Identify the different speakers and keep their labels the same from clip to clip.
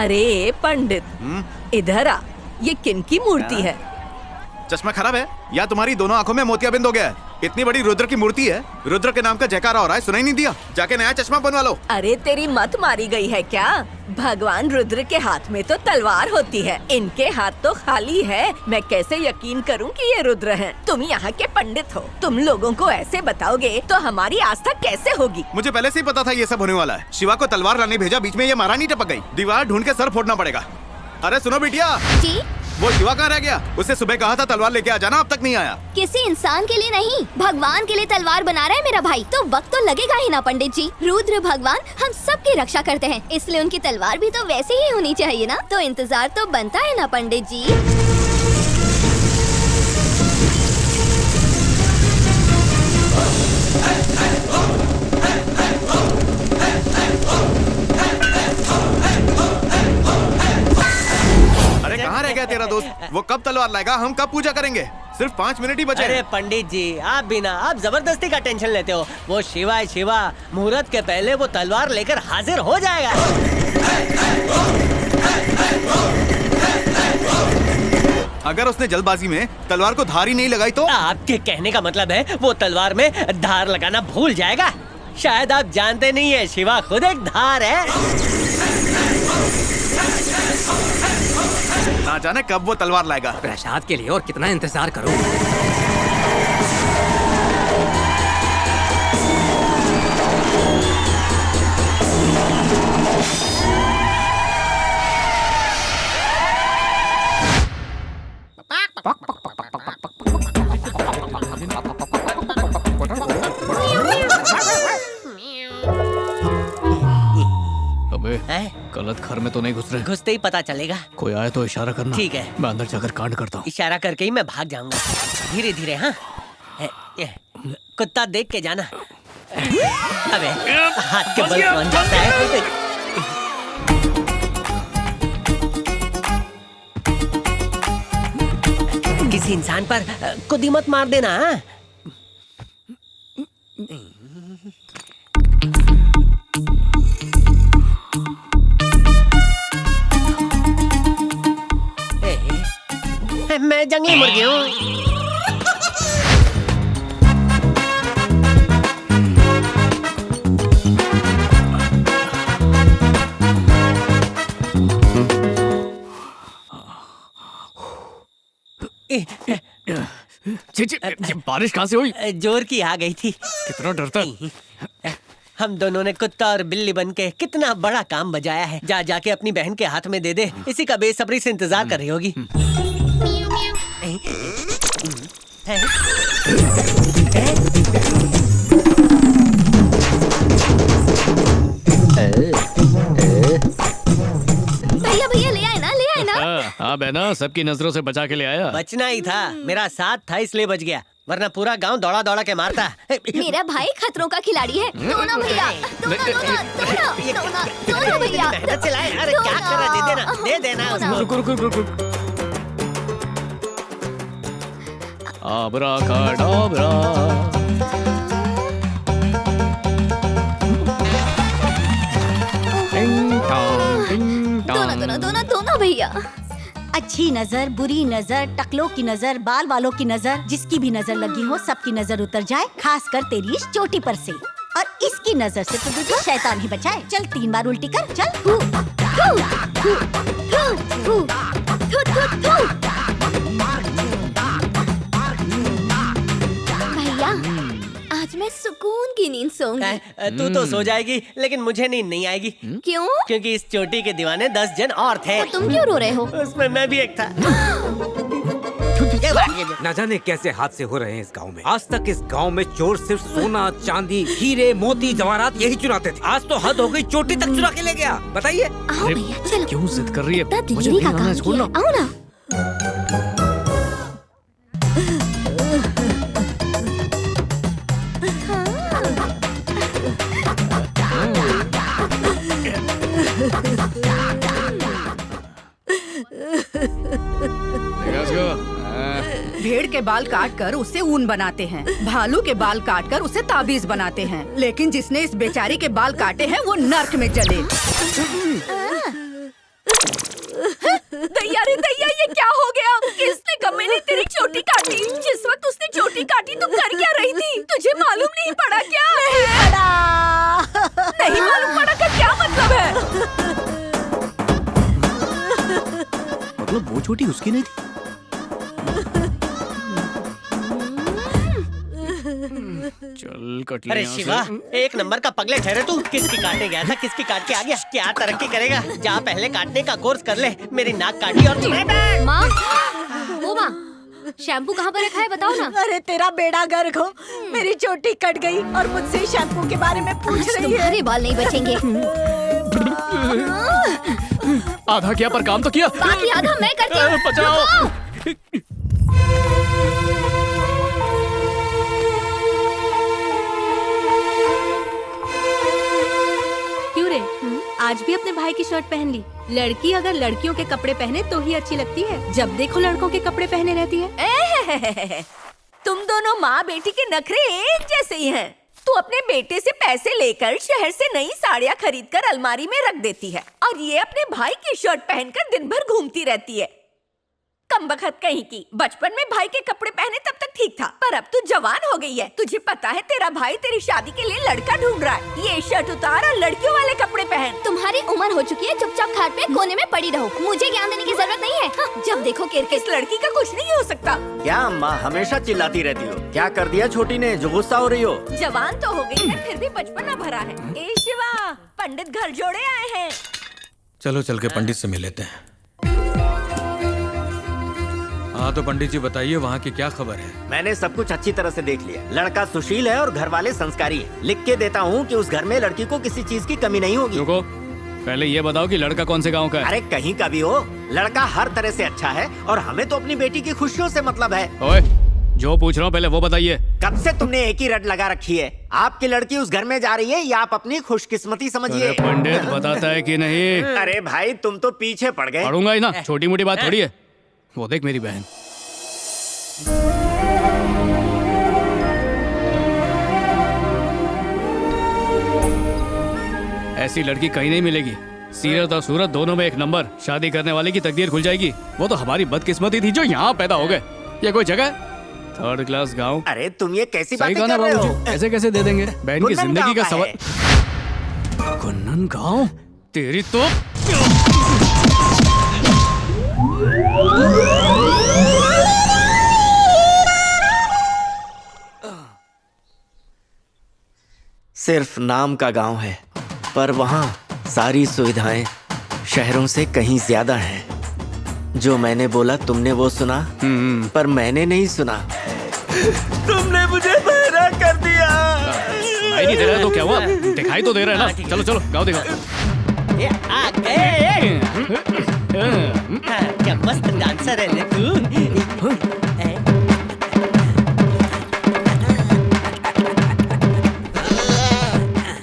Speaker 1: अरे पंडित, इधर आ। ये किनकी मूर्ति है?
Speaker 2: चश्मा खराब है या तुम्हारी दोनों आंखों में मोतियाबिंद हो गया है? इतनी बड़ी रुद्र की मूर्ति है, रुद्र के नाम का जयकारा हो रहा है, सुनाई नहीं दिया? जाके नया चश्मा बनवा लो।
Speaker 1: अरे तेरी मत मारी गई है क्या? भगवान रुद्र के हाथ में तो तलवार होती है, इनके हाथ तो खाली है। मैं कैसे यकीन करूं कि ये रुद्र हैं? तुम यहाँ के पंडित हो, तुम लोगों को ऐसे बताओगे तो हमारी आस्था कैसे होगी?
Speaker 2: मुझे पहले से ही पता था ये सब होने वाला है। शिवा को तलवार लाने भेजा, बीच में ये महारानी टपक गई। दीवार ढूंढ के सर फोड़ना पड़ेगा। अरे सुनो बिटिया
Speaker 3: जी?
Speaker 2: वो शिवा कहाँ रह गया? उसे सुबह कहा था तलवार लेके आ जाना, अब तक नहीं आया।
Speaker 3: किसी इंसान के लिए नहीं, भगवान के लिए तलवार बना रहा है मेरा भाई, तो वक्त तो लगेगा ही ना पंडित जी। रुद्र भगवान हम सबकी रक्षा करते हैं, इसलिए उनकी तलवार भी तो वैसे ही होनी चाहिए ना। तो इंतजार तो बनता है ना पंडित जी।
Speaker 2: कहाँ रह गया तेरा दोस्त? वो कब तलवार लाएगा? हम कब पूजा करेंगे? सिर्फ 5 मिनट ही बचे।
Speaker 4: अरे पंडित जी, आप भी ना, आप जबरदस्ती का टेंशन लेते हो। वो शिवा मुहूर्त के पहले वो तलवार लेकर हाजिर हो जाएगा।
Speaker 2: अगर उसने जल्दबाजी में तलवार को धार ही नहीं लगाई तो?
Speaker 4: आपके कहने का मतलब है वो तलवार में धार लगाना भूल जाएगा? शायद आप जानते नहीं है, शिवा खुद एक धार है।
Speaker 2: ना जाने कब वो तलवार लाएगा।
Speaker 5: प्रसाद के लिए और कितना इंतजार करूं?
Speaker 6: गलत घर में तो नहीं घुस रहे?
Speaker 4: घुसते ही पता चलेगा।
Speaker 6: कोई आए तो इशारा करना।
Speaker 4: ठीक है,
Speaker 6: मैं अंदर जाकर कांड करता हूँ।
Speaker 4: इशारा करके ही मैं भाग जाऊंगा। धीरे धीरे। हाँ, कुत्ता देख के जाना। अबे हाथ के बल कौन जाता है? किसी इंसान पर कुदी मत मार देना। मैं जंगली मुर्गी हूँ।
Speaker 6: बारिश कहाँ से हुई?
Speaker 4: जोर की आ गई थी।
Speaker 6: कितना डरता है।
Speaker 4: हम दोनों ने कुत्ता और बिल्ली बनके कितना बड़ा काम बजाया है। जा जाके अपनी बहन के हाथ में दे दे, इसी का बेसब्री से इंतजार कर रही होगी।
Speaker 3: भैया भैया ले आए ना, ले आए ना।
Speaker 6: हाँ बहना, सबकी नजरों से बचा के ले आया।
Speaker 4: बचना ही था, मेरा साथ था इसलिए बच गया, वरना पूरा गांव दौड़ा दौड़ा के मारता।
Speaker 3: मेरा भाई खतरों का खिलाड़ी है। दो ना भैया, दो ना भैया।
Speaker 4: मेहनत से लाए। अरे क्या कर रहा है? दे देना उसको।
Speaker 6: रुक। आबराकाडाबरा।
Speaker 3: दोनों भैया।
Speaker 7: अच्छी नजर, बुरी नजर, टकलों की नजर, बाल वालों की नजर, जिसकी भी नजर लगी हो सबकी नजर उतर जाए, खासकर तेरी इस चोटी पर से। और इसकी नजर से तो तुझे शैतान ही बचाए। चल 3 बार उल्टी कर, चल।
Speaker 3: भैया आज मैं सुकून की नींद सोऊंगी।
Speaker 4: तू तो सो जाएगी, लेकिन मुझे नींद नहीं आएगी।
Speaker 3: क्यों?
Speaker 4: क्योंकि इस चोटी के दीवाने 10 जन और थे।
Speaker 3: तो तुम क्यों रो रहे हो?
Speaker 4: उसमें मैं भी एक था।
Speaker 5: न जाने कैसे हादसे हो रहे हैं इस गांव में। आज तक इस गांव में चोर सिर्फ सोना, चांदी, हीरे, मोती, जवाहरात यही चुराते थे। आज तो हद हो गई, चोटी तक चुरा के ले गया। बताइए।
Speaker 3: आओ भैया चलो।
Speaker 6: क्यों जिद कर रही है?
Speaker 3: मुझे नहीं आना, छोड़ना। आओ ना।
Speaker 1: भेड़ के बाल काट कर उससे ऊन बनाते हैं, भालू के बाल काट कर उसे ताबीज बनाते हैं, लेकिन जिसने इस बेचारी के बाल काटे हैं वो नर्क में जले। दैया रे दैया, ये क्या हो गया? किसने गम्मे ने तेरी चोटी काटी? जिस वक्त उसने चोटी काटी तो कर क्या रही थी? तुझे मालूम नहीं पड़ा क्या? नहीं मालूम पड़ा का क्या मतलब है?
Speaker 6: मतलब वो छोटी उसकी नहीं थी? चल कट
Speaker 4: अरे शिवा, एक नंबर का पगले ठहरे तू। किसकी काटने गया था, किसकी काट के आ गया? क्या तरक्की करेगा? जा पहले काटने का कोर्स कर ले। मेरी नाक काटी और
Speaker 3: माँ, ओ माँ, शैम्पू कहाँ पर रखा है बताओ ना।
Speaker 7: अरे तेरा बेड़ा गर्क हो, मेरी चोटी कट गई और मुझसे शैम्पू के बारे में पूछ
Speaker 3: आज
Speaker 7: रही है।
Speaker 3: तुम्हारे बाल नहीं बचेंगे।
Speaker 6: आधा किया पर काम तो किया।
Speaker 3: बाकी आधा मैं करती हूँ।
Speaker 6: बचाओ।
Speaker 3: रुको।
Speaker 8: क्यों रे? आज भी अपने भाई की शर्ट पहन ली? लड़की अगर लड़कियों के कपड़े पहने तो ही अच्छी लगती है, जब देखो लड़कों के कपड़े पहने रहती है।
Speaker 1: तुम दोनों माँ बेटी के नखरे एक जैसे ही हैं। तू अपने बेटे से पैसे लेकर शहर से नई साड़ियाँ खरीदकर अलमारी में रख देती है और ये अपने भाई की शर्ट पहनकर दिन भर घूमती रहती है। कमबख्त कहीं की। बचपन में भाई के कपड़े पहने तब तक ठीक था, पर अब तू जवान हो गई है। तुझे पता है तेरा भाई तेरी शादी के लिए लड़का ढूंढ रहा है। ये शर्ट उतार और लड़कियों वाले कपड़े पहन।
Speaker 3: तुम्हारी उम्र हो चुकी है, चुपचाप खाट पे कोने में पड़ी रहो। मुझे ज्ञान देने की जरूरत नहीं है। हाँ, जब देखो किरकिर।
Speaker 1: इस लड़की का कुछ नहीं हो सकता।
Speaker 9: क्या अम्मा हमेशा चिल्लाती रहती हो? क्या कर दिया छोटी ने जो गुस्सा हो रही हो?
Speaker 1: जवान तो हो गई है, फिर भी बचपना भरा है। ए शिवा, पंडित घर जोड़े आए हैं।
Speaker 10: चलो चल के पंडित से मिल लेते हैं। हाँ तो पंडित जी बताइए वहाँ की क्या खबर है?
Speaker 9: मैंने सब कुछ अच्छी तरह से देख लिया। लड़का सुशील है और घर वाले संस्कारी है। लिख के देता हूँ कि उस घर में लड़की को किसी चीज की कमी नहीं होगी।
Speaker 6: रुको, पहले ये बताओ कि लड़का कौन से गांव का है?
Speaker 9: अरे कहीं का भी हो, लड़का हर तरह से अच्छा है और हमें तो अपनी बेटी की खुशियों से मतलब है।
Speaker 6: ओए, जो पूछ रहा हूँ पहले वो बताइए।
Speaker 9: कब से तुमने एक ही रट लगा रखी है? आपकी लड़की उस घर में जा रही है, या आप अपनी खुशकिस्मती समझिए।
Speaker 6: अरे पंडित बताता है कि नहीं?
Speaker 9: अरे भाई तुम तो पीछे पड़ गए।
Speaker 6: पढ़ूंगा ही ना, छोटी मोटी बात थोड़ी है। वो देख मेरी बहन। ऐसी लड़की कहीं नहीं मिलेगी। सीरत और सूरत दोनों में एक नंबर। शादी करने वाले की तकदीर खुल जाएगी। वो तो हमारी बदकिस्मती थी जो यहाँ पैदा हो गए। ये कोई जगह? 3rd क्लास गांव।
Speaker 9: अरे तुम ये कैसी
Speaker 6: सही
Speaker 9: बातें
Speaker 6: कहा ना
Speaker 9: कर रहे
Speaker 6: बाबूजी,
Speaker 9: हो?
Speaker 6: ऐसे कैसे दे देंगे? बहन की
Speaker 9: गुन्नन
Speaker 6: जिंदगी
Speaker 9: गाँव
Speaker 6: का
Speaker 9: का
Speaker 6: सवाल। गुन्नन गांव? तेरी तो
Speaker 9: सिर्फ नाम का गांव है, पर वहाँ सारी सुविधाएं शहरों से कहीं ज्यादा हैं। जो मैंने बोला तुमने वो सुना, पर मैंने नहीं सुना। तुमने मुझे बहरा कर दिया।
Speaker 6: दिखाई नहीं दे रहा तो क्या हुआ? दिखाई तो दे रहा है ना। चलो चलो गाँव दिखाओ।
Speaker 4: ये आ गए। हाँ, क्या मस्त डांसर है ले तू।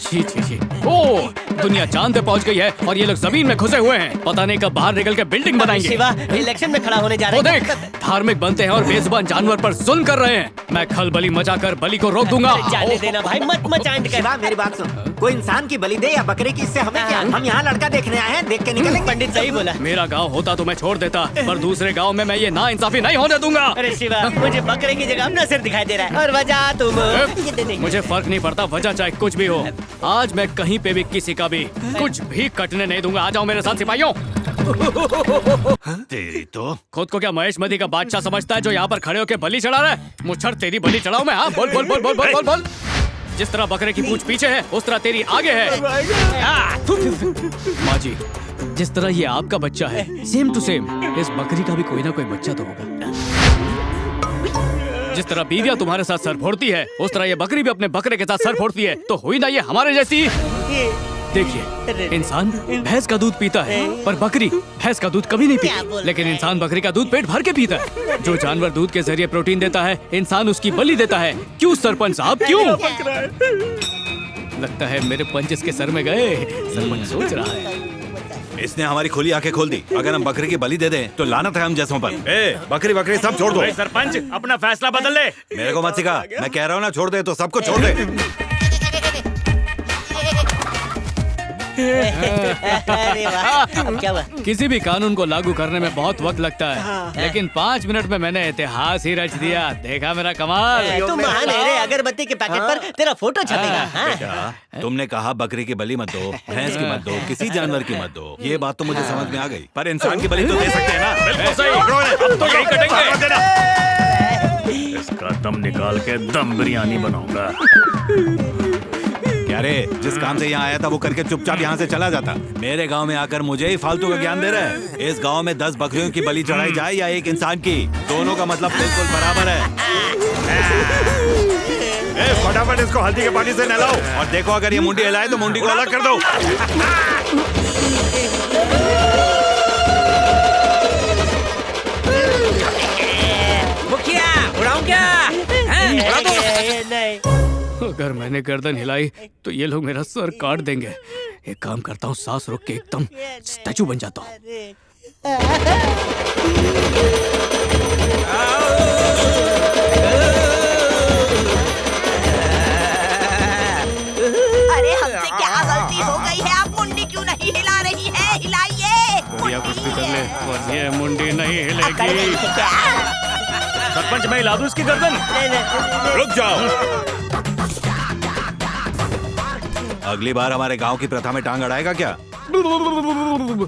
Speaker 6: छी छी छी। ओ, दुनिया चांद पे पहुंच गई है और ये लोग जमीन में घुसे हुए हैं। पता नहीं कब बाहर निकल के बिल्डिंग बनाएंगे।
Speaker 4: शिवा, इलेक्शन में खड़ा होने जा
Speaker 6: वो
Speaker 4: रहे
Speaker 6: देख, धार्मिक बनते हैं और बेजुबान जानवर पर जुल्म कर रहे हैं। मैं खलबली मचाकर बलि को रोक दूंगा।
Speaker 4: जाने देना भाई, मत मचांड कर।
Speaker 9: शिवा मेरी बात सुन, कोई इंसान की बलि दे या बकरे की, इससे हमें क्या? हम यहाँ लड़का देखने आए हैं, देख के निकलेंगे।
Speaker 4: पंडित सही बोला।
Speaker 6: मेरा गांव होता तो मैं छोड़ देता, पर दूसरे गांव में मैं ये नाइंसाफी नहीं होने दूंगा।
Speaker 4: अरे शिवा, मुझे बकरे की जगह अपना सिर दिखाई दे रहा है। और वजह तुम।
Speaker 6: मुझे फर्क नहीं पड़ता, वजह चाहे कुछ भी हो। आज मैं कहीं पे भी किसी का भी कुछ भी कटने नहीं दूंगा। आ जाओ मेरे साथ सिपाहियों।
Speaker 2: तेरी तो
Speaker 6: खुद को क्या महेश मदी का बादशाह समझता है जो यहाँ पर खड़े होकर बलि चढ़ा रहा है? मुच्छर तेरी बलि चढ़ाऊं मैं? हाँ, बोल बोल बोल बोल बोल बोल बोल। जिस तरह बकरे की पूंछ पीछे है उस तरह तेरी आगे है। माँ जी, जिस तरह ये आपका बच्चा है, सेम टू सेम इस बकरी का भी कोई ना कोई बच्चा तो होगा। जिस तरह बीवियां तुम्हारे साथ सर फोड़ती है, उस तरह ये बकरी भी अपने बकरे के साथ सर फोड़ती है। तो हुई ना ये हमारे जैसी। देखिए, इंसान भैंस का दूध पीता है, पर बकरी भैंस का दूध कभी नहीं पीती। लेकिन इंसान बकरी का दूध पेट भर के पीता है। जो जानवर दूध के जरिए प्रोटीन देता है, इंसान उसकी बलि देता है। क्यों सरपंच साहब, क्यों? लगता है मेरे पंच इसके सर में गए। सरपंच सोच रहा है।
Speaker 2: इसने हमारी खुली आंखें खोल दी। अगर हम बकरी की बलि दे दें तो लानत है हम जैसों पर। ए, बकरी बकरी सब छोड़ दो।
Speaker 6: सरपंच अपना फैसला बदल ले।
Speaker 2: मेरे को मत सिखा, मैं कह रहा हूँ ना छोड़ दे तो सबको छोड़ दे।
Speaker 4: अरे वाह, अब क्या हुआ?
Speaker 6: किसी भी कानून को लागू करने में बहुत वक्त लगता है, लेकिन 5 मिनट में मैंने इतिहास ही रच दिया। देखा मेरा कमाल?
Speaker 4: तुम महान है रे, अगरबत्ती के पैकेट पर तेरा फोटो छपेगा। हाँ?
Speaker 11: बेटा, तुमने कहा बकरी की बलि मत दो, भैंस की मत दो, किसी जानवर की मत दो। ये बात तो मुझे समझ में आ गई, पर इंसान की बलि तो दे सकते हैं ना?
Speaker 2: बिल्कुल सही। अब तो यही कटेंगे। इसका दम निकाल के दम बिरयानी बनाऊंगा।
Speaker 11: क्या रे, जिस काम से यहाँ आया था वो करके चुपचाप यहाँ से चला जाता। मेरे गांव में आकर मुझे ही फालतू का ज्ञान दे रहा है। इस गांव में 10 बकरियों की बलि चढ़ाई जाए या एक इंसान की, दोनों का मतलब बिल्कुल बराबर है।
Speaker 2: फटाफट इसको हल्दी के पानी से नहलाओ
Speaker 11: और देखो, अगर ये मुंडी हिलाए तो मुंडी को अलग कर दो।
Speaker 5: मुखिया, उड़ाऊं क्या? उड़ा दो।
Speaker 4: नहीं।
Speaker 6: अगर मैंने गर्दन हिलाई तो ये लोग मेरा सर काट देंगे। एक काम करता हूँ, सांस रोक के एकदम स्टैचू बन जाता हूँ।
Speaker 1: अरे हमसे क्या गलती हो गई है? आप मुंडी क्यों नहीं हिला रही है? हिलाइए।
Speaker 6: या कुछ भी कर ले, और ये मुंडी नहीं हिलेगी।
Speaker 2: सरपंच, मैं हिला दूं इसकी गर्दन? रुक जाओ।
Speaker 11: अगली बार हमारे गांव की प्रथा में टांग अड़ाएगा क्या?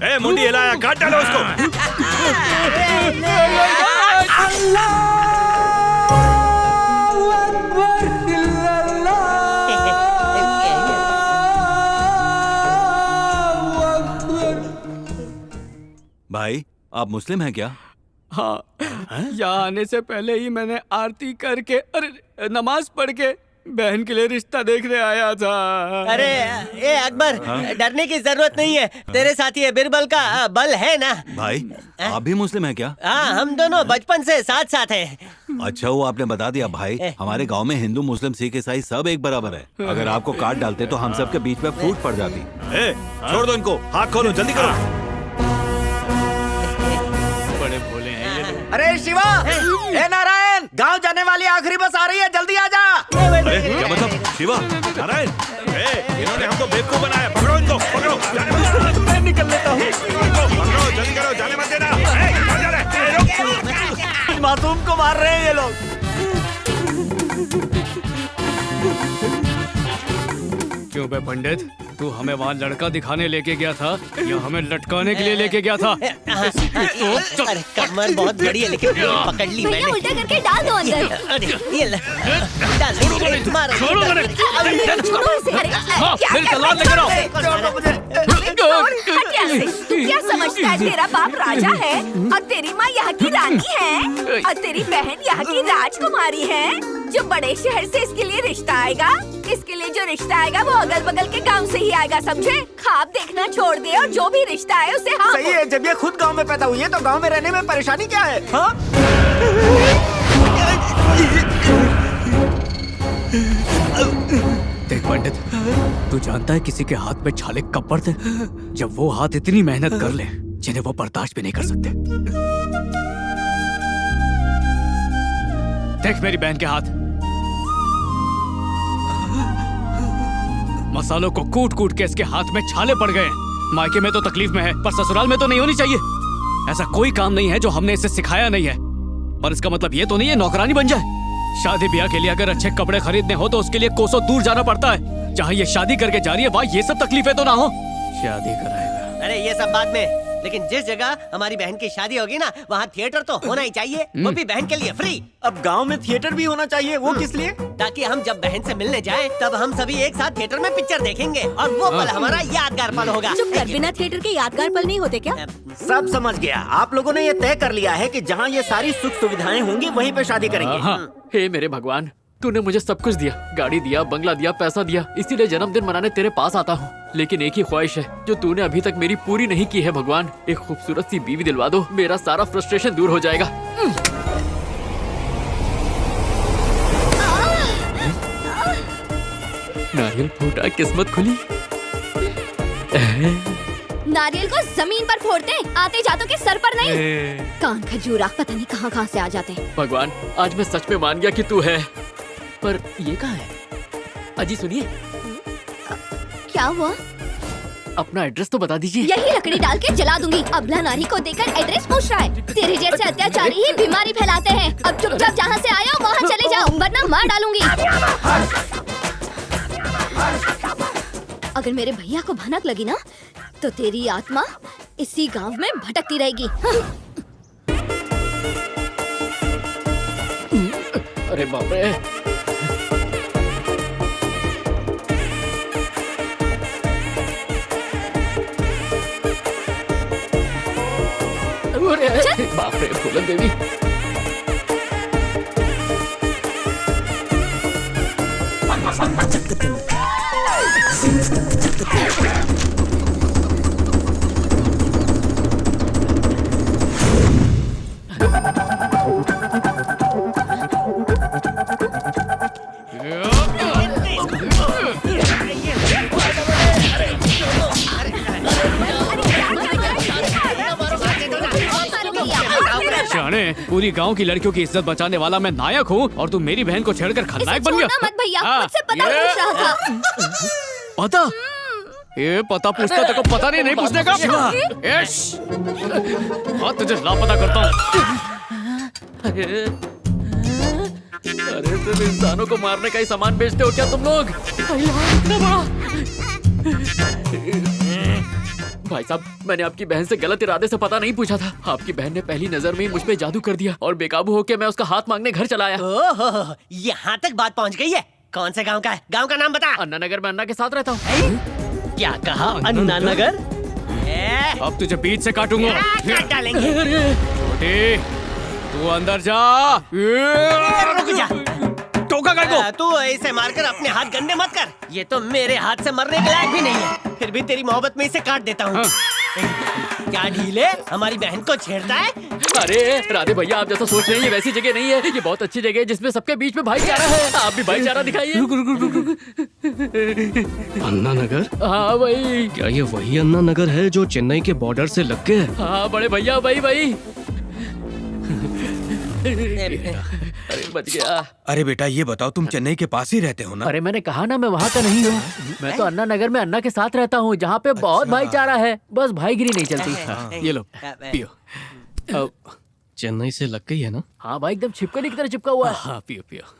Speaker 2: ए, मुंडी हिलाया, काट डालो उसको।
Speaker 11: भाई, आप मुस्लिम हैं क्या?
Speaker 6: हाँ, यहाँ आने से पहले ही मैंने आरती करके, अरे नमाज पढ़ के बहन के लिए रिश्ता देखने आया था।
Speaker 4: अरे ए अकबर, डरने की जरूरत नहीं है। तेरे साथ ये बिरबल का बल है ना।
Speaker 11: भाई, आप भी मुस्लिम हैं क्या?
Speaker 4: हाँ, हम दोनों बचपन से साथ साथ हैं।
Speaker 11: अच्छा, वो आपने बता दिया। भाई, हमारे गांव में हिंदू, मुस्लिम, सिख, ईसाई सब एक बराबर है। अगर आपको काट डालते तो हम सब के बीच में फूट पड़ जाती।
Speaker 2: ए, छोड़ दो इनको, हाथ खोलो, जल्दी करो।
Speaker 6: बड़े भोले हैं ये लोग।
Speaker 9: अरे शिवा, ए नारायण, गांव जाने वाली आखिरी बस आ रही है, जल्दी आ जा।
Speaker 11: अरे क्या मतलब? शिवा, नारायण,
Speaker 2: इन्होंने हमको बेवकूफ बनाया। पकड़ो इनको, पकड़ो। मैं निकल लेता हूँ। पकड़ो, जल्दी करो, जाने मत देना। कहाँ जा रहे हैं?
Speaker 9: मासूम को मार रहे हैं ये लोग।
Speaker 6: क्यों बे पंडित, तू हमें वहाँ लड़का दिखाने लेके गया था या हमें लटकाने के लिए लेके गया था?
Speaker 4: अरे कमर बहुत बड़ी है, लेकिन पकड़ ली
Speaker 3: भैया
Speaker 4: मैंने।
Speaker 3: उल्टा करके डाल दो अंदर।
Speaker 4: अरे ये ले, डाल दे, मारो।
Speaker 3: छोड़ो इसे। अरे
Speaker 6: हाँ,
Speaker 3: क्या
Speaker 6: फिर
Speaker 3: कर
Speaker 6: तलवार
Speaker 3: रहे
Speaker 6: लेकर आओ।
Speaker 1: हट यहाँ से। तू क्या समझता है तेरा बाप राजा है और तेरी माँ यहाँ की रानी है और तेरी बहन यहाँ की राजकुमारी है? जो बड़े शहर से इसके लिए रिश्ता आएगा, इसके लिए जो रिश्ता आएगा वो अगल बगल के गांव से ही आएगा, समझे? ख्वाब देखना छोड़ दे और जो भी रिश्ता आए उसे हाँ।
Speaker 9: सही है, जब ये खुद गांव में पैदा हुई है तो गांव में रहने में परेशानी क्या है? हाँ?
Speaker 6: देख पंडित, तू जानता है किसी के हाथ में छाले कब पड़ते? जब वो हाथ इतनी मेहनत कर ले जिन्हें वो बर्दाश्त भी नहीं कर सकते। देख मेरी बहन के हाथ, मसालों को कूट कूट के इसके हाथ में छाले पड़ गए। मायके में तो तकलीफ में है, पर ससुराल में तो नहीं होनी चाहिए। ऐसा कोई काम नहीं है जो हमने इसे सिखाया नहीं है, पर इसका मतलब ये तो नहीं है नौकरानी बन जाए। शादी ब्याह के लिए अगर अच्छे कपड़े खरीदने हो तो उसके लिए कोसों दूर जाना पड़ता है। जहाँ ये शादी करके जा रही है वहाँ ये सब तकलीफें तो ना हो। शादी कराएगा।
Speaker 4: अरे ये सब बाद में, लेकिन जिस जगह हमारी बहन की शादी होगी ना, वहाँ थिएटर तो होना ही चाहिए, वो भी बहन के लिए फ्री।
Speaker 9: अब गांव में थिएटर भी होना चाहिए, वो किस लिए?
Speaker 4: ताकि हम जब बहन से मिलने जाएं, तब हम सभी एक साथ थिएटर में पिक्चर देखेंगे और वो पल हमारा यादगार पल होगा।
Speaker 8: चुप कर, बिना थिएटर के यादगार पल नहीं होते क्या?
Speaker 9: सब समझ गया। आप लोगों ने ये तय कर लिया है कि जहाँ ये सारी सुख सुविधाएं होंगी वहीं पे शादी करेंगे।
Speaker 12: हे मेरे भगवान, तूने मुझे सब कुछ दिया, गाड़ी दिया, बंगला दिया, पैसा दिया, इसीलिए जन्मदिन मनाने तेरे पास आता हूँ। लेकिन एक ही ख्वाहिश है जो तूने अभी तक मेरी पूरी नहीं की है भगवान। एक खूबसूरत सी बीवी दिलवा दो, मेरा सारा फ्रस्ट्रेशन दूर हो जाएगा। नारियल फूटा, किस्मत खुली।
Speaker 3: नारियल को जमीन पर फोड़ते हैं, आते जातों के सर पर नहीं। कान खजूरा पता नहीं कहाँ कहाँ से आ जाते हैं।
Speaker 12: भगवान, आज मैं सच में मान गया कि तू है, पर ये कहाँ है? अजी सुनिए।
Speaker 3: क्या हुआ?
Speaker 12: अपना एड्रेस तो बता दीजिए।
Speaker 3: यही लकड़ी डाल के जला दूंगी। अबला नारी को देकर एड्रेस पूछ रहा है। तेरे जैसे अत्याचारी ही बीमारी फैलाते हैं। अब चुपचाप जहाँ से आया वहाँ चले जाओ, वरना मार डालूंगी। अगर मेरे भैया को भनक लगी ना, तो तेरी आत्मा इसी गांव में भटकती रहेगी।
Speaker 12: अरे बाप रे। अरे बाप रे फूलन देवी।
Speaker 6: शाने, पूरी गांव की लड़कियों की इज्जत बचाने वाला मैं नायक हूँ और तू मेरी बहन को छेड़कर खलनायक बन गया।
Speaker 3: छोड़ना मत भैया, मुझसे पता पूछ रहा था।
Speaker 6: पता? ये पता पूछता तेरे को पता नहीं पूछने का। हाँ तुझे लापता करता हूँ।
Speaker 12: अरे सिर्फ इंसानों को मारने का ही सामान बेचते हो क्या तुम लोग? इतना बड़ा। भाई साहब, मैंने आपकी बहन से गलत इरादे से पता नहीं पूछा था। आपकी बहन ने पहली नजर में ही मुझ पे जादू कर दिया और बेकाबू होकर मैं उसका हाथ मांगने घर चला आया।
Speaker 4: ओहो, यहाँ तक बात पहुँच गई है। कौन से गांव का है? गांव का नाम बता।
Speaker 12: अन्ना नगर में अन्ना के साथ रहता हूँ।
Speaker 4: क्या कहा? अन्ना नगर?
Speaker 6: अब तुझे बीच से काटूंगा।
Speaker 4: काट डालेंगे।
Speaker 6: छोटी, तू अंदर जा।
Speaker 4: रुक जा।
Speaker 6: टोका कर दो।
Speaker 4: तू ऐसे मारकर अपने हाथ गंदे मत कर। ये तो मेरे हाथ से मरने के लायक भी नहीं है। फिर भी तेरी मोहब्बत में इसे काट देता हूँ। क्या ढीले, हमारी बहन को छेड़ता है?
Speaker 12: अरे राधे भैया, आप जैसा सोच रहे हैं ये वैसी जगह नहीं है। ये बहुत अच्छी जगह है जिसमें सबके बीच में भाईचारा है। आप भी भाईचारा दिखाइए।
Speaker 13: अन्ना नगर?
Speaker 12: हाँ भाई।
Speaker 13: क्या ये वही अन्ना नगर है जो चेन्नई के बॉर्डर से लग के है?
Speaker 12: हाँ बड़े भैया, भाई। अरे बच गया।
Speaker 11: अरे बेटा ये बताओ, तुम चेन्नई के पास ही रहते हो ना?
Speaker 12: अरे मैंने कहा ना मैं वहाँ का नहीं हूँ। मैं तो अन्ना नगर में अन्ना के साथ रहता हूँ, जहाँ पे बहुत भाईचारा है। बस भाईगिरी नहीं चलती।
Speaker 6: ये लो पियो।
Speaker 13: चेन्नई से लग गई है ना?
Speaker 12: हाँ भाई, एकदम छिपकली की तरह चिपका हुआ है।
Speaker 6: हाँ पियो पियो।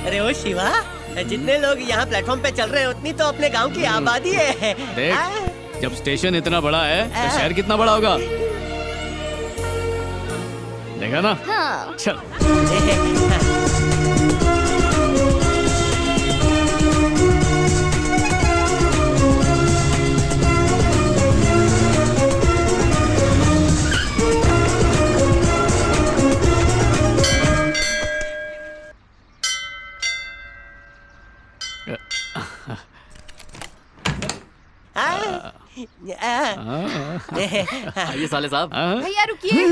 Speaker 4: अरे ओ शिवा, जितने लोग यहाँ प्लेटफॉर्म पे चल रहे हैं उतनी तो अपने गांव की आबादी है।
Speaker 6: देख, जब स्टेशन इतना बड़ा है तो शहर कितना बड़ा होगा? देखा ना?
Speaker 3: हाँ।
Speaker 6: चल।
Speaker 12: आइए साले साहब।
Speaker 8: भैया रुकिए।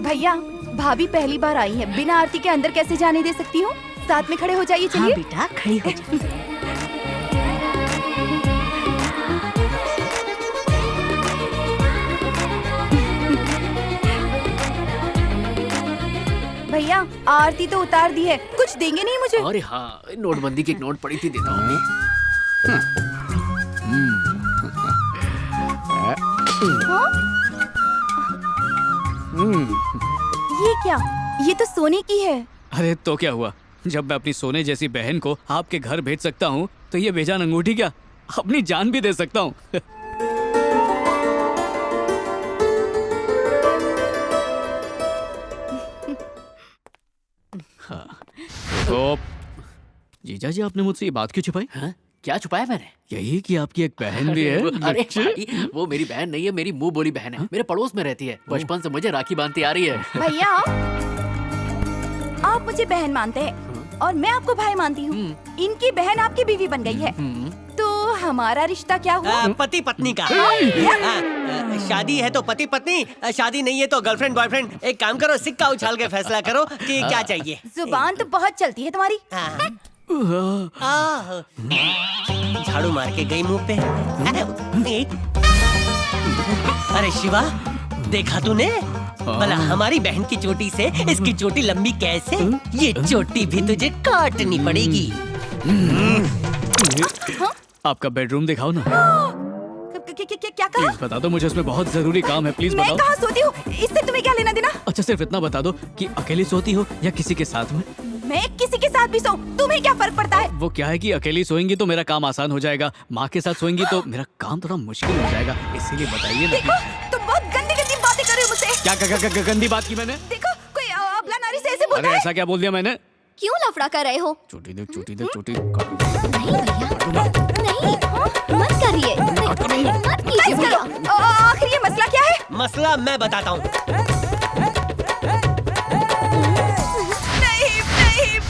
Speaker 8: भैया, भाभी पहली बार आई है, बिना आरती के अंदर कैसे जाने दे सकती हूँ? साथ में खड़े हो जाइए। चलिए।
Speaker 7: हाँ बेटा, खड़ी हो जा।
Speaker 8: भैया, आरती तो उतार दी है, कुछ देंगे नहीं मुझे?
Speaker 12: अरे हाँ, नोटबंदी की एक नोट पड़ी थी, देता हूँ।
Speaker 8: ये क्या? ये तो सोने की है।
Speaker 6: अरे तो क्या हुआ, जब मैं अपनी सोने जैसी बहन को आपके घर भेज सकता हूँ तो ये बेजान अंगूठी क्या, अपनी जान भी दे सकता हूँ। तो जीजा जी, आपने मुझसे ये बात क्यों छिपाई?
Speaker 12: क्या छुपाया मैंने?
Speaker 6: यही कि आपकी एक बहन भी है।
Speaker 12: अरे भाई, वो मेरी बहन नहीं है, मेरी मुंह बोली बहन है। मेरे पड़ोस में रहती है, बचपन से मुझे राखी बांधती आ रही है।
Speaker 1: भैया आप मुझे बहन मानते हैं और मैं आपको भाई मानती हूँ। इनकी बहन आपकी बीवी बन गई है, तो हमारा रिश्ता क्या हुआ?
Speaker 4: पति पत्नी का। शादी है तो पति पत्नी, शादी नहीं है तो गर्लफ्रेंड बॉयफ्रेंड। एक काम करो, सिक्का उछाल के फैसला करो कि क्या चाहिए।
Speaker 1: जुबान तो बहुत चलती है तुम्हारी।
Speaker 4: झाड़ू मार के गई मुंह पे। अरे शिवा, देखा तूने? भला हमारी बहन की चोटी से इसकी चोटी लंबी कैसे? ये चोटी भी तुझे काटनी पड़ेगी।
Speaker 6: आपका बेडरूम दिखाओ ना।
Speaker 1: क्या कहा?
Speaker 6: प्लीज बता दो, मुझे उसमें बहुत जरूरी काम है। प्लीज
Speaker 1: मैं
Speaker 6: बताओ।
Speaker 1: कहाँ सोती हूँ? इससे तुम्हें क्या लेना देना?
Speaker 6: अच्छा सिर्फ इतना बता दो कि अकेली सोती हो या किसी के साथ में?
Speaker 1: मैं किसी के साथ भी सोऊं, तुम्हें क्या फर्क पड़ता है?
Speaker 6: वो क्या है कि अकेली सोएंगी तो मेरा काम आसान हो जाएगा, माँ के साथ सोएंगी तो मेरा काम थोड़ा मुश्किल हो जाएगा, इसीलिए बताइए ना।
Speaker 1: देखो तुम बहुत गंदी गंदी बातें कर रहे हो मुझसे।
Speaker 6: क्या गंदी बात की मैंने?
Speaker 1: देखो कोई अबला नारी से ऐसे बोलता
Speaker 6: अरे
Speaker 1: है?
Speaker 6: ऐसा क्या बोल दिया मैंने?
Speaker 3: क्यों लफड़ा कर रहे हो?
Speaker 6: चोटी दे चोटी दे चोटी।
Speaker 3: नहीं भैया, नहीं, मत करिए, मत कीजिए भैया।
Speaker 1: आखिर ये मसला क्या है?
Speaker 4: मसला मैं बताता हूँ।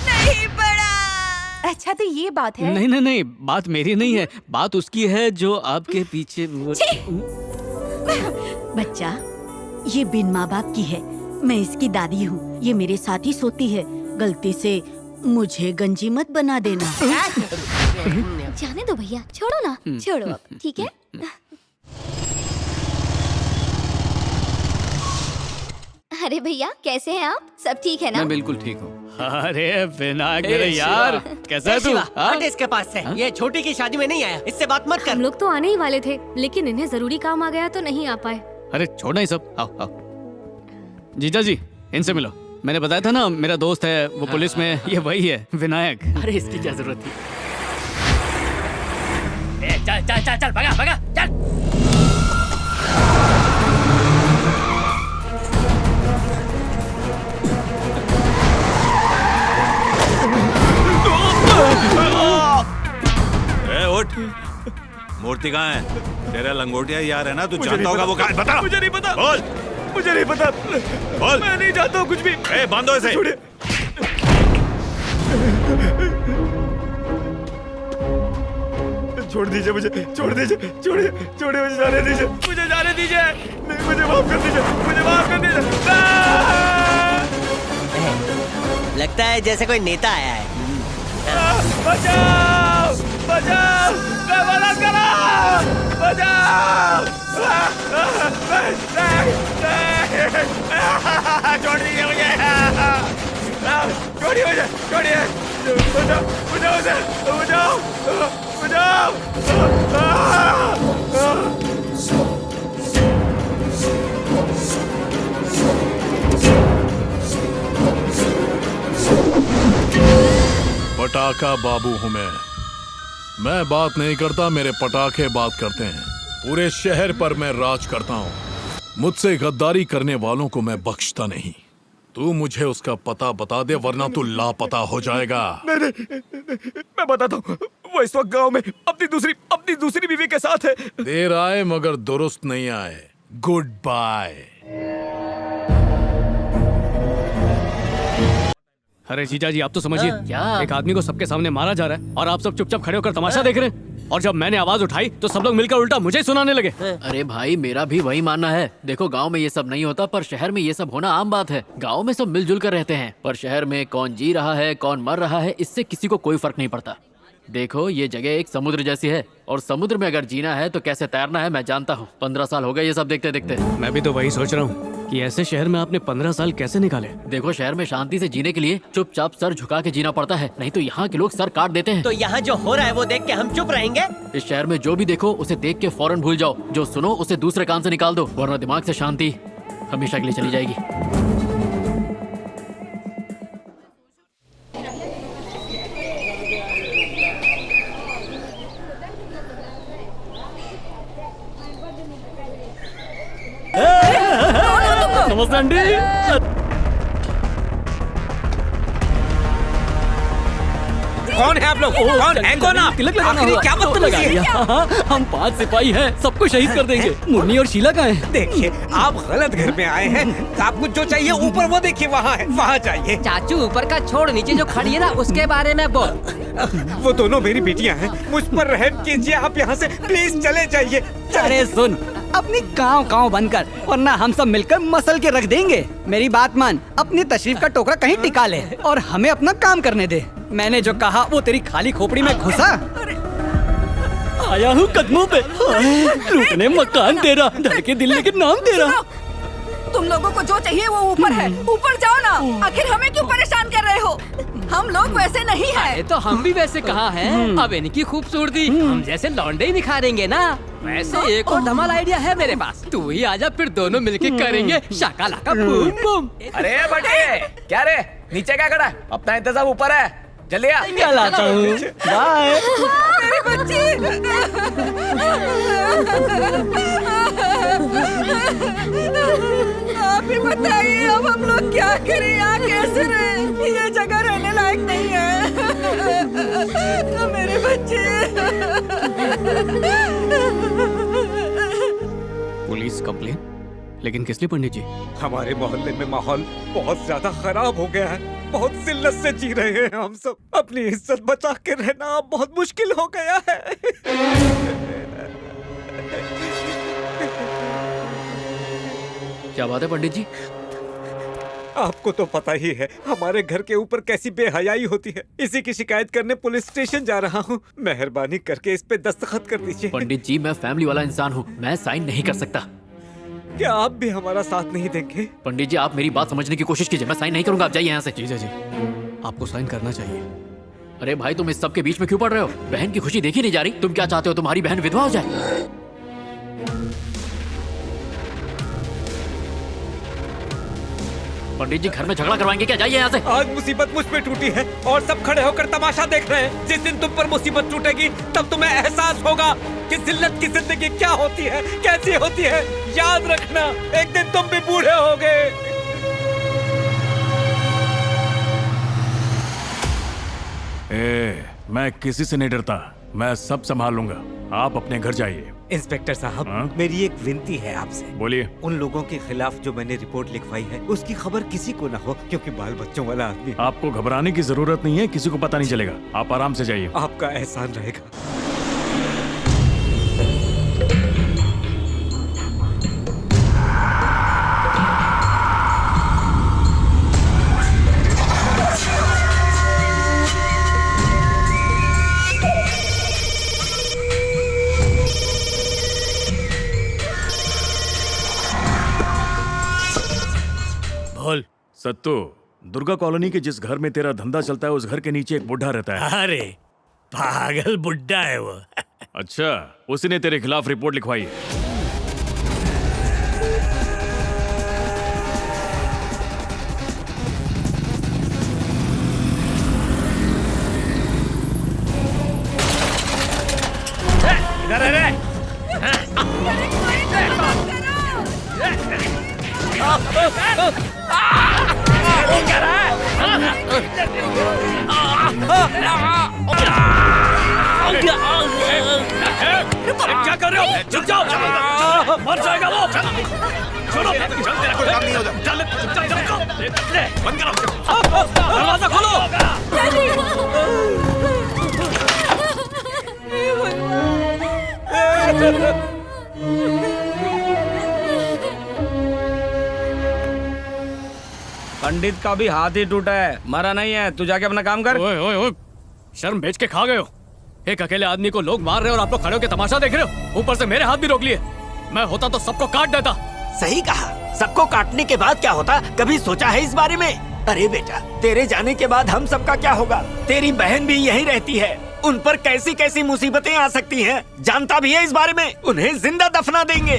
Speaker 1: नहीं बड़ा। अच्छा तो ये बात है?
Speaker 6: नहीं, बात मेरी नहीं है, बात उसकी है जो आपके पीछे
Speaker 7: बच्चा, ये बिन माँ बाप की है, मैं इसकी दादी हूँ। ये मेरे साथ ही सोती है, गलती से मुझे गंजी मत बना देना।
Speaker 3: जाने दो भैया, छोड़ो ना, छोड़ो अब, ठीक है? अरे भैया कैसे हैं आप? सब ठीक है ना?
Speaker 6: मैं बिल्कुल ठीक हूँ। अरे विनायक मेरे यार, कैसा है तू?
Speaker 4: हट इसके पास से। ये छोटी की शादी में नहीं आया, इससे बात मत कर।
Speaker 8: हम लोग तो आने ही वाले थे, लेकिन इन्हें जरूरी काम आ गया तो नहीं आ पाए।
Speaker 6: अरे छोड़ना ही सब, आओ। जीजा जी इनसे मिलो। मैंने बताया था ना मेरा दोस्त है, वो पुलिस में, ये वही है विनायक।
Speaker 12: अरे इसकी क्या जरूरत थी? चल चल चल चल, भगा भगा चल।
Speaker 11: उठ, मूर्ति कहाँ है? तेरा लंगोटिया यार है ना, तू जानता होगा वो कहाँ है? बता।
Speaker 2: मुझे नहीं पता।
Speaker 11: बोल।
Speaker 2: मुझे नहीं पता।
Speaker 11: बोल।
Speaker 2: मैं नहीं जानता हूँ कुछ भी।
Speaker 11: बांधो इसे।
Speaker 2: छोड़ दीजिए मुझे, छोड़ दीजिए, छोड़िए, मुझे जाने दीजिए, मुझे जाने दीजिए, नहीं मुझे माफ कर दीजिए, मुझे माफ कर दीजिए।
Speaker 4: लगता है जैसे कोई नेता आया है।
Speaker 2: बचाओ, बचाओ, मैं मदद करो, बचाओ। छोड़ दीजिए मुझे, छोड़िए मुझे, छोड़िए, बचाओ, बचाओ मुझे, बचाओ, बचाओ।
Speaker 14: पटाखा बाबू हूँ मैं बात नहीं करता, मेरे पटाखे बात करते हैं। पूरे शहर पर मैं राज करता हूँ, मुझसे गद्दारी करने वालों को मैं बख्शता नहीं। तू मुझे उसका पता बता दे, वरना तू लापता हो जाएगा।
Speaker 2: नहीं, मैं बताता हूँ, वो इस वक्त गांव में अपनी दूसरी बीवी के साथ है।
Speaker 14: देर आए मगर दुरुस्त नहीं आए। Good bye.
Speaker 6: अरे जीजा जी आप तो समझिए,
Speaker 12: क्या?
Speaker 6: एक आदमी को सबके सामने मारा जा रहा है और आप सब चुपचाप खड़े होकर तमाशा देख रहे हैं। और जब मैंने आवाज उठाई तो सब लोग मिलकर उल्टा मुझे सुनाने लगे।
Speaker 12: अरे भाई मेरा भी वही मानना है। देखो गांव में ये सब नहीं होता, पर शहर में ये सब होना आम बात है। गांव में सब मिलजुल कर रहते हैं, पर शहर में कौन जी रहा है कौन मर रहा है इससे किसी को कोई फर्क नहीं पड़ता। देखो ये जगह एक समुद्र जैसी है, और समुद्र में अगर जीना है तो कैसे तैरना है मैं जानता हूँ। 15 साल हो गए ये सब देखते देखते।
Speaker 6: मैं भी तो वही सोच रहा हूँ कि ऐसे शहर में आपने 15 साल कैसे निकाले।
Speaker 12: देखो शहर में शांति से जीने के लिए चुपचाप सर झुका के जीना पड़ता है, नहीं तो यहाँ के लोग सर काट देते हैं।
Speaker 4: तो यहाँ जो हो रहा है वो देख के हम चुप रहेंगे?
Speaker 12: इस शहर में जो भी देखो उसे देख के फौरन भूल जाओ, जो सुनो उसे दूसरे कान से निकाल दो, वरना दिमाग से शांति हमेशा के लिए चली जाएगी। नमस्ते आंटी।
Speaker 5: कौन है आप लोग? कौन है? कौन आप?
Speaker 12: तिलक लगाना
Speaker 5: आखिरी
Speaker 12: होगा।
Speaker 5: क्या बदतमीजी है?
Speaker 12: हम 5 सिपाही हैं, सबको शहीद कर देंगे। मुन्नी और शीला कहाँ हैं?
Speaker 5: देखिए, आप गलत घर में आए हैं। आपको जो चाहिए ऊपर वो देखिए, वहाँ है, वहाँ जाइए।
Speaker 4: चाचू ऊपर का छोड़, नीचे जो खड़ी है ना उसके बारे में बोल।
Speaker 5: वो दोनों मेरी बेटियां हैं। मुझ पर रहम कीजिए, आप यहाँ से प्लीज चले जाइए।
Speaker 15: अरे सुन, अपनी काँव बंद कर, वरना हम सब मिलकर मसल के रख देंगे। मेरी बात मान, अपनी तशरीफ का टोकरा कहीं टिका ले और हमें अपना काम करने दे। मैंने जो कहा वो तेरी खाली खोपड़ी में घुसा।
Speaker 12: आया हूँ कदमों पे, लूटने मकान तेरा, धड़के दिल लेकिन नाम तेरा।
Speaker 1: तुम लोगों को जो चाहिए वो ऊपर है, ऊपर जाओ ना। आखिर हमें क्यों परेशान कर रहे हो? हम लोग वैसे नहीं हैं।
Speaker 4: तो हम भी वैसे कहाँ हैं? अब इनकी खूबसूरती हम जैसे लौंडे ही निखारेंगे ना। वैसे एक और धमाल आइडिया है मेरे पास, तू ही आजा, फिर दोनों मिलके करेंगे शाका लाका बूम बूम।
Speaker 16: अरे बटे, क्या रे नीचे क्या खड़ा है? अपना इंतजाम ऊपर है, जल्दी आ।
Speaker 15: क्या लाता हूँ? बाय।
Speaker 1: मेरी बच्ची। आप ही बताइए, अब हम लोग क्या करें? यहाँ कैसे रहें? ये जगह रहने लायक नहीं है। मेरे बच्चे।
Speaker 6: Police complain? लेकिन किस लिए पंडित जी?
Speaker 5: हमारे मोहल्ले में माहौल बहुत ज्यादा खराब हो गया है। बहुत जिल्लत से जी रहे हैं हम सब। अपनी इज्जत बचा के रहना बहुत मुश्किल हो गया है।
Speaker 12: क्या बात है पंडित जी?
Speaker 5: आपको तो पता ही है हमारे घर के ऊपर कैसी बेहयाई होती है। इसी की शिकायत करने पुलिस स्टेशन जा रहा हूँ। मेहरबानी करके इस पे दस्तखत कर दीजिए।
Speaker 12: पंडित जी, मैं फैमिली वाला इंसान हूँ, मैं साइन नहीं कर सकता।
Speaker 5: क्या आप भी हमारा साथ नहीं देंगे?
Speaker 12: पंडित जी, आप मेरी बात समझने की कोशिश कीजिए, मैं साइन नहीं करूंगा। आप जाइए यहाँ से।
Speaker 6: जीजा जी, आपको साइन करना चाहिए।
Speaker 12: अरे भाई, तुम इस सब के बीच में क्यों पड़ रहे हो? बहन की खुशी देखी नहीं जा रही? तुम क्या चाहते हो, तुम्हारी बहन विधवा हो जाए? पंडित जी, घर में झगड़ा करवाएंगे क्या? जाइए यहाँ से।
Speaker 5: आज मुसीबत मुझ पे टूटी है और सब खड़े होकर तमाशा देख रहे हैं। जिस दिन तुम पर मुसीबत टूटेगी तब तुम्हें एहसास होगा कि जिल्लत की जिंदगी क्या होती है, कैसी होती है। याद रखना, एक दिन तुम भी बूढ़े होगे।
Speaker 14: मैं किसी से नहीं डरता, मैं सब संभाल लूंगा। आप अपने घर जाइए।
Speaker 5: इंस्पेक्टर साहब, मेरी एक विनती है आपसे।
Speaker 14: बोलिए।
Speaker 5: उन लोगों के खिलाफ जो मैंने रिपोर्ट लिखवाई है उसकी खबर किसी को ना हो, क्योंकि बाल बच्चों वाला आदमी।
Speaker 14: आपको घबराने की जरूरत नहीं है, किसी को पता नहीं चलेगा। आप आराम से जाइए।
Speaker 5: आपका एहसान रहेगा।
Speaker 14: सत्तू, दुर्गा कॉलोनी के जिस घर में तेरा धंधा चलता है उस घर के नीचे एक बुढ़ा रहता है।
Speaker 2: अरे पागल बुड्ढा है वो।
Speaker 14: अच्छा, उसी ने तेरे खिलाफ रिपोर्ट लिखवाई है।
Speaker 2: इधर है रे। क्या कर रहे हो? चुप जाओ, मर जाएगा वो। छोड़ो, चल, तेरा कोई काम नहीं होगा। चल, बंद करो, दरवाजा खोलो।
Speaker 15: पंडित का भी हाथ ही टूटा है, मरा नहीं है। तू जाके अपना काम कर।
Speaker 6: ओए ओए ओए, शर्म बेच के खा गए हो। एक अकेले आदमी को लोग मार रहे हो और आप लोग खड़े होकर तमाशा देख रहे हो। ऊपर से मेरे हाथ भी रोक लिए। मैं होता तो सबको काट देता।
Speaker 9: सही कहा, सबको काटने के बाद क्या होता, कभी सोचा है इस बारे में? अरे बेटा, तेरे जाने के बाद हम सबका क्या होगा? तेरी बहन भी यहीं रहती है, उन पर कैसी कैसी मुसीबतें आ सकती हैं, जानता भी है इस बारे में। उन्हें जिंदा दफना देंगे।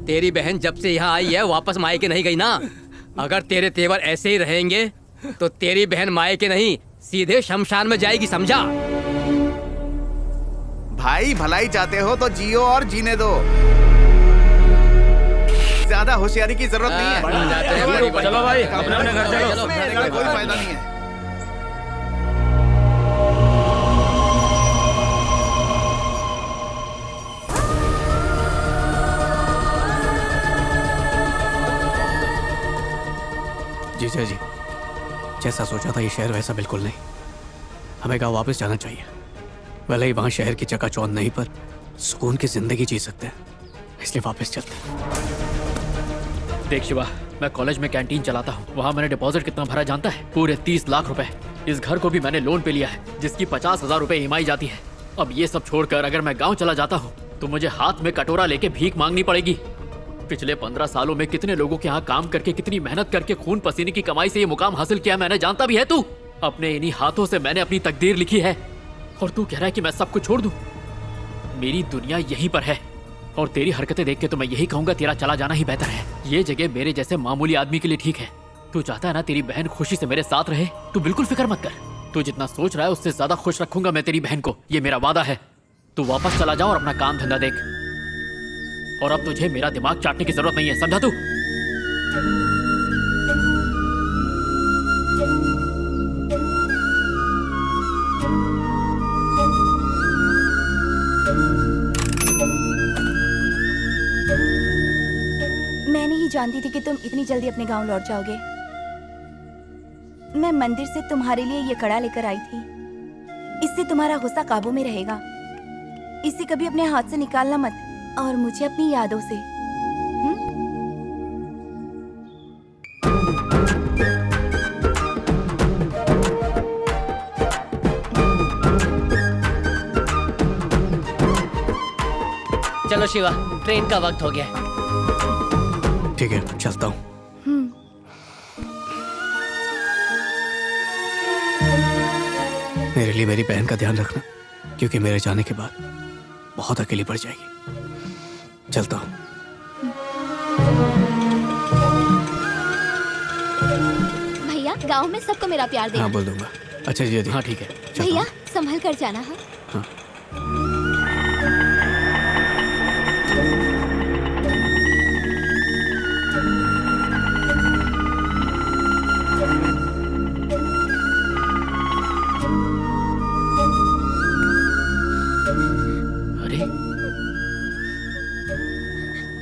Speaker 4: तेरी बहन जब से यहाँ आई है वापस मायके नहीं गई ना। अगर तेरे तेवर ऐसे ही रहेंगे तो तेरी बहन मायके नहीं सीधे शमशान में जाएगी, समझा?
Speaker 17: भाई भलाई चाहते हो तो जियो और जीने दो, ज्यादा होशियारी की जरूरत नहीं है।
Speaker 15: चलो भाई, अपने अपने घर चलो।
Speaker 17: कोई फायदा नहीं है।
Speaker 6: जीजा जी, जैसा सोचा था ये शहर वैसा बिल्कुल नहीं। हमें गाँव वापस जाना चाहिए। भले ही वहाँ शहर की चकाचौंध नहीं, पर सुकून की जिंदगी जी सकते हैं, इसलिए वापस चलते हैं।
Speaker 12: देख शिवा, मैं कॉलेज में कैंटीन चलाता हूँ। वहाँ मैंने डिपॉजिट कितना भरा जानता है? पूरे 30 लाख रुपए। इस घर को भी मैंने लोन पे लिया है, जिसकी 50,000 रुपए ईएमआई जाती है। अब ये सब छोड़कर अगर मैं गाँव चला जाता हूँ तो मुझे हाथ में कटोरा लेके भीख मांगनी पड़ेगी। पिछले 15 सालों में कितने लोगों के यहाँ काम करके, कितनी मेहनत करके, खून पसीने की कमाई से ये मुकाम हासिल किया मैंने, जानता भी है तू। अपने इन्हीं हाथों से मैंने अपनी तकदीर लिखी है, और तू कह रहा है कि मैं सब कुछ छोड़ दूं। मेरी दुनिया यहीं पर है, और तेरी हरकतें देख के तो मैं यही कहूंगा तेरा चला जाना ही बेहतर है। ये जगह मेरे जैसे मामूली आदमी के लिए ठीक है। तू चाहता है ना तेरी बहन खुशी से मेरे साथ रहे, तू बिल्कुल फिक्र मत कर। तू जितना सोच रहा है उससे ज्यादा खुश रखूंगा मैं तेरी बहन को, ये मेरा वादा है। तू वापस चला जा और अपना काम धंधा देख, और अब तुझे मेरा दिमाग चाटने की जरूरत नहीं है, समझा तू?
Speaker 18: मैं नहीं जानती थी कि तुम इतनी जल्दी अपने गांव लौट जाओगे। मैं मंदिर से तुम्हारे लिए ये कड़ा लेकर आई थी। इससे तुम्हारा गुस्सा काबू में रहेगा। इसे कभी अपने हाथ से निकालना मत, और मुझे अपनी यादों से।
Speaker 19: चलो शिवा, ट्रेन का वक्त हो गया है।
Speaker 6: ठीक है, चलता हूँ। मेरे लिए मेरी बहन का ध्यान रखना, क्योंकि मेरे जाने के बाद बहुत अकेली पड़ जाएगी। चलता हूँ।
Speaker 3: भैया, गांव में सबको मेरा प्यार देना।
Speaker 6: हाँ, बोल दूंगा। अच्छा जी, हाँ ठीक है।
Speaker 3: भैया, संभल कर जाना। हाँ।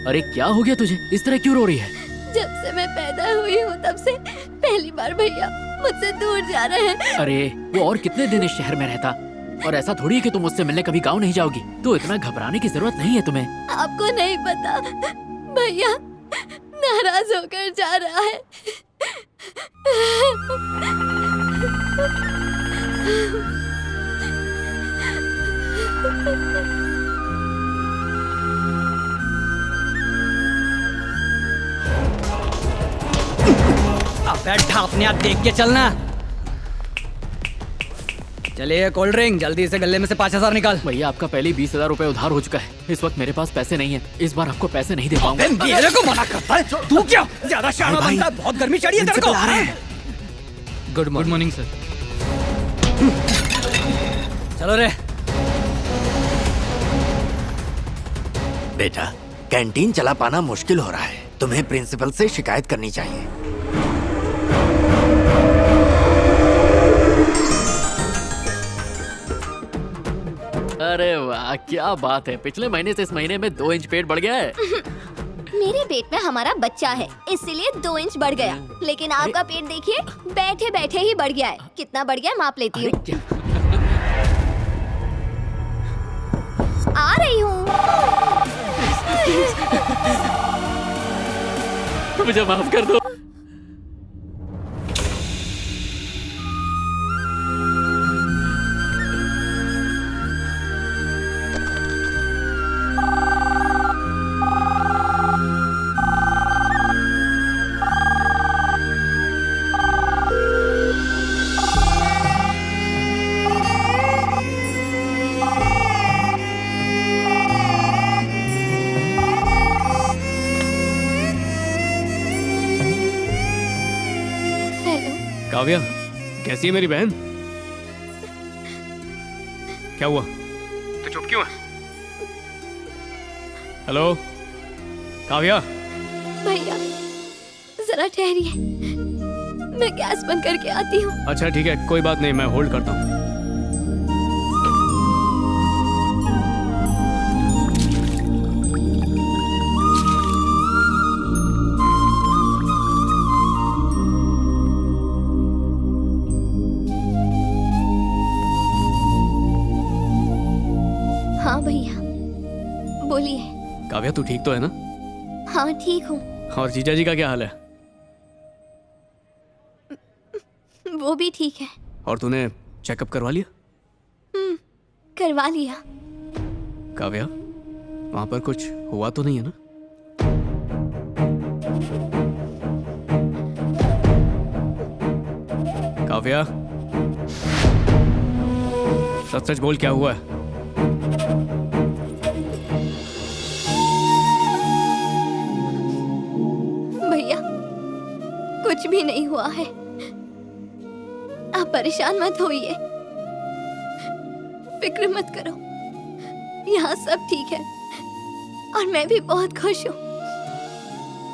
Speaker 12: अरे क्या हो गया तुझे? इस तरह क्यों रो रही है?
Speaker 3: जब से मैं पैदा हुई हूँ तब से पहली बार भैया मुझसे दूर जा रहे हैं।
Speaker 12: अरे वो और कितने दिन इस शहर में रहता, और ऐसा थोड़ी है कि तुम मुझसे मिलने कभी गांव नहीं जाओगी। तो इतना घबराने की जरूरत नहीं है तुम्हें।
Speaker 3: आपको नहीं पता, भैया नाराज होकर जा रहा है।
Speaker 15: अबे ढापनिया, देख के चलना। चलिए, कोल्ड ड्रिंक जल्दी से गले में से 5,000 निकाल।
Speaker 12: भैया आपका पहले 20,000 रुपए उधार हो चुका है। इस वक्त मेरे पास पैसे नहीं है, इस बार आपको पैसे नहीं दे पाऊंगा।
Speaker 15: मेरे को मना करता है तू? क्या ज्यादा शाना बनता है? बहुत गर्मी चढ़ी है तेरे को।
Speaker 6: Good morning sir.
Speaker 15: चलो रे।
Speaker 9: बेटा, कैंटीन चला पाना मुश्किल हो रहा है। तुम्हें प्रिंसिपल से शिकायत करनी चाहिए।
Speaker 12: अरे वाह, क्या बात है। पिछले महीने से इस महीने में 2 इंच पेट बढ़ गया है।
Speaker 3: मेरे पेट में हमारा बच्चा है, इसलिए 2 इंच बढ़ गया। लेकिन आपका पेट देखिए, बैठे बैठे ही बढ़ गया है। कितना बढ़ गया माप लेती हूँ। आ रही हूँ।
Speaker 12: मुझे माफ कर दो।
Speaker 6: काव्या, कैसी है मेरी बहन? क्या हुआ? तो चुप क्यों है? हेलो काव्या।
Speaker 3: भैया जरा ठहरिए, मैं गैस बंद करके आती हूँ।
Speaker 6: अच्छा ठीक है, कोई बात नहीं, मैं होल्ड करता हूँ।
Speaker 3: भैया बोलिए।
Speaker 6: काव्या तू ठीक तो है ना?
Speaker 3: हाँ ठीक हूँ।
Speaker 6: और जीजा जी का क्या हाल है?
Speaker 3: वो भी ठीक है।
Speaker 6: और तूने चेकअप करवा लिया?
Speaker 3: करवा लिया।
Speaker 6: काव्या वहां पर कुछ हुआ तो नहीं है ना? काव्या सच सच बोल, क्या हुआ है?
Speaker 3: भैया कुछ भी नहीं हुआ है, आप परेशान मत होइए, फिक्र मत करो, यहाँ सब ठीक है और मैं भी बहुत खुश हूँ।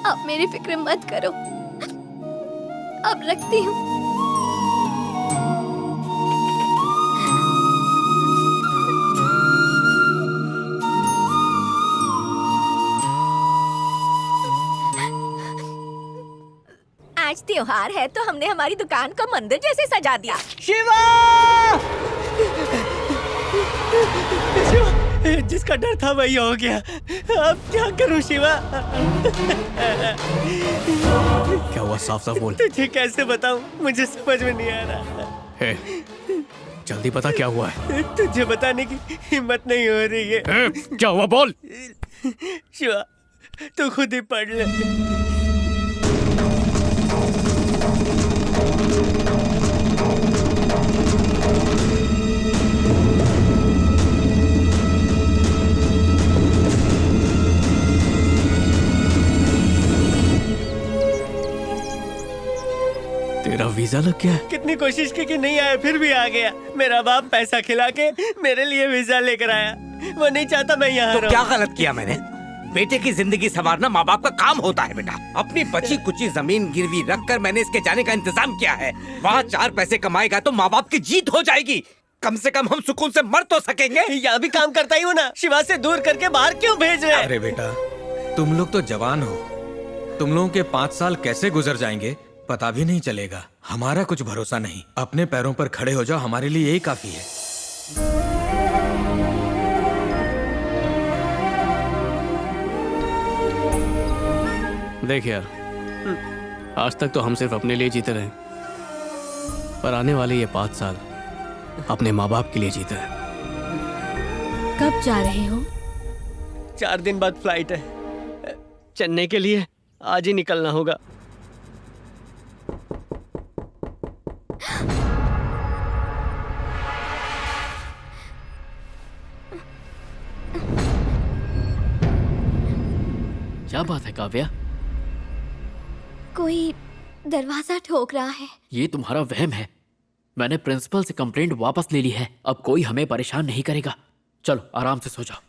Speaker 3: आप मेरी फिक्र मत करो, अब रखती हूँ।
Speaker 1: आज त्योहार है तो हमने हमारी दुकान को मंदिर जैसे सजा दिया।
Speaker 15: शिवा! जिसका डर था वही हो गया। अब क्या करूं शिवा?
Speaker 6: क्या हुआ? साफ साफ बोल।
Speaker 15: तुझे कैसे बताऊं, मुझे समझ में नहीं आ रहा।
Speaker 6: हे, जल्दी बता क्या हुआ है।
Speaker 15: तुझे बताने की हिम्मत नहीं हो रही है।
Speaker 6: क्या हुआ बोल।
Speaker 15: शिवा तू खुद ही पढ़ ले।
Speaker 6: तेरा वीजा लग गया है?
Speaker 15: कितनी कोशिश की कि नहीं आया, फिर भी आ गया। मेरा बाप पैसा खिला के मेरे लिए वीजा लेकर आया। वो नहीं चाहता मैं यहाँ
Speaker 5: तो क्या गलत किया मैंने? बेटे की जिंदगी संवारना माँ बाप का काम होता है बेटा। अपनी बची कुची जमीन गिरवी रखकर मैंने इसके जाने का इंतजाम किया है। वहाँ 4 पैसे कमाएगा तो माँ बाप की जीत हो जाएगी। कम से कम हम सुकून से मर तो सकेंगे।
Speaker 15: यहाँ भी काम करता ही हूँ ना, शिवा से दूर करके बाहर क्यों भेज रहे?
Speaker 10: अरे बेटा तुम लोग तो जवान हो, तुम लोगों के 5 साल कैसे गुजर जाएंगे पता भी नहीं चलेगा। हमारा कुछ भरोसा नहीं, अपने पैरों पर खड़े हो जाओ, हमारे लिए यही काफी है।
Speaker 6: देख यार, आज तक तो हम सिर्फ अपने लिए जीते रहे, पर आने वाले ये 5 साल अपने माँ बाप के लिए जीते हैं।
Speaker 8: कब जा रहे हो?
Speaker 15: 4 दिन बाद फ्लाइट है चेन्नई के लिए, आज ही निकलना होगा।
Speaker 12: क्या बात है काव्या?
Speaker 3: कोई दरवाजा ठोक रहा है।
Speaker 12: ये तुम्हारा वहम है। मैंने प्रिंसिपल से कंप्लेंट वापस ले ली है। अब कोई हमें परेशान नहीं करेगा। चलो आराम से सो जाओ।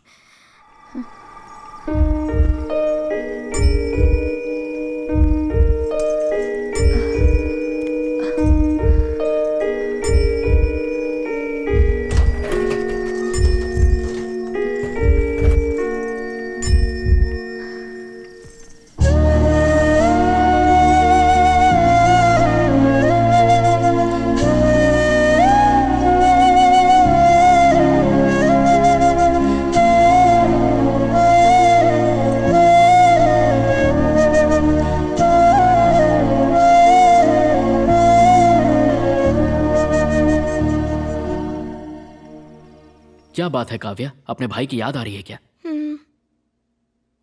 Speaker 12: क्या बात है काव्या, अपने भाई की याद आ रही है क्या?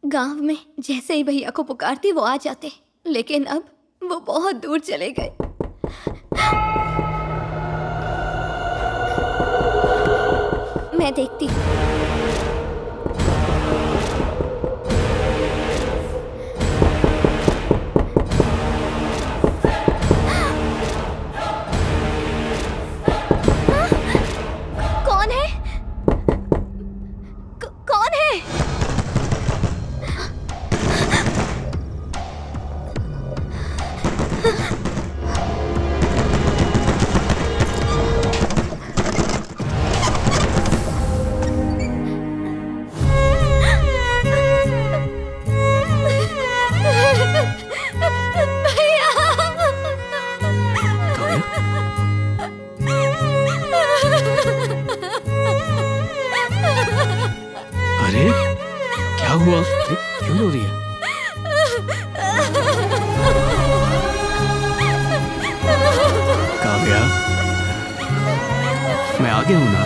Speaker 3: गांव में जैसे ही भैया को पुकारती वो आ जाते, लेकिन अब वो बहुत दूर चले गए। मैं देखती हूँ। कौन है? कौन है?
Speaker 6: हुआ? अरे, क्यों रो रही है? काव्या, मैं आ गया हूं ना।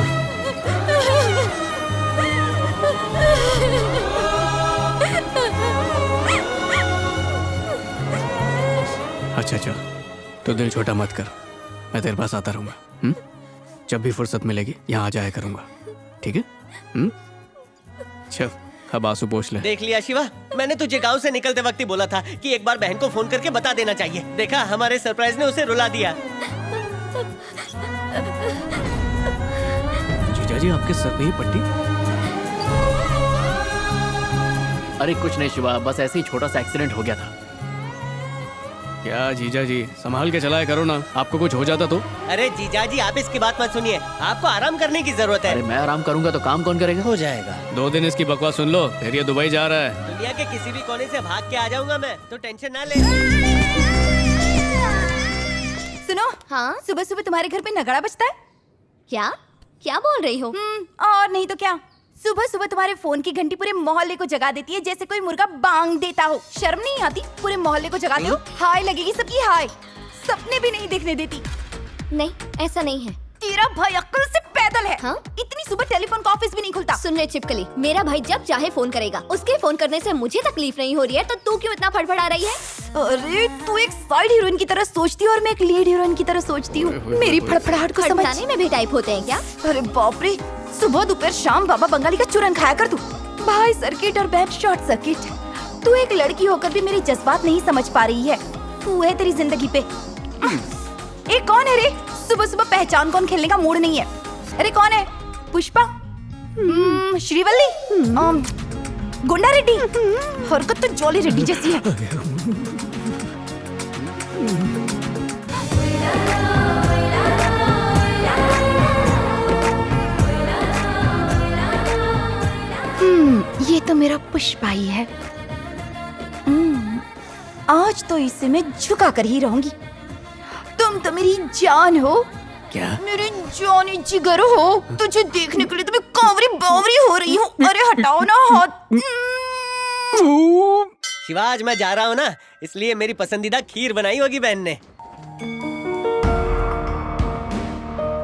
Speaker 6: अच्छा, तो दिल छोटा मत कर, मैं तेरे पास आता रहूंगा। जब भी फुर्सत मिलेगी यहाँ आ जाया करूंगा, ठीक है? चल, अब आंसू पोंछ ले।
Speaker 19: देख लिया शिवा, मैंने तुझे गांव से निकलते वक्त ही बोला था कि एक बार बहन को फोन करके बता देना चाहिए। देखा, हमारे सरप्राइज ने उसे रुला दिया।
Speaker 6: जीजा जी, आपके सर पे ही पट्टी?
Speaker 12: अरे कुछ नहीं शिवा, बस ऐसे ही छोटा सा एक्सीडेंट हो गया था।
Speaker 6: क्या जीजा जी, संभाल के चलाया करो ना, आपको कुछ हो जाता तो?
Speaker 19: अरे जीजा जी, आप इसकी बात मत सुनिए, आपको आराम करने की जरूरत है।
Speaker 12: अरे मैं आराम करूंगा तो काम कौन करेगा?
Speaker 19: हो जाएगा।
Speaker 6: 2 दिन इसकी बकवास सुन लो, फिर ये दुबई जा रहा है।
Speaker 19: दुनिया के किसी भी कोने से भाग के आ जाऊंगा मैं, तो टेंशन ना ले।
Speaker 18: सुनो, हाँ, सुबह सुबह तुम्हारे घर पे नगाड़ा बजता है।
Speaker 3: क्या क्या बोल रही हो?
Speaker 18: और नहीं तो क्या, सुबह सुबह तुम्हारे फोन की घंटी पूरे मोहल्ले को जगा देती है, जैसे कोई मुर्गा बांग देता हो। शर्म नहीं आती? पूरे मोहल्ले को जगाती हो। हाय लगेगी सबकी, हाय। सपने भी नहीं देखने देती।
Speaker 3: नहीं, ऐसा नहीं है।
Speaker 18: तेरा भाई अक्ल से पैदल है। हाँ? इतनी सुबह टेलीफोन का ऑफिस भी नहीं खुलता।
Speaker 3: सुन ले चिपकली, मेरा भाई जब चाहे फोन करेगा। उसके फोन करने से मुझे तकलीफ नहीं हो रही है, तो तू क्यों इतना फड़फड़ा रही है?
Speaker 18: अरे तू एक साइड हीरोइन की तरह सोचती है और मैं एक लीड हीरोइन की तरह सोचती हूँ। मेरी फड़फड़ाहट को समझ।
Speaker 3: फड़फड़ाने में भी टाइप होते हैं क्या?
Speaker 18: अरे बाप रे, सुबह दोपहर शाम बाबा बंगाली का चूरन खाया कर तू। भाई सर्किट और बहन शॉर्ट सर्किट। तू एक लड़की होकर भी मेरी जज्बात नहीं समझ पा रही है। तू है तेरी जिंदगी पे। ए कौन है रे? सुबह सुबह पहचान कौन खेलने का मूड नहीं है। अरे कौन है? पुष्पा, श्रीवल्ली, गुंडा रेड्डी। हरकत तो जॉली रेड्डी जैसी है। ये तो मेरा पुष्पा ही है। आज तो इसे मैं झुका कर ही रहूंगी। तुम तो मेरी जान हो।
Speaker 6: क्या?
Speaker 18: मेरी जानी जिगर हो। तुझे देखने के लिए तो मैं कांवरी बावरी हो रही हूँ। अरे हटाओ ना हाथ।
Speaker 19: शिवा, आज मैं जा रहा हूँ ना, इसलिए मेरी पसंदीदा खीर बनाई होगी बहन ने।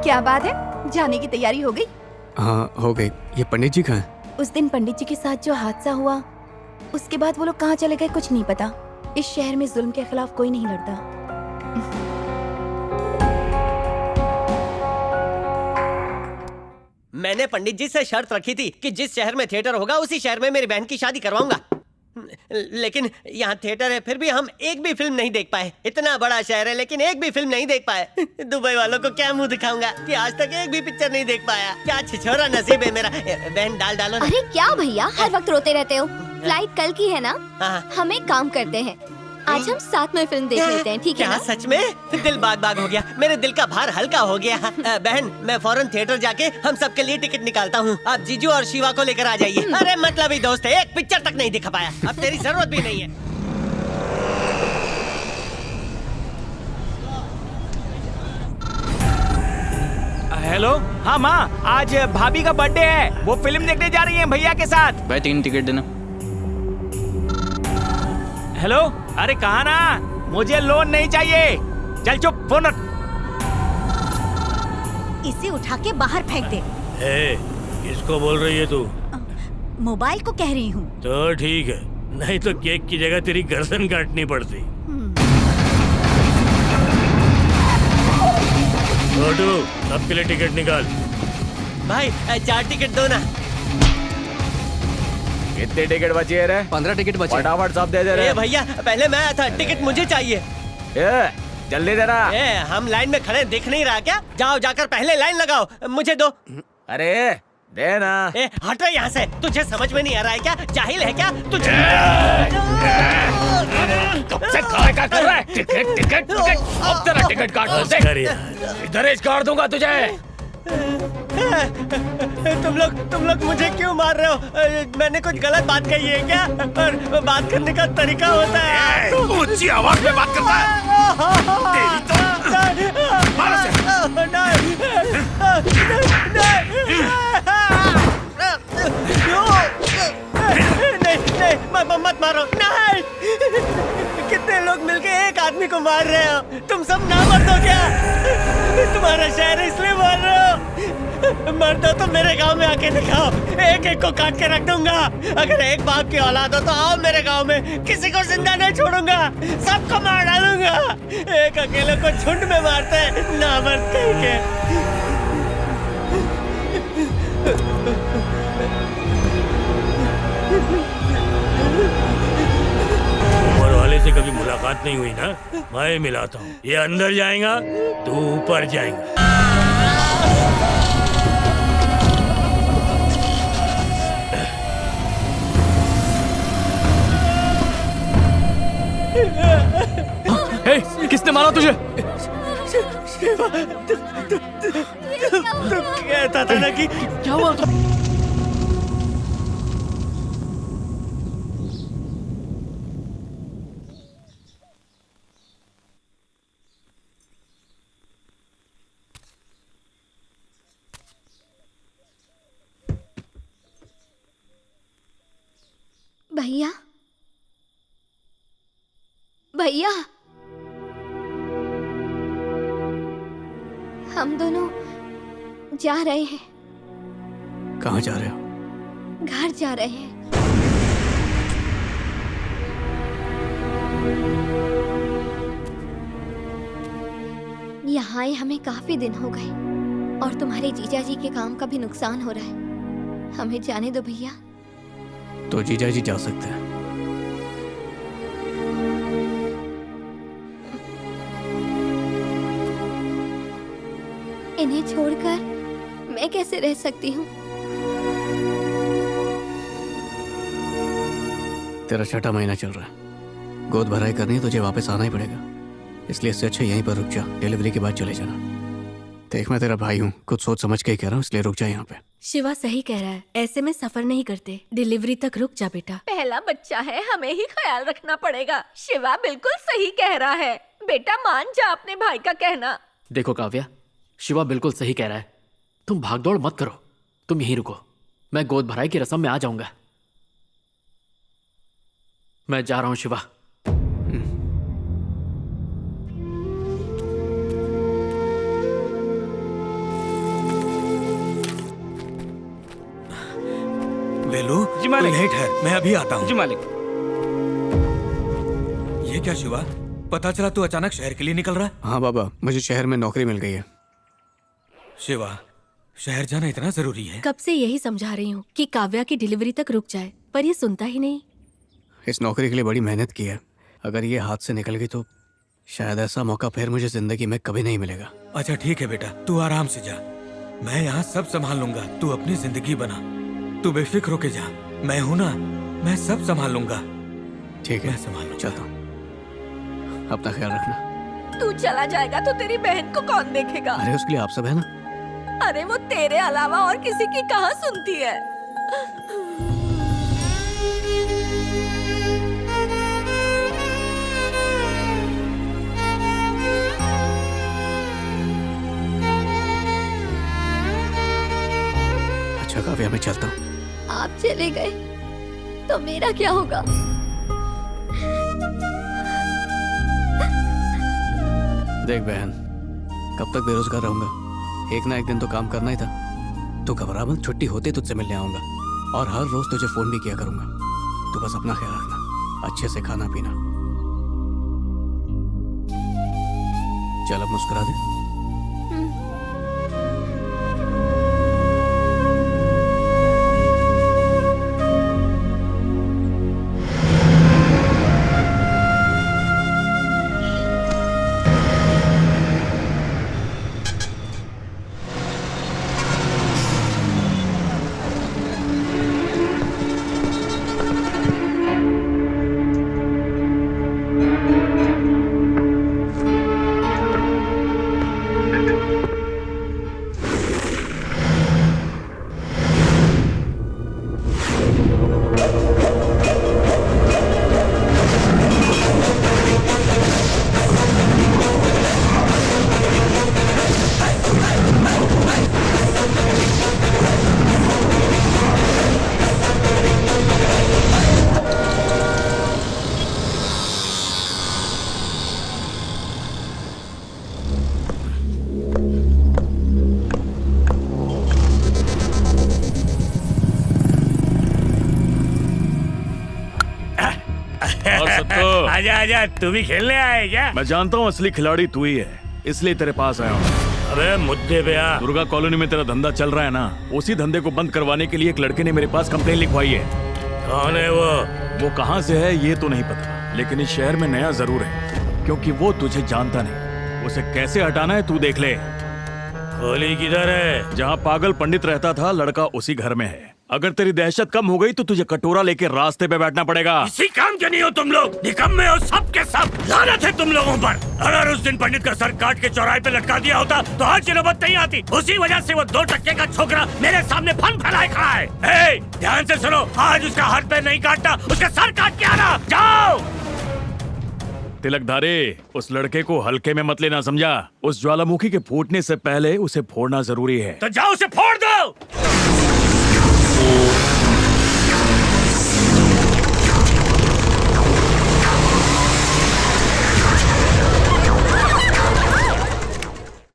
Speaker 18: क्या बात है, जाने की तैयारी हो गई?
Speaker 6: हाँ, हो गई। ये पंडित जी कहाँ हैं?
Speaker 18: उस दिन पंडित जी के साथ जो हादसा हुआ, उसके बाद वो लोग कहाँ चले गए कुछ नहीं पता। इस शहर में जुल्म के खिलाफ कोई नहीं लड़ता।
Speaker 19: मैंने पंडित जी से शर्त रखी थी कि जिस शहर में थिएटर होगा उसी शहर में मेरी बहन की शादी करवाऊंगा। लेकिन यहाँ थिएटर है, फिर भी हम एक भी फिल्म नहीं देख पाए। इतना बड़ा शहर है लेकिन एक भी फिल्म नहीं देख पाए। दुबई वालों को क्या मुंह दिखाऊंगा कि आज तक एक भी पिक्चर नहीं देख पाया। क्या छिछोरा नसीब है मेरा। बहन डाल डालो ना।
Speaker 3: अरे क्या भैया, हर वक्त रोते रहते हो। फ्लाइट कल की है ना, हम एक काम करते हैं, आज हम साथ में फिल्म देख लेते हैं, ठीक है ना?
Speaker 19: सच में? दिल बाग बाग हो गया, मेरे दिल का भार हल्का हो गया। बहन, मैं फौरन थिएटर जाके हम सबके लिए टिकट निकालता हूँ। आप जीजू और शिवा को लेकर आ जाइए। अरे मतलब ही दोस्त है, एक पिक्चर तक नहीं दिखा पाया। अब तेरी जरूरत भी नहीं है।
Speaker 16: हेलो, हाँ माँ, आज भाभी का बर्थडे है, वो फिल्म देखने जा रही है भैया के साथ।
Speaker 13: भाई 3 टिकट देना।
Speaker 16: हेलो, अरे कहा ना, मुझे लोन नहीं चाहिए। चल चुप, फोन रख।
Speaker 7: इसे उठा के बाहर फेंक दे।
Speaker 2: किसको बोल रही है तू?
Speaker 7: मोबाइल को कह रही हूँ।
Speaker 2: तो ठीक है, नहीं तो केक की जगह तेरी गर्दन काटनी पड़ती। छोटू, सबके लिए टिकट निकाल।
Speaker 19: भाई 4 टिकट दो ना।
Speaker 16: कितने टिकट बचे है रे?
Speaker 6: 15 टिकट बचे।
Speaker 16: फटाफट सब दे दे रहे।
Speaker 19: भैया, पहले मैं आया था, टिकट मुझे चाहिए।
Speaker 16: जल्दी देना।
Speaker 19: हम लाइन में खड़े दिख नहीं रहा क्या? जाओ, जाकर पहले लाइन लगाओ, मुझे दो।
Speaker 16: अरे देना।
Speaker 19: हट रहा यहाँ से, तुझे समझ में नहीं आ रहा है क्या? जाहिल है क्या तुझे?
Speaker 2: कब से क्या कर रहा है? टिकट टिकट टिकट, अब तेरा टिकट काट दे। इधर ही काट दूंगा तुझे।
Speaker 19: तुम लोग मुझे क्यों मार रहे हो? मैंने कुछ गलत बात कही है क्या? और बात करने का तरीका होता है।
Speaker 2: ऊंची आवाज में बात करता है। तेरी तो
Speaker 19: मारो। नहीं, कितने लोग मिलके एक आदमी को मार रहे हो? तुम सब नामर्द हो क्या? तुम्हारा शहर है इसलिए मार रहे हो? मर्द हो तो मेरे गांव में आके दिखाओ, एक एक को काट के रख दूंगा। अगर एक बाप की औलाद हो तो आओ मेरे गांव में, किसी को जिंदा नहीं छोड़ूंगा, सबको मार डालूंगा। एक अकेले को झुंड में मारते हैं, नामर्द कहीं के।
Speaker 2: ऊपर वाले से कभी मुलाकात नहीं हुई ना, मैं मिलाता हूँ। ये अंदर जाएगा, तू ऊपर जाएगा।
Speaker 6: हे, किसने मारा तुझे?
Speaker 19: शिवा, तू कहता था ना कि
Speaker 6: क्या हुआ?
Speaker 3: भैया, भैया, हम दोनों जा रहे हैं।
Speaker 6: कहाँ जा रहे हो?
Speaker 3: घर जा रहे हैं। यहाँ आए हमें काफी दिन हो गए और तुम्हारे जीजा जी के काम का भी नुकसान हो रहा है। हमें जाने दो भैया।
Speaker 6: तो जीजा जी जा सकते हैं।
Speaker 3: इन्हें छोड़कर मैं कैसे रह सकती हूँ?
Speaker 6: तेरा छठा महीना चल रहा है, गोद भराई करनी है, तुझे वापस आना ही पड़ेगा। इसलिए इससे अच्छा यहीं पर रुक जा, डिलीवरी के बाद चले जाना। देख, मैं तेरा भाई हूँ, कुछ सोच समझ के ही कह रहा हूँ, इसलिए रुक जा यहाँ पे।
Speaker 8: शिवा सही कह रहा है, ऐसे में सफर नहीं करते। डिलीवरी तक रुक जा बेटा।
Speaker 1: पहला बच्चा है, हमें ही ख्याल रखना पड़ेगा। शिवा बिल्कुल सही कह रहा है। बेटा मान जा अपने भाई का कहना।
Speaker 12: देखो काव्या, शिवा बिल्कुल सही कह रहा है। तुम भागदौड़ मत करो, तुम यहीं रुको। मैं गोद भराई की रस्म में आ जाऊंगा। मैं जा रहा हूं शिवा।
Speaker 10: वेलू,
Speaker 5: जी मालिक।
Speaker 10: तू यहीं ठहर, मैं अभी आता हूँ।
Speaker 5: जी मालिक।
Speaker 10: ये क्या शिवा, पता चला तू अचानक शहर के लिए निकल रहा है?
Speaker 6: हाँ बाबा, मुझे शहर में नौकरी मिल गई है।
Speaker 10: शिवा, शहर जाना इतना जरूरी है?
Speaker 8: कब से यही समझा रही हूँ कि काव्या की डिलीवरी तक रुक जाए, पर ये सुनता ही नहीं।
Speaker 6: इस नौकरी के लिए बड़ी मेहनत की है। अगर ये हाथ से निकल गई तो शायद ऐसा मौका फिर मुझे जिंदगी में कभी नहीं मिलेगा।
Speaker 10: अच्छा ठीक है बेटा, तू आराम से जा, मैं यहाँ सब संभाल लूंगा। तू अपनी जिंदगी बना, तू बेफिक्र होके जा। मैं हूं ना, मैं सब संभाल लूंगा।
Speaker 6: ठीक है,
Speaker 10: मैं संभाल लूंगा।
Speaker 6: चलता हूँ, अपना ख्याल रखना।
Speaker 1: तू चला जाएगा तो तेरी बहन को कौन देखेगा?
Speaker 6: अरे उसके लिए आप सब है ना।
Speaker 1: अरे वो तेरे अलावा और किसी की कहाँ सुनती है?
Speaker 6: अच्छा काव्या, मैं चलता हूँ।
Speaker 3: आप चले गए तो मेरा क्या होगा?
Speaker 6: देख बहन, कब तक बेरोजगार रहूंगा? एक ना एक दिन तो काम करना ही था। तू घबरा मत, छुट्टी होते तुझसे मिलने आऊंगा और हर रोज तुझे फोन भी किया करूंगा। तू बस अपना ख्याल रखना, अच्छे से खाना पीना। चल अब मुस्कुरा दे।
Speaker 2: आजा आजा, तू भी खेलने आए क्या?
Speaker 14: मैं जानता हूँ असली खिलाड़ी तू ही है, इसलिए तेरे पास आया हूँ।
Speaker 2: अबे मुद्दे पे आ।
Speaker 14: दुर्गा कॉलोनी में तेरा धंधा चल रहा है ना, उसी धंधे को बंद करवाने के लिए एक लड़के ने मेरे पास कंप्लेन लिखवाई है।
Speaker 2: कौन है वो
Speaker 14: कहाँ से है ये तो नहीं पता, लेकिन इस शहर में नया जरूर है, क्योंकि वो तुझे जानता नहीं। उसे कैसे हटाना है तू देख ले।
Speaker 2: खोली किधर है?
Speaker 14: जहाँ पागल पंडित रहता था, लड़का उसी घर में है। अगर तेरी दहशत कम हो गई तो तुझे कटोरा लेके रास्ते पे बैठना पड़ेगा।
Speaker 2: इसी काम के नहीं हो तुम लोग, निकम्मे हो सब के सब। लानत है तुम लोगों पर। अगर उस दिन पंडित का सर काट के चौराहे पे लटका दिया होता तो आज ये नौबत नहीं आती। उसी वजह से वो 2 टक्के का छोकरा मेरे सामने फन फैलाए खड़ा है। ए, ध्यान से सुनो, आज उसका हाथ पैर नहीं काटता, उसका सर काट के आना। जाओ।
Speaker 14: तिलकधारी, उस लड़के को हल्के में मत लेना, समझा? उस ज्वालामुखी के फूटने से पहले उसे फोड़ना जरूरी है।
Speaker 2: तो जाओ उसे फोड़ दो।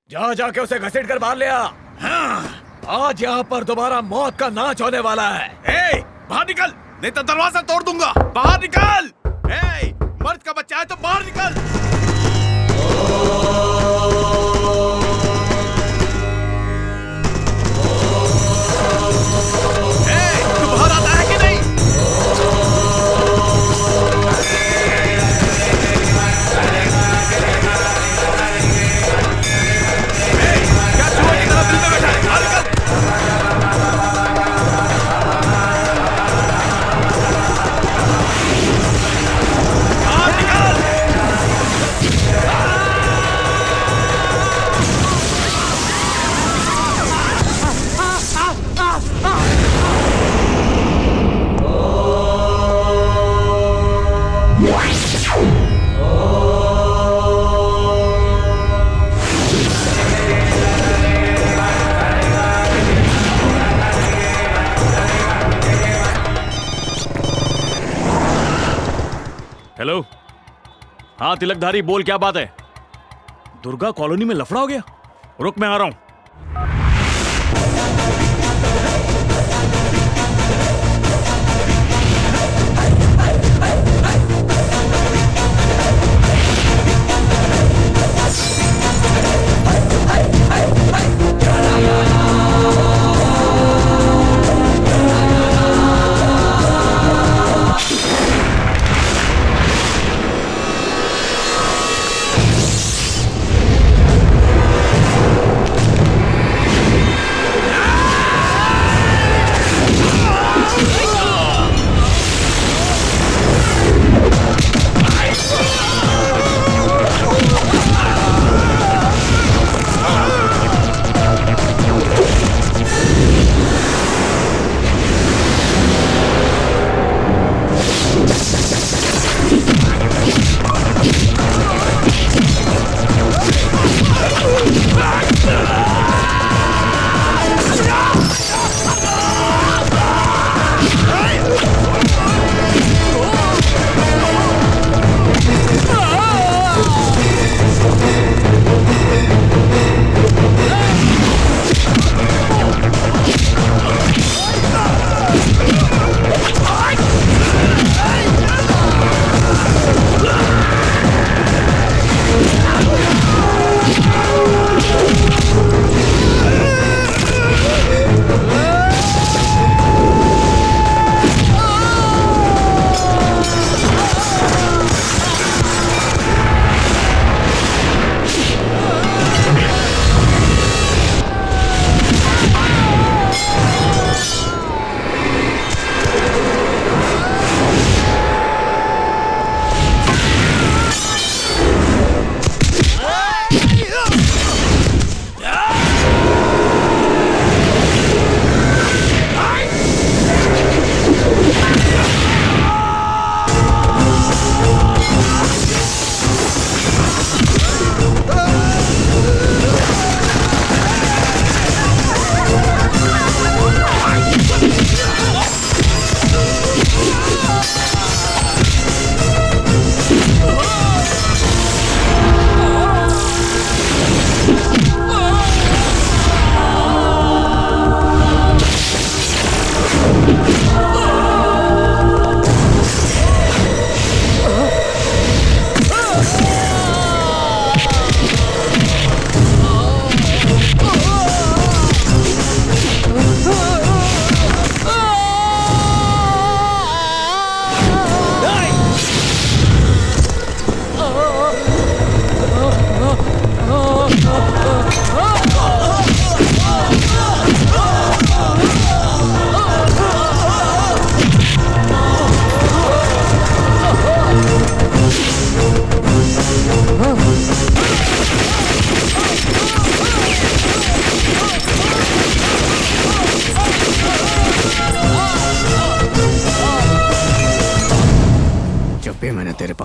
Speaker 5: जा जाके उसे घसीट कर बाहर ले आ। हाँ, आज यहाँ पर दोबारा मौत का नाच होने वाला है।
Speaker 17: ए, बाहर निकल, नहीं तो दरवाजा तोड़ दूंगा। बाहर निकल। ए, मर्द का बच्चा है तो बाहर निकल। ए, तू बाहर आता है कि नहीं?
Speaker 14: हेलो, हाँ तिलकधारी, बोल क्या बात है? दुर्गा कॉलोनी में लफड़ा हो गया? रुक, मैं आ रहा हूं।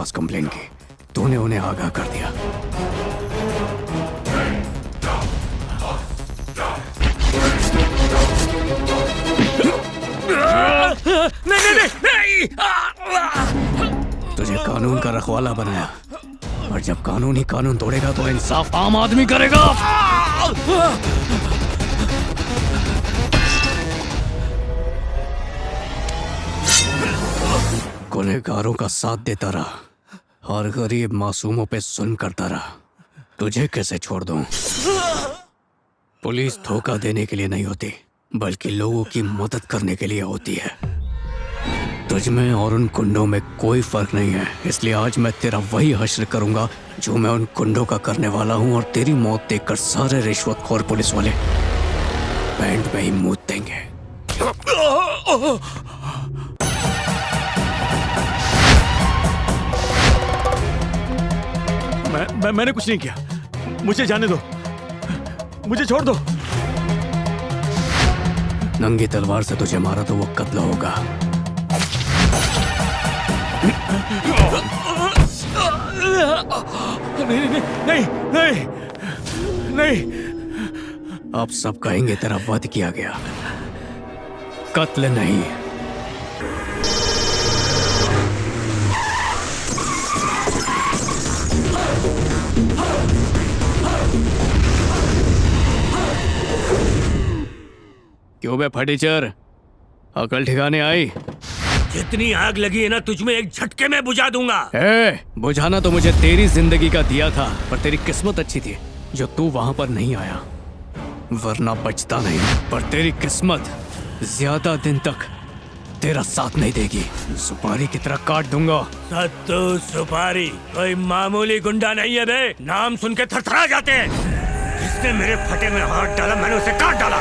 Speaker 13: पास कंप्लेन की, तूने उन्हें आगाह कर दिया।
Speaker 2: नहीं।
Speaker 13: तुझे कानून का रखवाला बनाया, और जब कानून ही कानून तोड़ेगा तो इंसाफ आम आदमी करेगा। गुनहगारों का साथ देता रहा और गरीब मासूमों पे जुल्म करता रहा। तुझे कैसे छोड़ दूं? पुलिस धोखा देने के लिए नहीं होती, बल्कि लोगों की मदद करने के लिए होती है। तुझ में और उन गुंडों में कोई फर्क नहीं है, इसलिए आज मैं तेरा वही हश्र करूंगा जो मैं उन गुंडों का करने वाला हूं, और तेरी मौत देखकर सारे रिश्वतखोर पुलिस वाले बैंड में ही मूत देंगे।
Speaker 14: मैंने कुछ नहीं किया, मुझे जाने दो, मुझे छोड़ दो।
Speaker 13: नंगी तलवार से तुझे मारा तो वो कत्ल होगा।
Speaker 14: नहीं, नहीं, नहीं।
Speaker 13: अब सब कहेंगे तेरा वध किया गया, कत्ल नहीं। क्यों बे फटीचर, अकल ठिकाने आई?
Speaker 2: जितनी आग लगी है ना तुझ में एक झटके में बुझा दूंगा।
Speaker 13: बुझाना तो मुझे तेरी जिंदगी का दिया था, पर तेरी किस्मत अच्छी थी जो तू वहां पर नहीं आया, वरना बचता नहीं। पर तेरी किस्मत ज्यादा दिन तक तेरा साथ नहीं देगी, सुपारी की तरह काट दूंगा।
Speaker 2: सत्तू सुपारी कोई मामूली गुंडा नहीं है बे, नाम सुन के थरथरा जाते हैं। जिसने मेरे फटे में हाथ डाला मैंने उसे काट डाला।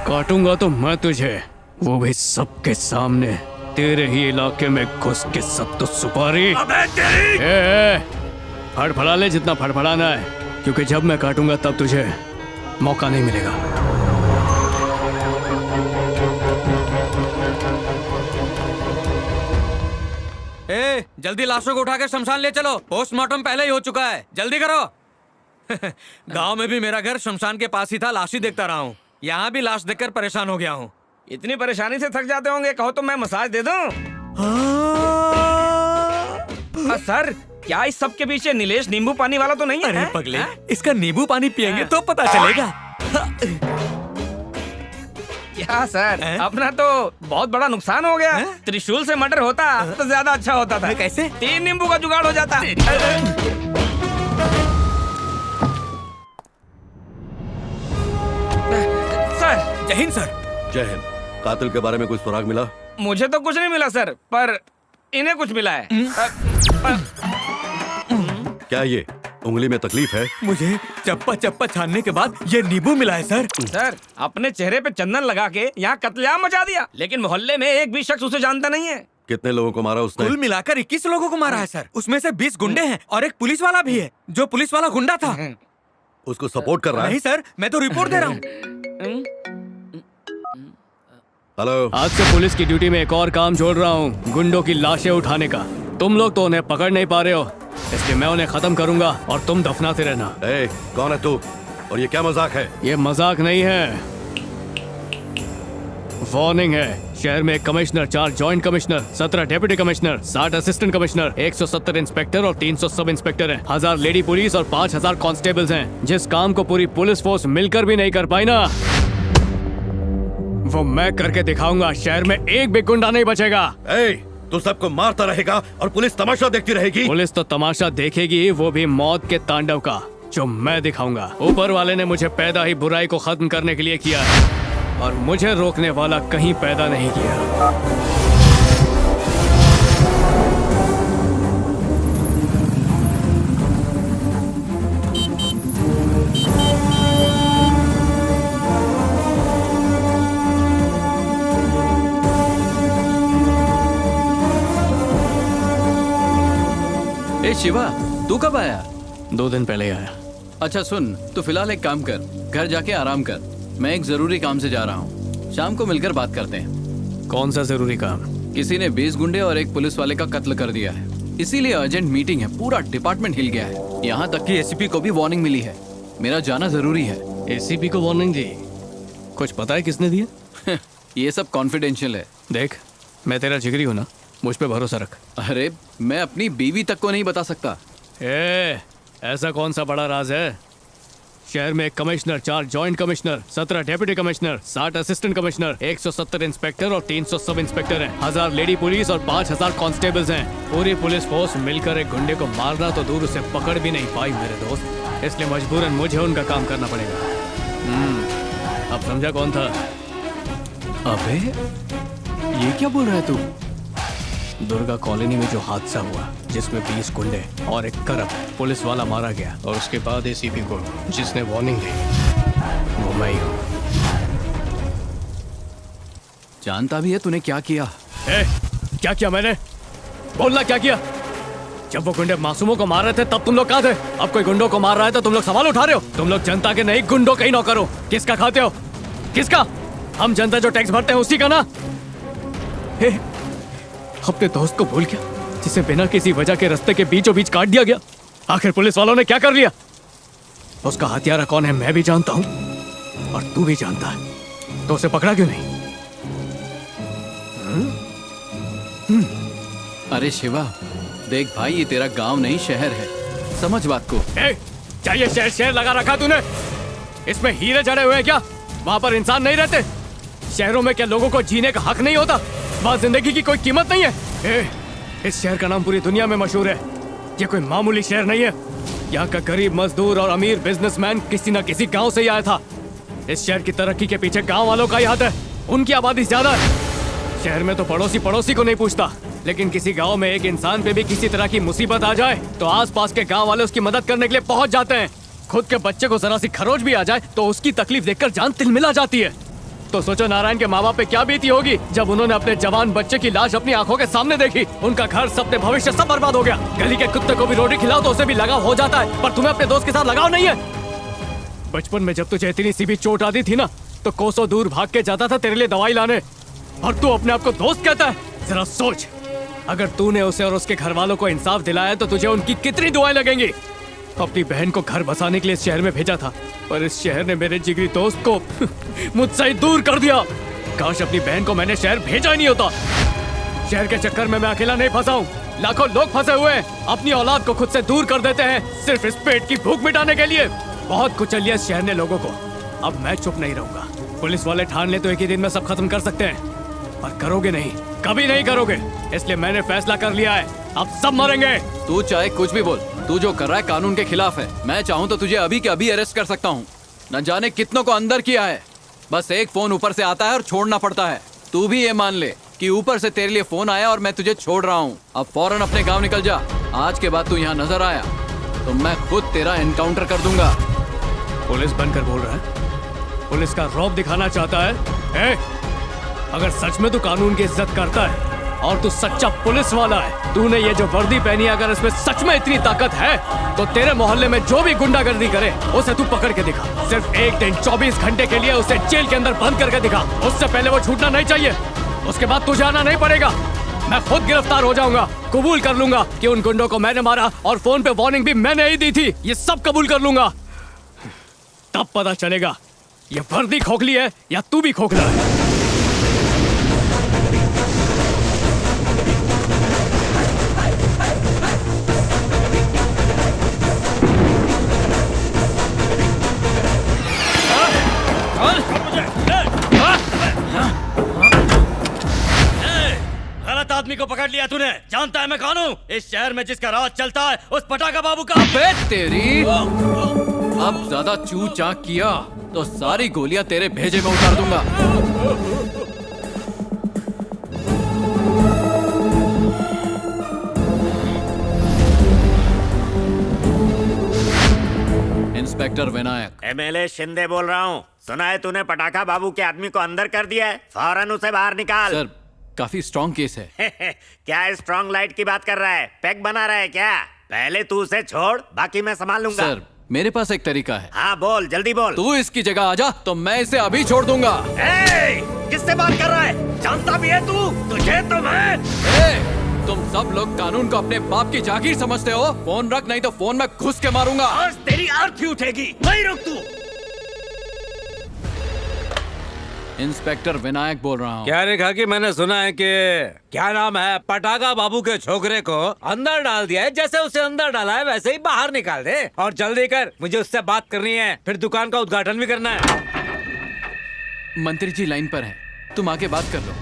Speaker 13: काटूंगा तो मैं तुझे, वो भी सबके सामने, तेरे ही इलाके में घुस के। सत्तू सुपारी
Speaker 2: अबे तेरी!
Speaker 13: फड़फड़ा ले जितना फड़फड़ाना है, क्योंकि जब मैं काटूंगा तब तुझे मौका नहीं मिलेगा।
Speaker 5: जल्दी लाशों को उठा के शमशान ले चलो, पोस्टमार्टम पहले ही हो चुका है, जल्दी करो। गांव में भी मेरा घर शमशान के पास ही था, लाश ही देखता रहा हूँ। यहाँ भी लाश देखकर परेशान हो गया हूँ।
Speaker 16: इतनी परेशानी से थक जाते होंगे, कहो तो मैं मसाज दे दूं? सर, क्या इस सब के पीछे नीलेश नींबू पानी वाला तो नहीं है?
Speaker 5: अरे पगले, इसका नींबू पानी पियेंगे तो पता चलेगा।
Speaker 16: क्या सर, अपना तो बहुत बड़ा नुकसान हो गया। त्रिशूल से मर्डर होता तो ज्यादा अच्छा होता था।
Speaker 5: कैसे?
Speaker 16: 3 नींबू का जुगाड़ हो जाता। सर,
Speaker 5: जय हिंद सर।
Speaker 20: जय हिंद। कातिल के बारे में कुछ सुराग मिला?
Speaker 16: मुझे तो कुछ नहीं मिला सर, पर इन्हें कुछ मिला है।
Speaker 20: क्या ये उंगली में तकलीफ है?
Speaker 5: मुझे चप्पा चप्पा छानने के बाद ये नींबू मिला है सर।
Speaker 16: सर, अपने चेहरे पे चंदन लगा के यहाँ कत्लेआम मचा दिया, लेकिन मोहल्ले में एक भी शख्स उसे जानता नहीं है।
Speaker 20: कितने लोगों को मारा उसने?
Speaker 5: कुल मिलाकर 21 लोगों को मारा है सर। उसमें से 20 गुंडे हैं और एक पुलिस वाला भी है, जो पुलिस वाला गुंडा था।
Speaker 20: उसको सपोर्ट कर रहा है?
Speaker 5: नहीं सर, मैं तो रिपोर्ट दे रहा हूँ।
Speaker 20: हेलो,
Speaker 13: आज से पुलिस की ड्यूटी में एक और काम जोड़ रहा हूँ, गुंडों की लाशें उठाने का। तुम लोग तो उन्हें पकड़ नहीं पा रहे हो, इसलिए मैं उन्हें खत्म करूंगा और तुम दफनाते रहना।
Speaker 20: कौन है तू और ये क्या मजाक है?
Speaker 13: ये मजाक नहीं है, वार्निंग है। शहर में 1 commissioner, 4 joint commissioner, 17 deputy commissioner, 60 assistant commissioner, 170 inspector और 300 सब इंस्पेक्टर हैं, 1000 लेडी पुलिस और 5000 कांस्टेबल्स हैं। जिस काम को पूरी पुलिस फोर्स मिलकर भी नहीं कर पाई ना, वो मैं करके दिखाऊंगा। शहर में एक भी गुंडा नहीं बचेगा।
Speaker 20: तू सबको मारता रहेगा और पुलिस तमाशा देखती रहेगी?
Speaker 13: पुलिस तो तमाशा देखेगी, वो भी मौत के तांडव का, जो मैं दिखाऊंगा। ऊपर वाले ने मुझे पैदा ही बुराई को खत्म करने के लिए किया है, और मुझे रोकने वाला कहीं पैदा नहीं किया।
Speaker 12: ए शिवा, तू कब आया?
Speaker 13: 2 दिन पहले आया।
Speaker 12: अच्छा सुन, तू फिलहाल एक काम कर, घर जाके आराम कर। मैं एक जरूरी काम से जा रहा हूँ, शाम को मिलकर बात करते हैं।
Speaker 13: कौन सा जरूरी काम?
Speaker 12: किसी ने 20 गुंडे और एक पुलिस वाले का कत्ल कर दिया है।
Speaker 13: इसीलिए अर्जेंट मीटिंग है, पूरा डिपार्टमेंट हिल गया है। यहाँ तक कि एसीपी को भी वार्निंग मिली है, मेरा जाना जरूरी है।
Speaker 6: एसीपी को वार्निंग दी? कुछ पता है किसने दी?
Speaker 13: ये सब कॉन्फिडेंशियल है।
Speaker 6: देख, मैं तेरा जिगरी हूँ ना, मुझ पे भरोसा रख।
Speaker 13: अरे मैं अपनी बीवी तक को नहीं बता सकता।
Speaker 6: ऐसा कौन सा बड़ा राज है? शहर में 1 commissioner, 4 joint commissioner, 17 deputy commissioner, 60 assistant commissioner, 170 inspector और 300 सब इंस्पेक्टर हैं, 1000 लेडी पुलिस और 5000 कांस्टेबल्स हैं। पूरी पुलिस फोर्स मिलकर एक गुंडे को मारना तो दूर, उसे पकड़ भी नहीं पाई मेरे दोस्त। इसलिए मजबूरन मुझे उनका काम करना पड़ेगा। अब समझा कौन था?
Speaker 13: अबे ये क्या बोल रहा है तू?
Speaker 6: दुर्गा कॉलोनी में जो हादसा हुआ, जिसमें 20 गुंडे और एक करप्ट पुलिस वाला मारा गया, और उसके बाद एसीपी को जिसने वार्निंग दी, वो मैं ही हूँ।
Speaker 13: जानता भी है तूने क्या किया?
Speaker 6: क्या किया मैंने? बोलना क्या किया? जब वो गुंडे मासूमों को मार रहे थे तब तुम लोग कहाँ थे? अब कोई गुंडों को मार रहा है तो तुम लोग सवाल उठा रहे हो? तुम लोग जनता के नहीं, गुंडों के ही नौकर हो। किसका खाते हो? किसका? हम जनता जो टैक्स भरते हैं उसी का ना। अपने दोस्त को भूल गया जिसे बिना किसी वजह के रास्ते के बीचों बीच काट दिया गया। आखिर पुलिस वालों ने क्या कर लिया? उसका हत्यारा कौन है मैं भी जानता हूं, और तू भी जानता है, तो उसे पकड़ा क्यों नहीं?
Speaker 13: अरे शिवा, देख भाई, ये तेरा गांव नहीं शहर है, समझ बात को।
Speaker 6: क्या ये शहर शहर लगा रखा तूने? इसमें हीरे जड़े हुए हैं क्या? वहां पर इंसान नहीं रहते? शहरों में क्या लोगों को जीने का हक नहीं होता? वहाँ जिंदगी की कोई कीमत नहीं है? इस शहर का नाम पूरी दुनिया में मशहूर है। ये कोई मामूली शहर नहीं है। यहाँ का गरीब मजदूर और अमीर बिजनेसमैन किसी न किसी गांव से ही आया था। इस शहर की तरक्की के पीछे गांव वालों का ही हाथ है। उनकी आबादी ज्यादा है। शहर में तो पड़ोसी पड़ोसी को नहीं पूछता, लेकिन किसी गांव में एक इंसान पे भी किसी तरह की मुसीबत आ जाए तो आसपास के गांव वाले उसकी मदद करने के लिए पहुंच जाते हैं। खुद के बच्चे को जरा सी खरोच भी आ जाए तो उसकी तकलीफ देखकर जान तिलमिला जाती है। तो सोचो नारायण के माँ बाप पे क्या बीती होगी जब उन्होंने अपने जवान बच्चे की लाश अपनी आंखों के सामने देखी। उनका घर, सपने, भविष्य सब बर्बाद हो गया। गली के कुत्ते को भी रोटी खिलाओ तो उसे भी लगाव हो जाता है, पर तुम्हें अपने दोस्त के साथ लगाव नहीं है। बचपन में जब तुझे इतनी सी भी चोट आती थी ना, तो कोसों दूर भाग के जाता था तेरे लिए दवाई लाने, और तू अपने आप को दोस्त कहता है। जरा सोच, अगर तूने उसे और उसके घर वालों को इंसाफ दिलाया तो तुझे उनकी कितनी दुआएं लगेंगी। अपनी बहन को घर बसाने के लिए इस शहर में भेजा था, पर इस शहर ने मेरे जिगरी दोस्त को मुझसे ही दूर कर दिया। काश अपनी बहन को मैंने शहर भेजा ही नहीं होता। शहर के चक्कर में मैं अकेला नहीं फंसा हूँ, लाखों लोग फंसे हुए हैं। अपनी औलाद को खुद से दूर कर देते हैं सिर्फ इस पेट की भूख मिटाने के लिए। बहुत कुचल लिया इस शहर ने लोगों को। अब मैं चुप नहीं रहूंगा। पुलिस वाले ठान ले तो एक ही दिन में सब खत्म कर सकते हैं, पर करोगे नहीं, कभी नहीं करोगे। इसलिए मैंने फैसला कर लिया है, अब सब मरेंगे।
Speaker 13: तू चाहे कुछ भी बोल, तू जो कर रहा है कानून के खिलाफ है। मैं चाहूँ तो तुझे अभी के अभी अरेस्ट कर सकता हूँ। न जाने कितनों को अंदर किया है। बस एक फोन ऊपर से आता है और छोड़ना पड़ता है। तू भी ये मान ले कि ऊपर से तेरे लिए फोन आया और मैं तुझे छोड़ रहा हूँ। अब फौरन अपने गाँव निकल जा। आज के बाद तू यहाँ नजर आया तो मैं खुद तेरा एनकाउंटर कर दूंगा।
Speaker 6: पुलिस बनकर बोल रहा है? पुलिस का रौब दिखाना चाहता है? अगर सच में तू कानून की इज्जत करता है और तू सच्चा पुलिस वाला है, तूने ये जो वर्दी पहनी है, अगर इसमें सच में इतनी ताकत है तो तेरे मोहल्ले में जो भी गुंडागर्दी करे उसे तू पकड़ के दिखा। सिर्फ एक दिन 24 घंटे के लिए उसे जेल के अंदर बंद करके दिखा। उससे पहले वो छूटना नहीं चाहिए। उसके बाद तुझे आना नहीं पड़ेगा। मैं खुद गिरफ्तार हो जाऊंगा, कबूल कर लूंगा कि उन गुंडों को मैंने मारा और फोन पे वार्निंग भी मैंने ही दी थी। ये सब कबूल कर लूंगा। तब पता चलेगा ये वर्दी खोखली है या तू भी खोखला है।
Speaker 2: गलत आदमी को पकड़ लिया तूने। जानता है मैं कौन हूँ? इस शहर में जिसका राज चलता है उस पटाखा बाबू का।
Speaker 13: अबे तेरी, अब ज्यादा चू चाक किया तो सारी गोलियां तेरे भेजे में उतार दूंगा। इंस्पेक्टर विनायक।
Speaker 21: एमएलए शिंदे बोल रहा हूँ। सुना है तूने पटाखा बाबू के आदमी को अंदर कर दिया है, फौरन उसे बाहर निकाल।
Speaker 13: सर, काफी स्ट्रॉन्ग केस है।
Speaker 21: क्या स्ट्रॉन्ग लाइट की बात कर रहा है? पैक बना रहा है क्या? पहले तू उसे छोड़, बाकी मैं संभाल लूंगा।
Speaker 13: सर, मेरे पास एक तरीका है।
Speaker 21: हाँ बोल, जल्दी बोल।
Speaker 13: तू इसकी जगह आ जा तो मैं इसे अभी छोड़ दूंगा।
Speaker 21: किससे बात कर रहा है? जानता भी है तू? तुझे तो मैं
Speaker 6: तुम सब लोग कानून को अपने बाप की जागीर समझते हो। फोन रख, नहीं तो फोन में घुस के मारूंगा।
Speaker 2: आज तेरी अर्थी उठेगी। वहीं रुक तू।
Speaker 6: इंस्पेक्टर विनायक बोल रहा हूँ।
Speaker 5: क्या रेखा कि मैंने सुना है कि क्या नाम है पटाखा बाबू के छोकरे को अंदर डाल दिया है। जैसे उसे अंदर डाला है वैसे ही बाहर निकाल दे और जल्दी कर, मुझे उससे बात करनी है, फिर दुकान का उद्घाटन भी करना है।
Speaker 6: मंत्री जी लाइन पर हैं, तुम आके बात कर लो।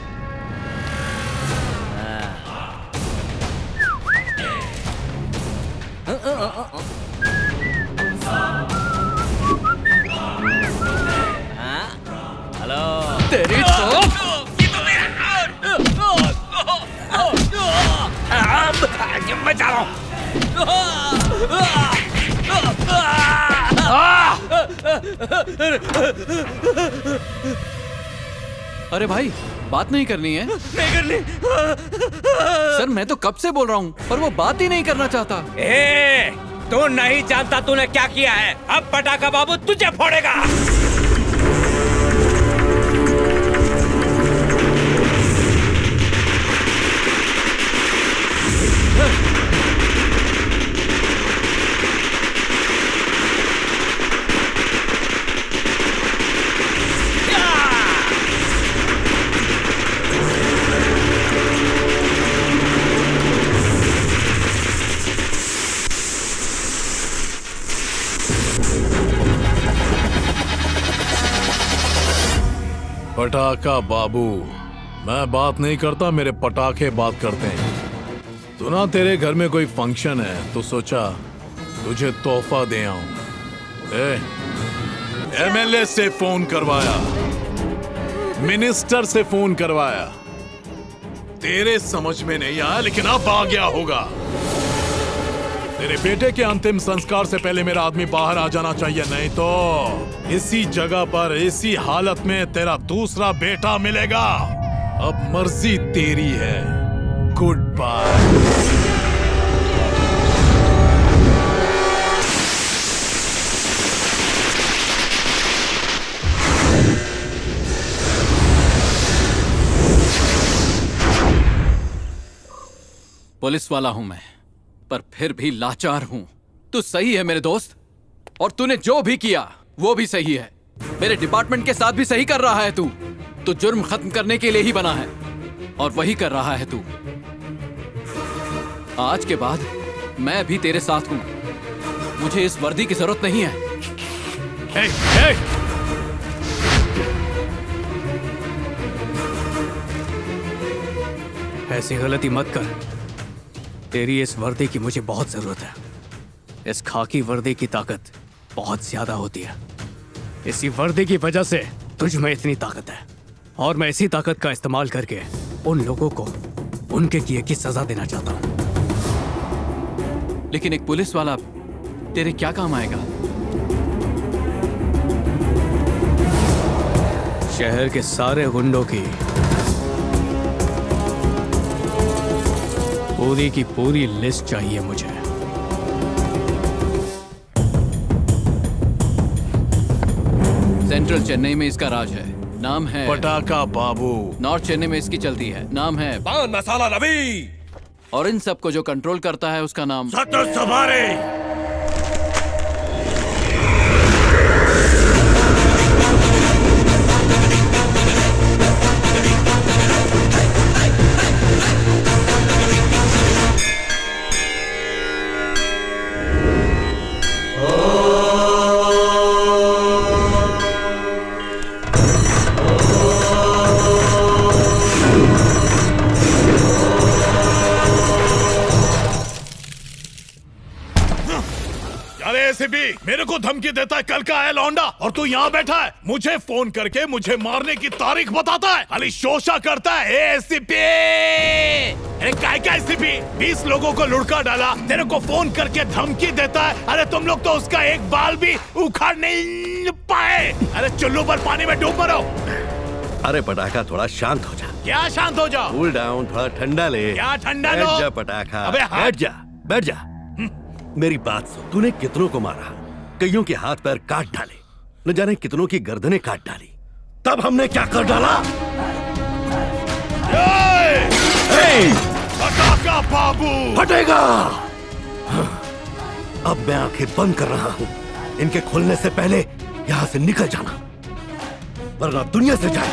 Speaker 19: हेलो।
Speaker 6: तेरी
Speaker 5: मैं जा रहा हूँ।
Speaker 6: अरे भाई, बात नहीं करनी है?
Speaker 5: नहीं करनी।
Speaker 6: सर मैं तो कब से बोल रहा हूँ, पर वो बात ही नहीं करना चाहता।
Speaker 5: ए, तू नहीं जानता तूने क्या किया है। अब पटाखा बाबू तुझे फोड़ेगा।
Speaker 14: पटाखा बाबू, मैं बात नहीं करता, मेरे पटाखे बात करते हैं। सुना तेरे घर में कोई फंक्शन है तो सोचा तुझे तोहफा दे आऊं। एमएलए से फोन करवाया, मिनिस्टर से फोन करवाया, तेरे समझ में नहीं आया, लेकिन अब आ गया होगा। तेरे बेटे के अंतिम संस्कार से पहले मेरा आदमी बाहर आ जाना चाहिए, नहीं तो इसी जगह पर इसी हालत में तेरा दूसरा बेटा मिलेगा। अब मर्जी तेरी है। Good bye.
Speaker 6: पुलिस वाला हूं मैं, पर फिर भी लाचार हूं। तू सही है मेरे दोस्त, और तूने जो भी किया वो भी सही है। मेरे डिपार्टमेंट के साथ भी सही कर रहा है तू। तू जुर्म खत्म करने के लिए ही बना है, और वही कर रहा है तू। आज के बाद मैं भी तेरे साथ हूं। मुझे इस वर्दी की जरूरत नहीं है।
Speaker 14: hey, hey!
Speaker 13: ऐसी गलती मत कर। तेरी इस वर्दी की मुझे बहुत जरूरत है। इस खाकी वर्दी की ताकत बहुत ज्यादा होती है। इसी वर्दी की वजह से तुझ में इतनी ताकत है, और मैं इसी ताकत का इस्तेमाल करके उन लोगों को उनके किए की सजा देना चाहता हूं।
Speaker 6: लेकिन एक पुलिस वाला तेरे क्या काम आएगा?
Speaker 13: शहर के सारे गुंडों की पूरी की पूरी लिस्ट चाहिए मुझे।
Speaker 6: सेंट्रल चेन्नई में इसका राज है, नाम है
Speaker 14: पटाखा बाबू।
Speaker 6: नॉर्थ चेन्नई में इसकी चलती है, नाम है
Speaker 5: पान मसाला रवि।
Speaker 6: और इन सबको जो कंट्रोल करता है उसका नाम
Speaker 2: सवारे। मेरे को धमकी देता है कल का है लौंडा, और तू यहाँ बैठा है मुझे फोन करके मुझे मारने की तारीख बताता है। खाली शोशा करता है। एसीपी, अरे काय का एसीपी? 20 लोगों को लुढ़का डाला, तेरे को फोन करके धमकी देता है। अरे तुम लोग तो उसका एक बाल भी उखाड़ नहीं पाए। अरे चुल्लू पर पानी में डूब मरो।
Speaker 20: अरे पटाखा थोड़ा शांत हो जा।
Speaker 14: क्या शांत हो जाओ?
Speaker 20: कूल डाउन, थोड़ा ठंडा ले।
Speaker 14: क्या ठंडा लो?
Speaker 20: बैठ जा पटाखा।
Speaker 14: अबे
Speaker 20: बैठ जा, बैठ जा। मेरी बात सुन, तूने कितनों को मारा, कईयों के हाथ पैर काट डाले, न जाने कितनों की गर्दनें काट डाली, तब हमने क्या कर डाला?
Speaker 14: पटाखा पटाखा बाबू
Speaker 20: फटेगा। अब मैं आंखें बंद कर रहा हूं। इनके खुलने से पहले यहां से निकल जाना, वरना दुनिया से जाए।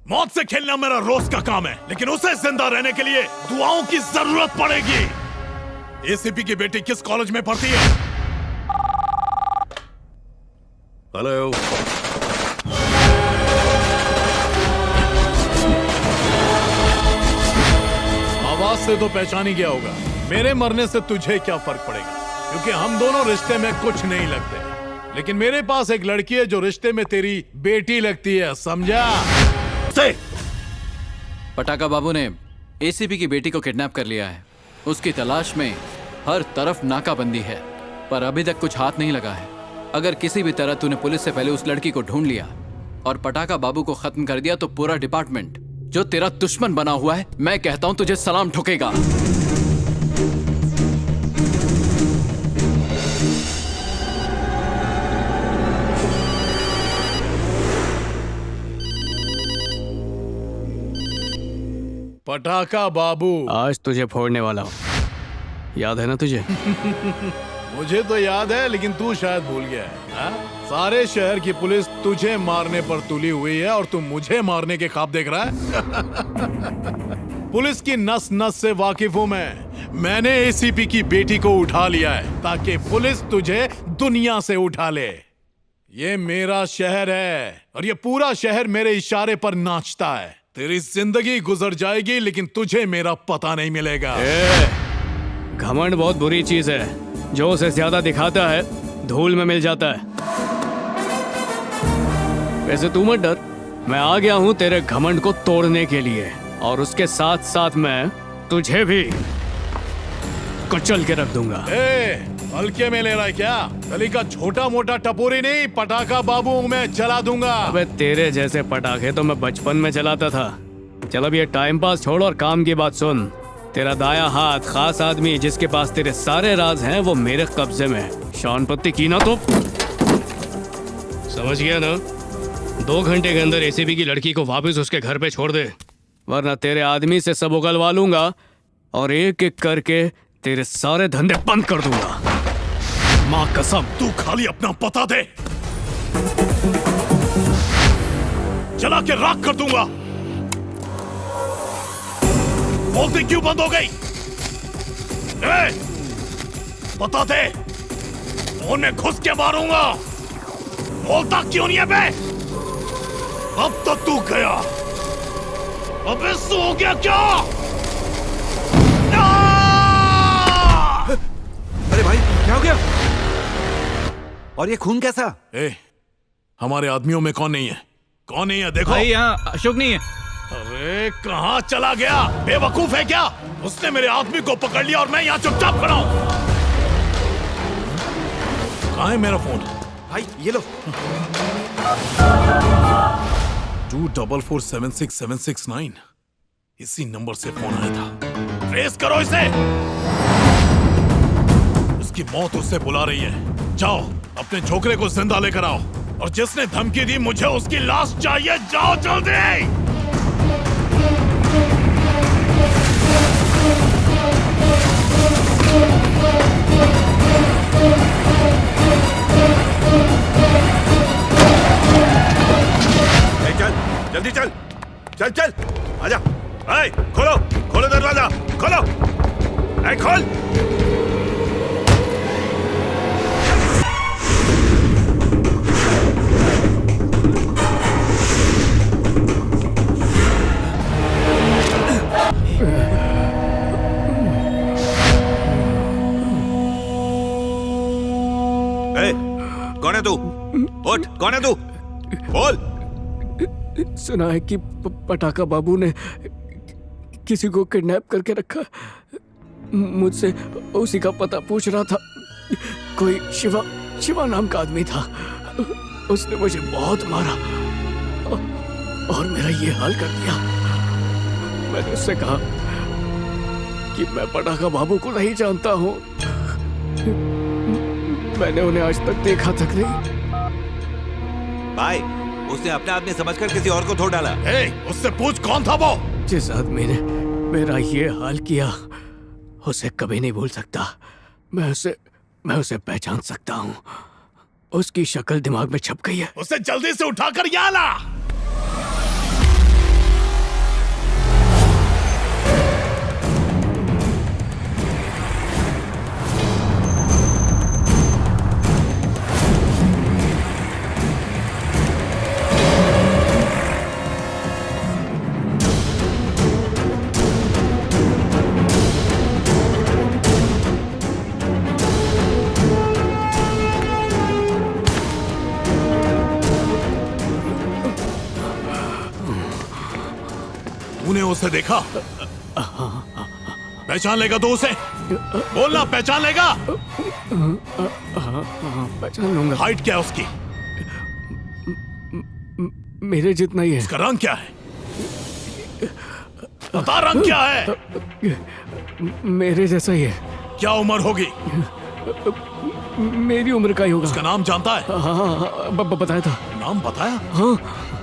Speaker 14: मौत से खेलना मेरा रोज का काम है, लेकिन उसे जिंदा रहने के लिए दुआओं की जरूरत पड़ेगी। एसीपी की बेटी किस कॉलेज में पढ़ती है?
Speaker 20: हेलो,
Speaker 14: आवाज से तो पहचान ही गया होगा। मेरे मरने से तुझे क्या फर्क पड़ेगा, क्योंकि हम दोनों रिश्ते में कुछ नहीं लगते। लेकिन मेरे पास एक लड़की है जो रिश्ते में तेरी बेटी लगती है, समझा?
Speaker 12: पटाखा बाबू ने एसीपी की बेटी को किडनैप कर लिया है। उसकी तलाश में हर तरफ नाकाबंदी है, पर अभी तक कुछ हाथ नहीं लगा है। अगर किसी भी तरह तूने पुलिस से पहले उस लड़की को ढूंढ लिया और पटाखा बाबू को खत्म कर दिया तो पूरा डिपार्टमेंट जो तेरा दुश्मन बना हुआ है, मैं कहता हूं तुझे सलाम ठुकेगा।
Speaker 14: पटाखा बाबू,
Speaker 13: आज तुझे फोड़ने वाला हूँ, याद है ना तुझे?
Speaker 14: मुझे तो याद है, लेकिन तू शायद भूल गया है। हाँ? सारे शहर की पुलिस तुझे मारने पर तुली हुई है और तू मुझे मारने के ख्वाब देख रहा है। पुलिस की नस नस से वाकिफ हूँ मैं। मैंने एसीपी की बेटी को उठा लिया है ताकि पुलिस तुझे दुनिया से उठा ले। ये मेरा शहर है और ये पूरा शहर मेरे इशारे पर नाचता है। तेरी जिंदगी गुजर जाएगी लेकिन तुझे मेरा पता नहीं मिलेगा।
Speaker 13: घमंड बहुत बुरी चीज है, जो उसे ज्यादा दिखाता है धूल में मिल जाता है। वैसे तू मत डर, मैं आ गया हूँ तेरे घमंड को तोड़ने के लिए, और उसके साथ साथ मैं तुझे भी कुचल के रख दूंगा।
Speaker 14: हल्के में ले रहा है क्या? गली का छोटा मोटा टपोरी नहीं, पटाखा बाबू मैं चला दूंगा।
Speaker 13: अबे तेरे जैसे पटाखे तो मैं बचपन में चलाता था। चल अब ये टाइम पास छोड़ और काम की बात सुन। तेरा दाया हाथ, खास आदमी जिसके पास तेरे सारे राज हैं, वो मेरे कब्जे में है। शानपत्ती की ना तो समझ गया ना? 2 घंटे के अंदर एसीपी की लड़की को वापस उसके घर पे छोड़ दे, वरना तेरे आदमी से सब उगलवा लूंगा और एक एक करके तेरे सारे धंधे बंद कर दूंगा।
Speaker 14: माँ कसम, तू खाली अपना पता दे, जला के राख कर दूंगा। बोलती क्यों बंद हो गई? पता दे, फोन में घुस के मारूंगा। बोलता क्यों नहीं है बे? अब तो तू गया, अबे सो गया क्या?
Speaker 17: अरे भाई क्या हो गया? और ये खून कैसा?
Speaker 14: हमारे आदमियों में कौन नहीं है? कौन नहीं है? देखो
Speaker 16: भाई यहाँ अशोक नहीं है।
Speaker 14: अरे कहाँ चला गया? बेवकूफ है क्या? उसने मेरे आदमी को पकड़ लिया और मैं यहाँ चुपचाप खड़ा हूँ। कहाँ है मेरा फोन?
Speaker 17: भाई ये लो।
Speaker 14: 2447669, इसी नंबर से फोन आया था। ट्रेस करो इसे। उसकी मौत उससे बुला रही है। जाओ अपने छोकरे को जिंदा लेकर आओ, और जिसने धमकी दी मुझे उसकी लाश चाहिए। जाओ जल्दी।
Speaker 17: चल जल्दी चल, चल चल आजा। खोलो खोलो दरवाजा, खोलो। खोल। कौन है तू? उठ, कौन है तू? बोल।
Speaker 13: सुना है कि पटाखा बाबू ने किसी को किडनैप करके रखा। मुझसे उसी का पता पूछ रहा था। कोई शिवा नाम का आदमी था। उसने मुझे बहुत मारा और मेरा ये हाल कर दिया। मैंने उससे कहा कि मैं पटाखा बाबू को नहीं जानता हूँ। मैंने उन्हें आज तक देखा तक नहीं।
Speaker 17: भाई उसने अपने आदमी समझकर किसी और को धो डाला।
Speaker 14: उससे पूछ कौन था वो?
Speaker 13: जिस आदमी ने मेरा ये हाल किया उसे कभी नहीं भूल सकता। मैं उसे पहचान सकता हूँ। उसकी शक्ल दिमाग में छप गई है।
Speaker 14: उसे जल्दी से उठाकर यहाँ ला। तूने उसे देखा? पहचान लेगा तो उसे? बोलना, पहचान लेगा?
Speaker 13: पहचान लूंगा।
Speaker 14: हाइट क्या है उसकी?
Speaker 13: मेरे जितना ही है।
Speaker 14: उसका रंग क्या है? बता, रंग क्या है?
Speaker 13: मेरे जैसा ही है।
Speaker 14: क्या उम्र होगी?
Speaker 13: मेरी उम्र का ही होगा।
Speaker 14: उसका नाम जानता है?
Speaker 13: हाँ, बताया था।
Speaker 14: नाम बताया?
Speaker 13: हाँ।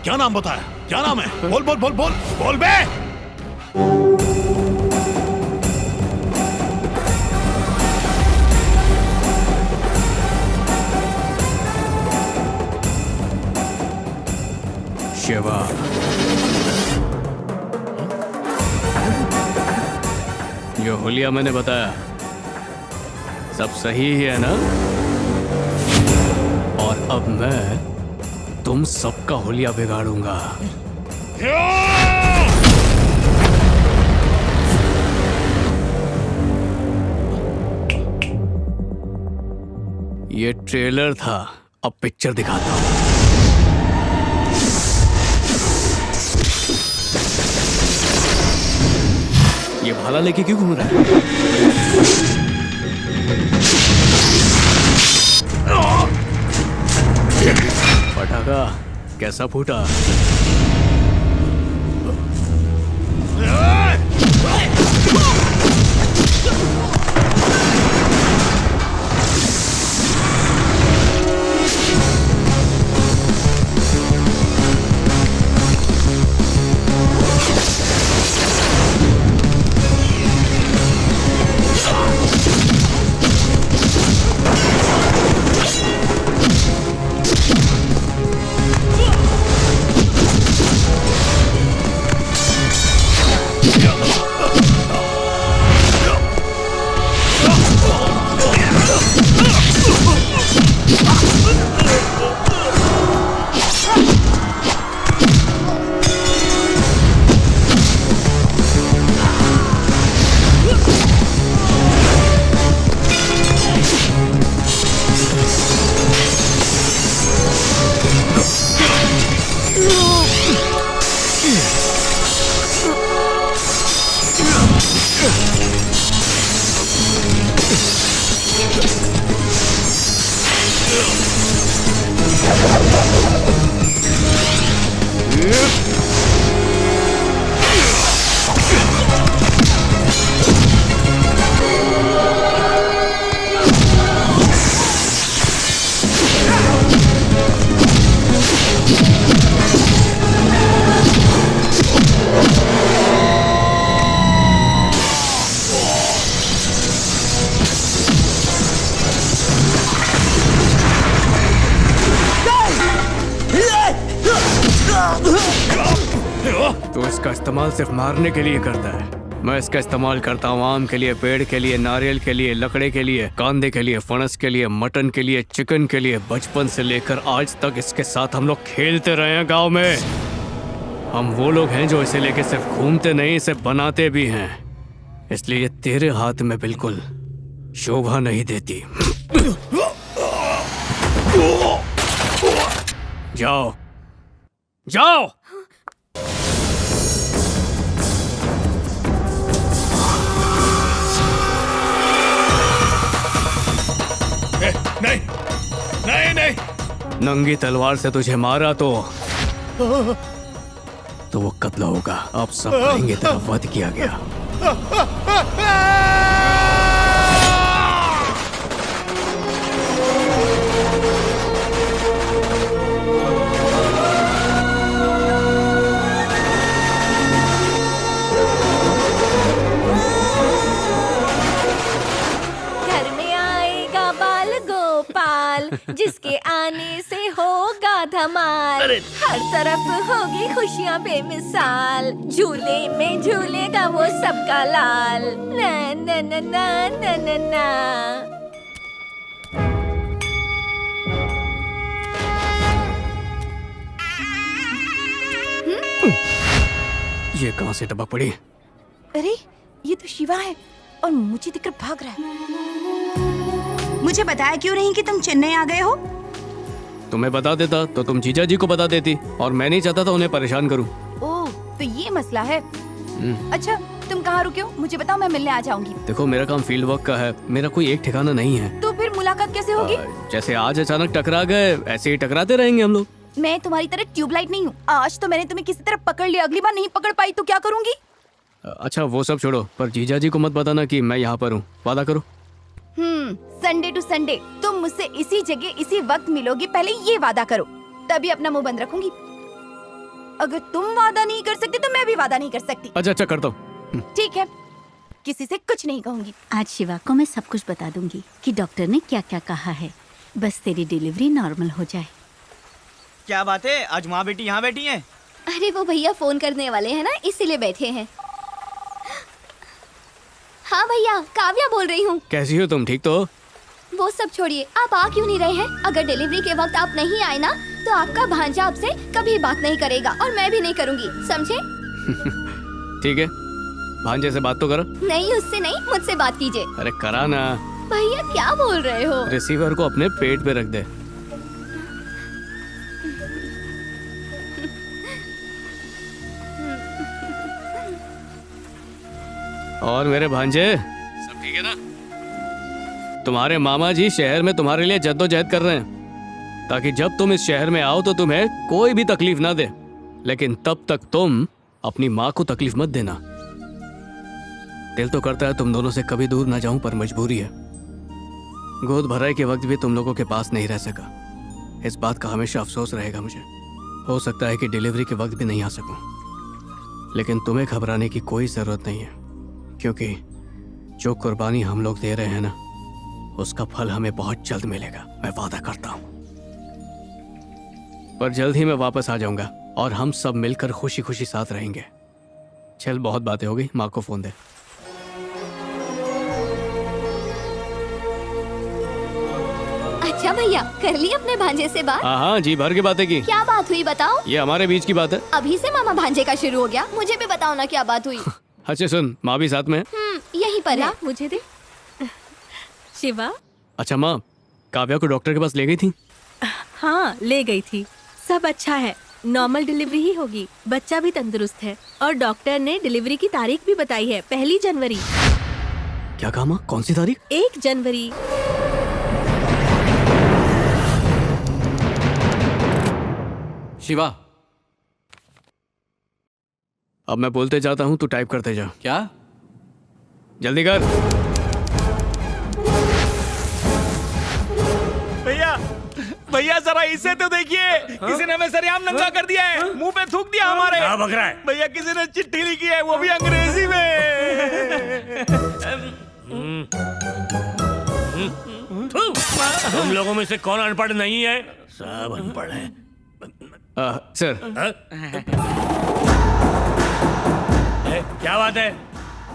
Speaker 14: क्या नाम बताया? क्या नाम है? बोल बोल बोल बोल बोल बे।
Speaker 13: शिवा। जो हुलिया मैंने बताया सब सही ही है ना? और अब मैं तुम सबका हुलिया बिगाड़ूंगा। ये ट्रेलर था, अब पिक्चर दिखाता हूं। ये भाला लेके क्यों घूम रहा है? पटाखा कैसा फूटा? तो इसका इस्तेमाल सिर्फ मारने के लिए करता है। मैं इसका इस्तेमाल करता हूँ आम के लिए, पेड़ के लिए, नारियल के लिए, लकड़े के लिए, कांदे के लिए, फणस के लिए, मटन के लिए, चिकन के लिए। बचपन से लेकर आज तक इसके साथ हम लोग खेलते रहे हैं गांव में। हम वो लोग हैं जो इसे लेके सिर्फ घूमते नहीं, इसे बनाते भी हैं। इसलिए तेरे हाथ में बिल्कुल शोभा नहीं देती। जाओ जाओ।
Speaker 14: नहीं नहीं नहीं।
Speaker 13: नंगी तलवार से तुझे मारा तो वो कत्ल होगा। अब सब कहेंगे तेरा वध किया गया।
Speaker 1: धमाल, हर तरफ होगी खुशियाँ बेमिसाल, झूले में झूलेगा वो सबका लाल, ना ना ना ना ना ना ना।
Speaker 13: ये कहाँ से टपक पड़ी?
Speaker 18: अरे ये तो शिवा है और मुझे देखकर भाग रहा है। मुझे बताया क्यों नहीं कि तुम चेन्नई आ गए हो?
Speaker 13: तुम्हें बता देता तो तुम जीजा जी को बता देती, और मैं नहीं चाहता था उन्हें परेशान करूं।
Speaker 18: ओह, तो ये मसला है। अच्छा, तुम कहाँ रुके हो? मुझे बताओ, मैं मिलने आ जाऊंगी।
Speaker 13: देखो, मेरा काम फील्ड वर्क का है, मेरा कोई एक ठिकाना नहीं है।
Speaker 18: तो फिर मुलाकात कैसे होगी?
Speaker 13: जैसे आज अचानक टकरा गए, ऐसे ही टकराते रहेंगे हम लोग।
Speaker 18: मैं तुम्हारी तरह ट्यूबलाइट नहीं हूँ। आज तो मैंने तुम्हें किसी तरह पकड़ लिया, अगली बार नहीं पकड़ पाई तो क्या करूँगी?
Speaker 13: अच्छा, वो सब छोड़ो, पर जीजा जी को मत बताना कि मैं यहाँ पर हूँ। वादा करो।
Speaker 18: संडे टू संडे तुम मुझसे इसी जगह इसी वक्त मिलोगी, पहले ये वादा करो, तभी अपना मुंह बंद रखूंगी। अगर तुम वादा नहीं कर सकती तो मैं भी वादा नहीं कर सकती।
Speaker 13: अच्छा करता हूँ।
Speaker 18: ठीक है, किसी से कुछ नहीं कहूंगी।
Speaker 7: आज शिवा को मैं सब कुछ बता दूंगी कि डॉक्टर ने क्या क्या कहा है, बस तेरी डिलीवरी नॉर्मल हो जाए।
Speaker 15: क्या बात है, आज माँ बेटी यहाँ बैठी हैं?
Speaker 3: अरे वो भैया फोन करने वाले हैं ना, इसीलिए बैठे हैं। हाँ भैया, काव्या बोल रही हूँ।
Speaker 13: कैसी हो तुम, ठीक तो हो?
Speaker 3: वो सब छोड़िए, आप आ क्यों नहीं रहे हैं? अगर डिलीवरी के वक्त आप नहीं आए ना तो आपका भांजा आपसे कभी बात नहीं करेगा और मैं भी नहीं करूँगी, समझे?
Speaker 13: ठीक है, भांजे से बात तो करो।
Speaker 3: नहीं, उससे नहीं, मुझसे बात कीजिए।
Speaker 13: अरे करा ना।
Speaker 3: भैया क्या बोल रहे हो?
Speaker 13: रिसीवर को अपने पेट पे रख दे। और मेरे भांजे, सब ठीक है ना? तुम्हारे मामा जी शहर में तुम्हारे लिए जद्दोजहद कर रहे हैं ताकि जब तुम इस शहर में आओ तो तुम्हें कोई भी तकलीफ ना दे, लेकिन तब तक तुम अपनी माँ को तकलीफ मत देना। दिल तो करता है तुम दोनों से कभी दूर ना जाऊं, पर मजबूरी है। गोद भराई के वक्त भी तुम लोगों के पास नहीं रह सका, इस बात का हमेशा अफसोस रहेगा मुझे। हो सकता है कि डिलीवरी के वक्त भी नहीं आ सकूं, लेकिन तुम्हें घबराने की कोई जरूरत नहीं है, क्योंकि जो कुर्बानी हम लोग दे रहे हैं ना, उसका फल हमें बहुत जल्द मिलेगा, मैं वादा करता हूं। पर जल्द ही मैं वापस आ जाऊंगा और हम सब मिलकर खुशी खुशी साथ रहेंगे। चल, बहुत बातें हो गई, माँ को फोन दे।
Speaker 3: अच्छा भैया, कर ली अपने भांजे से बात?
Speaker 13: हाँ, जी भर के बातें की।
Speaker 3: क्या बात हुई बताओ?
Speaker 13: ये हमारे बीच की बात है।
Speaker 3: अभी से मामा भांजे का शुरू हो गया, मुझे भी बताओ ना क्या बात हुई।
Speaker 13: अच्छा सुन, माँ भी साथ में है।
Speaker 3: यहीं पर है।
Speaker 8: मुझे दे। शिवा।
Speaker 13: अच्छा माँ, काव्या को डॉक्टर के पास ले गई थी?
Speaker 8: हाँ, ले गई थी। सब अच्छा है, नॉर्मल डिलीवरी ही होगी, बच्चा भी तंदुरुस्त है और डॉक्टर ने डिलीवरी की तारीख भी बताई है, 1 जनवरी।
Speaker 13: क्या कहा माँ, कौन सी तारीख?
Speaker 8: 1 जनवरी।
Speaker 12: शिवा,
Speaker 13: अब मैं बोलते जाता हूँ, तू टाइप करते जा।
Speaker 12: क्या?
Speaker 13: जल्दी कर।
Speaker 16: भैया, भैया जरा इसे तो देखिए, किसी ने हमें सरेआम नंगा कर दिया है, मुंह पे थूक दिया हमारे।
Speaker 2: क्या बक रहा है?
Speaker 16: भैया, किसी ने चिट्ठी लिखी है, वो भी अंग्रेजी में।
Speaker 2: तुम लोगों में से कौन अनपढ़ नहीं है? सब अनपढ़ है।
Speaker 13: सर।
Speaker 2: क्या बात है?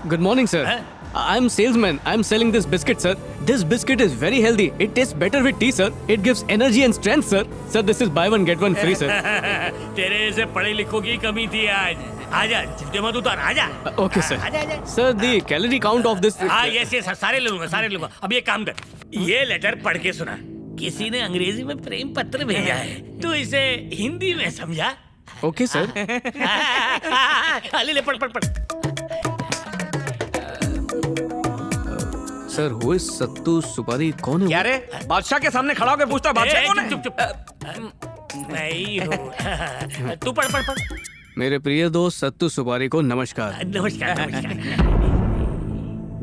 Speaker 13: Good morning sir. I am salesman. I am selling this biscuit, sir. This biscuit is very healthy. It tastes better with tea, sir. It gives energy and strength, sir. Sir, this is buy one get one free, sir.
Speaker 2: तेरे से पढ़े लिखों की कमी थी आज। आजा, जूते मत उतार, आजा।
Speaker 13: Okay, sir.
Speaker 2: आजा, आजा।
Speaker 13: Sir, the calorie count of this.
Speaker 2: हाँ, yes, yes, सारे ले लूंगा, सारे ले लूंगा। अब ये काम कर, ये लेटर पढ़ के सुना। किसी ने अंग्रेजी में प्रेम पत्र भेजा है, तू इसे हिंदी में समझा।
Speaker 13: Okay, sir.
Speaker 2: ले पढ़ पढ़ पढ़।
Speaker 13: सर, who is सत्तू सुपारी, कौन है?
Speaker 16: क्या रे, बादशाह के सामने खड़ा होकर पूछता बादशाह कौन है?
Speaker 2: चुप चुप। नहीं हो। तू पढ़ पढ़ पढ़।
Speaker 13: मेरे प्रिय दोस्त सत्तू सुपारी को नमस्कार।
Speaker 2: नमस्कार नमस्कार।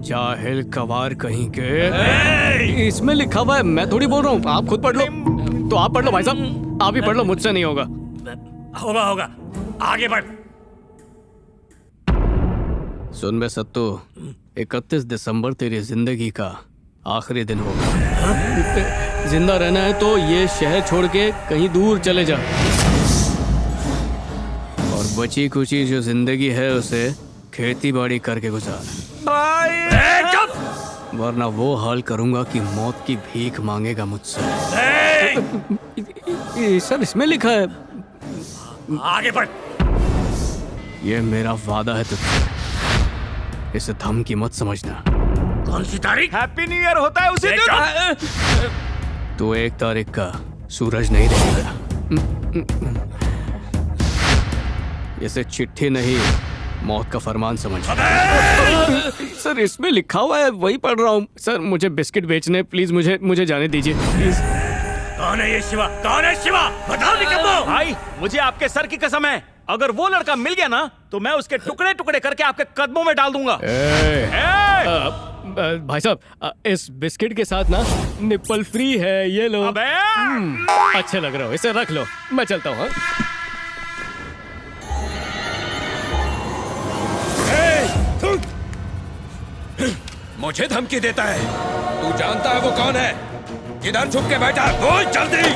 Speaker 13: जाहिल कवार कहीं के। इसमें लिखा हुआ है, मैं थोड़ी बोल रहा हूँ, आप खुद पढ़ लो। तो आप पढ़ लो भाई साहब, आप ही पढ़ लो, मुझसे नहीं होगा।
Speaker 2: होगा होगा, आगे बढ़।
Speaker 13: सुन बे सत्तू, 31 दिसंबर तेरी जिंदगी का आखिरी दिन होगा। जिंदा रहना है तो ये शहर छोड़ के कहीं दूर चले जा, और बची कुची जो जिंदगी है उसे खेती बाड़ी करके गुजार, वरना वो हाल करूंगा कि मौत की भीख मांगेगा मुझसे। सर इसमें लिखा है।
Speaker 2: आगे बढ़।
Speaker 13: ये मेरा वादा है तुझसे, इसे धमकी मत समझना।
Speaker 2: कौन सी तारीख?
Speaker 16: हैप्पी न्यू ईयर होता है उसी दिन।
Speaker 13: तो 1 तारीख का सूरज नहीं रहेगा। इसे चिट्ठी नहीं, मौत का फरमान समझ। सर इसमें लिखा हुआ है, वही पढ़ रहा हूँ। सर मुझे बिस्किट बेचने, प्लीज मुझे जाने दीजिए प्लीज।
Speaker 2: कौन है ये शिवा? कौन है शिवा? बताओ निकम्मो।
Speaker 16: भाई मुझे आपके सर की कसम है, अगर वो लड़का मिल गया ना तो मैं उसके टुकड़े टुकड़े करके आपके कदमों में डाल दूंगा।
Speaker 13: भाई साहब इस बिस्किट के साथ ना निप्पल फ्री है, ये लो। अच्छे लग रहे हो, इसे रख लो, मैं चलता हूँ।
Speaker 5: मुझे धमकी देता है? तू जानता है वो कौन है? किधर छुप के बैठा है? बोल जल्दी।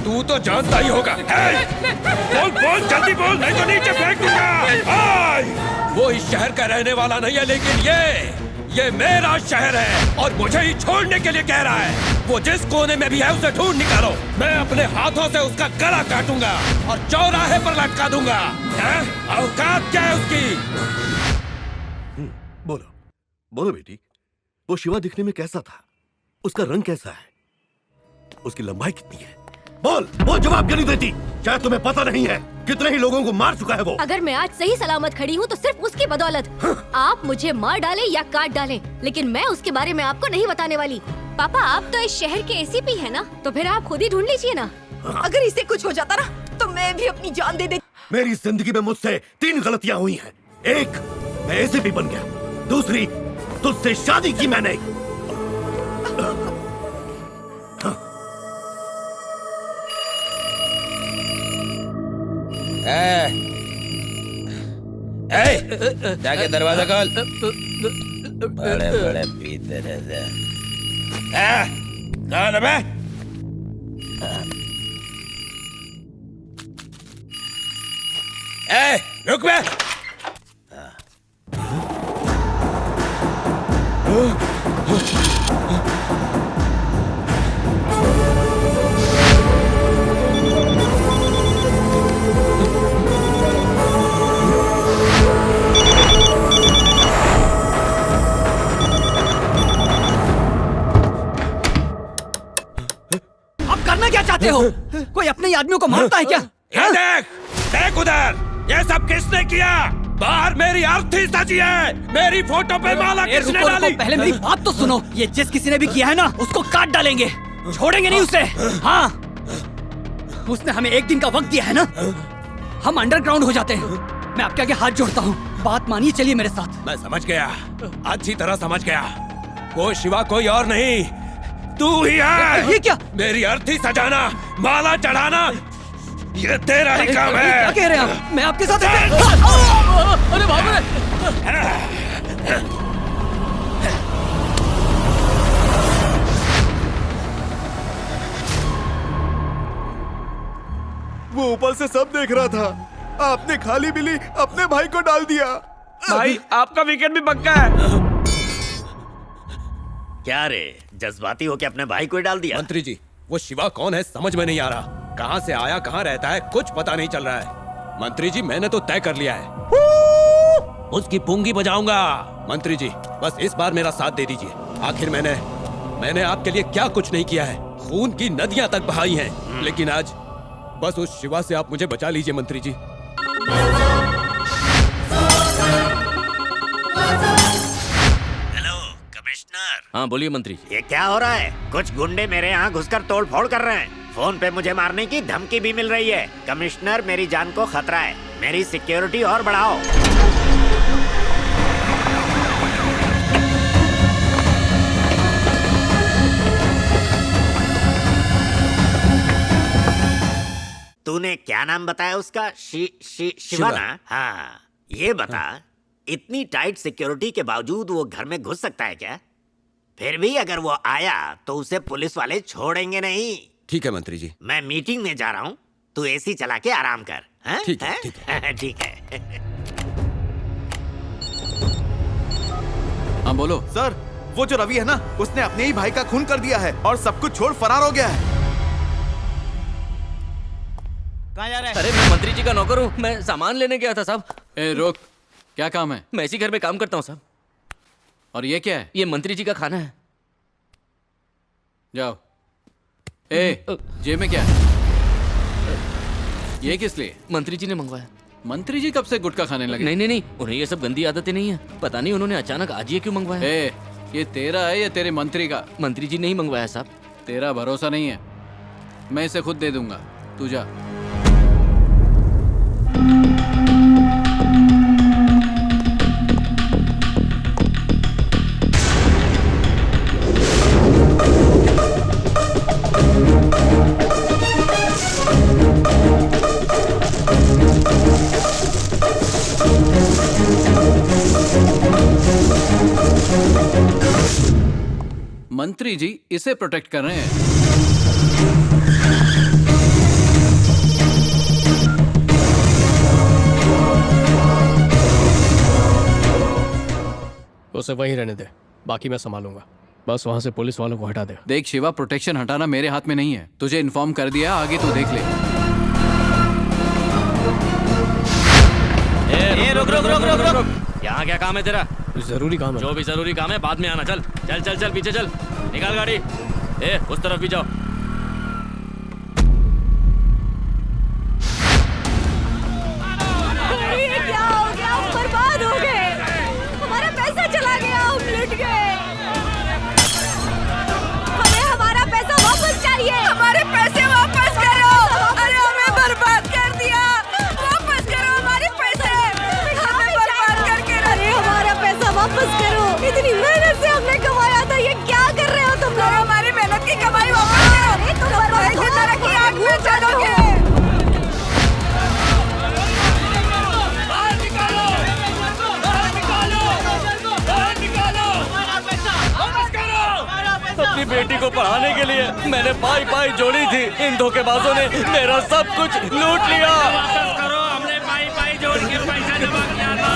Speaker 5: तू तो जानता ही होगा। बोल जल्दी बोल, नहीं तो नीचे फेंक दूंगा। वो इस शहर का रहने वाला नहीं है, लेकिन ये मेरा शहर है और मुझे ही छोड़ने के लिए कह रहा है। वो जिस कोने में भी है उसे ढूंढ निकालो। मैं अपने हाथों से उसका गला काटूंगा और चौराहे पर लटका दूंगा। औकात क्या है उसकी?
Speaker 20: बोलो बेटी, वो शिवा दिखने में कैसा था? उसका रंग कैसा है? उसकी लंबाई कितनी है? बोल जवाब क्यों नहीं देती? शायद तुम्हें पता नहीं है कितने ही लोगों को मार चुका है वो।
Speaker 3: अगर मैं आज सही सलामत खड़ी हूँ तो सिर्फ उसकी बदौलत। आप मुझे मार डालें या काट डालें, लेकिन मैं उसके बारे में आपको नहीं बताने वाली। पापा आप तो इस शहर के एसीपी है ना, तो फिर आप खुद ही ढूंढ लीजिए ना।
Speaker 1: अगर इसे कुछ हो जाता ना तो मैं भी अपनी जान दे देती।
Speaker 20: मेरी जिंदगी में मुझसे 3 गलतियां हुई हैं। एक, मैं एसीपी बन गया। दूसरी, तुझसे शादी की मैंने।
Speaker 16: जाके दरवाजा खोल। बड़े बड़े पीते रहते।
Speaker 5: कौन है बे? रुक बे।
Speaker 15: आप करना क्या चाहते हो? कोई अपने आदमियों को मारता है क्या?
Speaker 5: ये देख उधर, ये सब किसने किया? बाहर मेरी अर्थी सजी है, मेरी फोटो पे माला किसने डाली?
Speaker 15: पहले मेरी बात तो सुनो। ये जिस किसी ने भी किया है ना, उसको काट डालेंगे, छोड़ेंगे नहीं उसे। हाँ, उसने हमें 1 दिन का वक्त दिया है ना, हम अंडरग्राउंड हो जाते हैं। मैं आपके आगे हाथ जोड़ता हूँ, बात मानिए, चलिए मेरे साथ।
Speaker 5: मैं समझ गया, अच्छी तरह समझ गया। वो शिवा कोई और नहीं, तू ही है।
Speaker 15: ये क्या?
Speaker 5: मेरी अर्थी सजाना, माला चढ़ाना, ये तेरा ही काम है।
Speaker 15: क्या कह रहे हैं आप? मैं आपके साथ।
Speaker 4: अरे बाप रे!
Speaker 17: वो ऊपर से सब देख रहा था। आपने खाली बिली अपने भाई को डाल दिया।
Speaker 16: भाई आपका विकेट भी पक्का है।
Speaker 21: क्या रे, जज्बाती होके अपने भाई को ही डाल दिया?
Speaker 5: मंत्री जी, वो शिवा कौन है समझ में नहीं आ रहा। कहाँ से आया, कहाँ रहता है, कुछ पता नहीं चल रहा है। मंत्री जी मैंने तो तय कर लिया है, उसकी पूंगी बजाऊंगा। मंत्री जी बस इस बार मेरा साथ दे दीजिए। आखिर मैंने आपके लिए क्या कुछ नहीं किया है, खून की नदियां तक बहाई हैं, लेकिन आज बस उस शिवा से आप मुझे बचा लीजिए मंत्री जी।
Speaker 21: Hello commissioner.
Speaker 12: हाँ बोलिए मंत्री।
Speaker 21: ये क्या हो रहा है? कुछ गुंडे मेरे यहाँ घुसकर तोड़ फोड़ कर रहे हैं। फोन पे मुझे मारने की धमकी भी मिल रही है। कमिश्नर मेरी जान को खतरा है, मेरी सिक्योरिटी और बढ़ाओ। तूने क्या नाम बताया उसका? शिवाना? हाँ, ये बता, इतनी टाइट सिक्योरिटी के बावजूद वो घर में घुस सकता है क्या? फिर भी अगर वो आया तो उसे पुलिस वाले छोड़ेंगे नहीं।
Speaker 17: ठीक है मंत्री जी।
Speaker 21: मैं मीटिंग में जा रहा हूँ, तू एसी चला के आराम कर। हाँ?
Speaker 17: ठीक है,
Speaker 21: हाँ?
Speaker 17: ठीक है।
Speaker 21: ठीक है।
Speaker 13: हाँ बोलो।
Speaker 17: सर, वो जो रवि है ना, उसने अपने ही भाई का खून कर दिया है और सब कुछ छोड़ फरार हो गया है।
Speaker 19: कहाँ जा रहा है?
Speaker 11: अरे मैं मंत्री जी का नौकर हूँ, मैं सामान लेने गया था साहब।
Speaker 13: ए रोक, क्या काम है?
Speaker 11: मैं इसी घर में काम करता हूँ साहब।
Speaker 13: और ये क्या है?
Speaker 11: ये मंत्री जी का खाना है।
Speaker 13: जाओ। ए, जेब में क्या है? ये किस लिए?
Speaker 11: मंत्री जी ने मंगवाया।
Speaker 13: मंत्री जी कब से गुटखा खाने लगे?
Speaker 11: नहीं नहीं नहीं, उन्हें ये सब गंदी आदतें नहीं है। पता नहीं उन्होंने अचानक आज ये क्यों मंगवाया।
Speaker 13: ए, ये तेरा है या तेरे मंत्री का?
Speaker 11: मंत्री जी ने ही मंगवाया साहब।
Speaker 13: तेरा भरोसा नहीं है, मैं इसे खुद दे दूंगा, तू जा। मंत्री जी इसे प्रोटेक्ट कर रहे हैं।
Speaker 6: उसे वहीं रहने दे, बाकी मैं संभालूंगा। बस वहां से पुलिस वालों को हटा दे।
Speaker 13: देख शिवा, प्रोटेक्शन हटाना मेरे हाथ में नहीं है। तुझे इन्फॉर्म कर दिया, आगे तू देख ले।
Speaker 11: रुक रुक रुक रुक रुक। यहाँ क्या काम है तेरा?
Speaker 6: जरूरी काम है।
Speaker 11: जो भी जरूरी काम है बाद में आना। चल चल चल चल, पीछे चल, निकाल गाड़ी। उस तरफ भी जाओ।
Speaker 1: ये क्या हो गया? हम बर्बाद हो गए, हमारा पैसा चला गया, हम लुट गए। हमें हमारा पैसा वापस चाहिए। हमारे पैसे वापस करो। अरे हमें बर्बाद कर दिया, वापस करो हमारे पैसे। हमें बर्बाद करके। अरे हमारा पैसा वापस करो, इतनी मेहनत से हमने कमाया था, ये क्या कर रहे हो तुम लोग? हमारी मेहनत की कमाई वापस करो। तुम तरह की आग में चलोगे।
Speaker 11: अपनी बेटी को पढ़ाने के लिए मैंने पाई पाई जोड़ी थी, इन धोखेबाजों ने मेरा सब कुछ लूट लिया।
Speaker 2: वापस करो, हमने पाई पाई जोड़ के पैसा जमा किया था।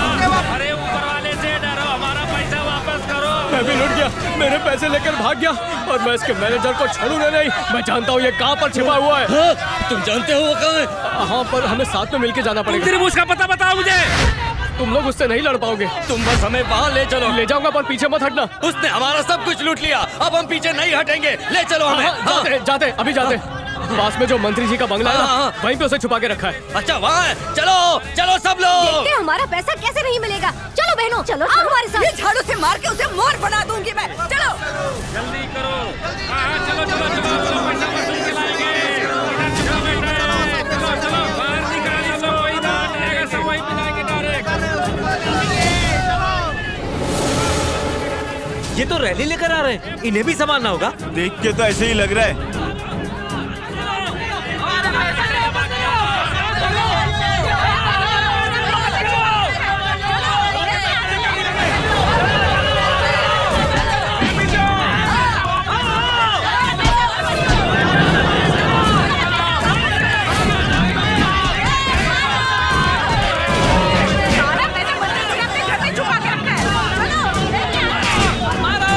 Speaker 2: अरे ऊपर वाले से डरो, हमारा पैसा वापस करो।
Speaker 6: मैं भी लुट गया, मेरे पैसे लेकर भाग गया और मैं इसके मैनेजर को छोड़ूंगा नहीं। मैं जानता हूँ ये कहाँ पर छिपा हुआ है।
Speaker 11: हाँ? तुम जानते हो वो कहाँ है?
Speaker 6: हाँ, पर हमें साथ में मिलके जाना पड़ेगा।
Speaker 11: तेरे मुझ का पता बताओ मुझे।
Speaker 6: तुम लोग उससे नहीं लड़ पाओगे।
Speaker 11: तुम बस हमें वहाँ ले चलो।
Speaker 6: ले जाऊंगा, पर पीछे मत हटना।
Speaker 11: उसने हमारा सब कुछ लूट लिया, अब हम पीछे नहीं हटेंगे। ले चलो हमें।
Speaker 6: जाते जाते अभी जाते। पास में जो मंत्री जी का बंगला है ना, वहीं पे उसे छुपा के रखा है।
Speaker 11: अच्छा वहाँ है, चलो चलो सब लोग।
Speaker 3: देखते हैं हमारा पैसा कैसे नहीं मिलेगा। चलो बहनों, चलो आओ हमारे साथ।
Speaker 1: ये झाड़ू से मार के उसे मोर बना दूंगी मैं। चलो
Speaker 2: जल्दी करो। चलो चलो चलो चलो, पैसा वसूल के लाएंगे। चलो चलो, बाहर निकाल लो। इधर रहेगा सब, वहीं पे जाएंगे डायरेक्ट।
Speaker 11: ये तो रैली लेकर आ रहे हैं, इन्हें भी संभालना होगा।
Speaker 17: देख के तो ऐसे ही लग रहा है।
Speaker 2: मारो।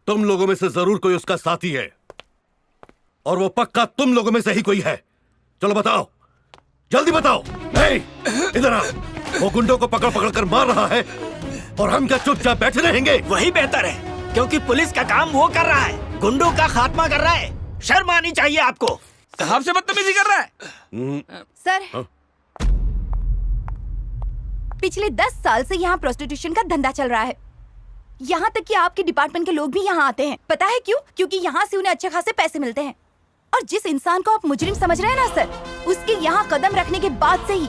Speaker 20: तुम लोगों में से जरूर कोई उसका साथी है और वो पक्का तुम लोगों में से ही कोई है। चलो बताओ, जल्दी बताओ। इधर आओ। वो गुंडों को पकड़ पकड़ कर मार रहा है और हम क्या चुपचाप बैठे रहेंगे?
Speaker 21: वही बेहतर है, क्योंकि पुलिस का काम वो कर रहा है, गुंडों का खात्मा कर रहा है। शर्म आनी चाहिए आपको।
Speaker 16: साहब से बदतमीजी कर रहा है।
Speaker 18: सर, पिछले 10 साल से यहाँ प्रोस्टिट्यूशन का धंधा चल रहा है। यहाँ तक कि आपके डिपार्टमेंट के लोग भी यहाँ आते हैं। पता है क्यों? क्योंकि यहाँ से उन्हें अच्छे खासे पैसे मिलते हैं। और जिस इंसान को आप मुजरिम समझ रहे हैं ना सर, उसके यहाँ कदम रखने के बाद से ही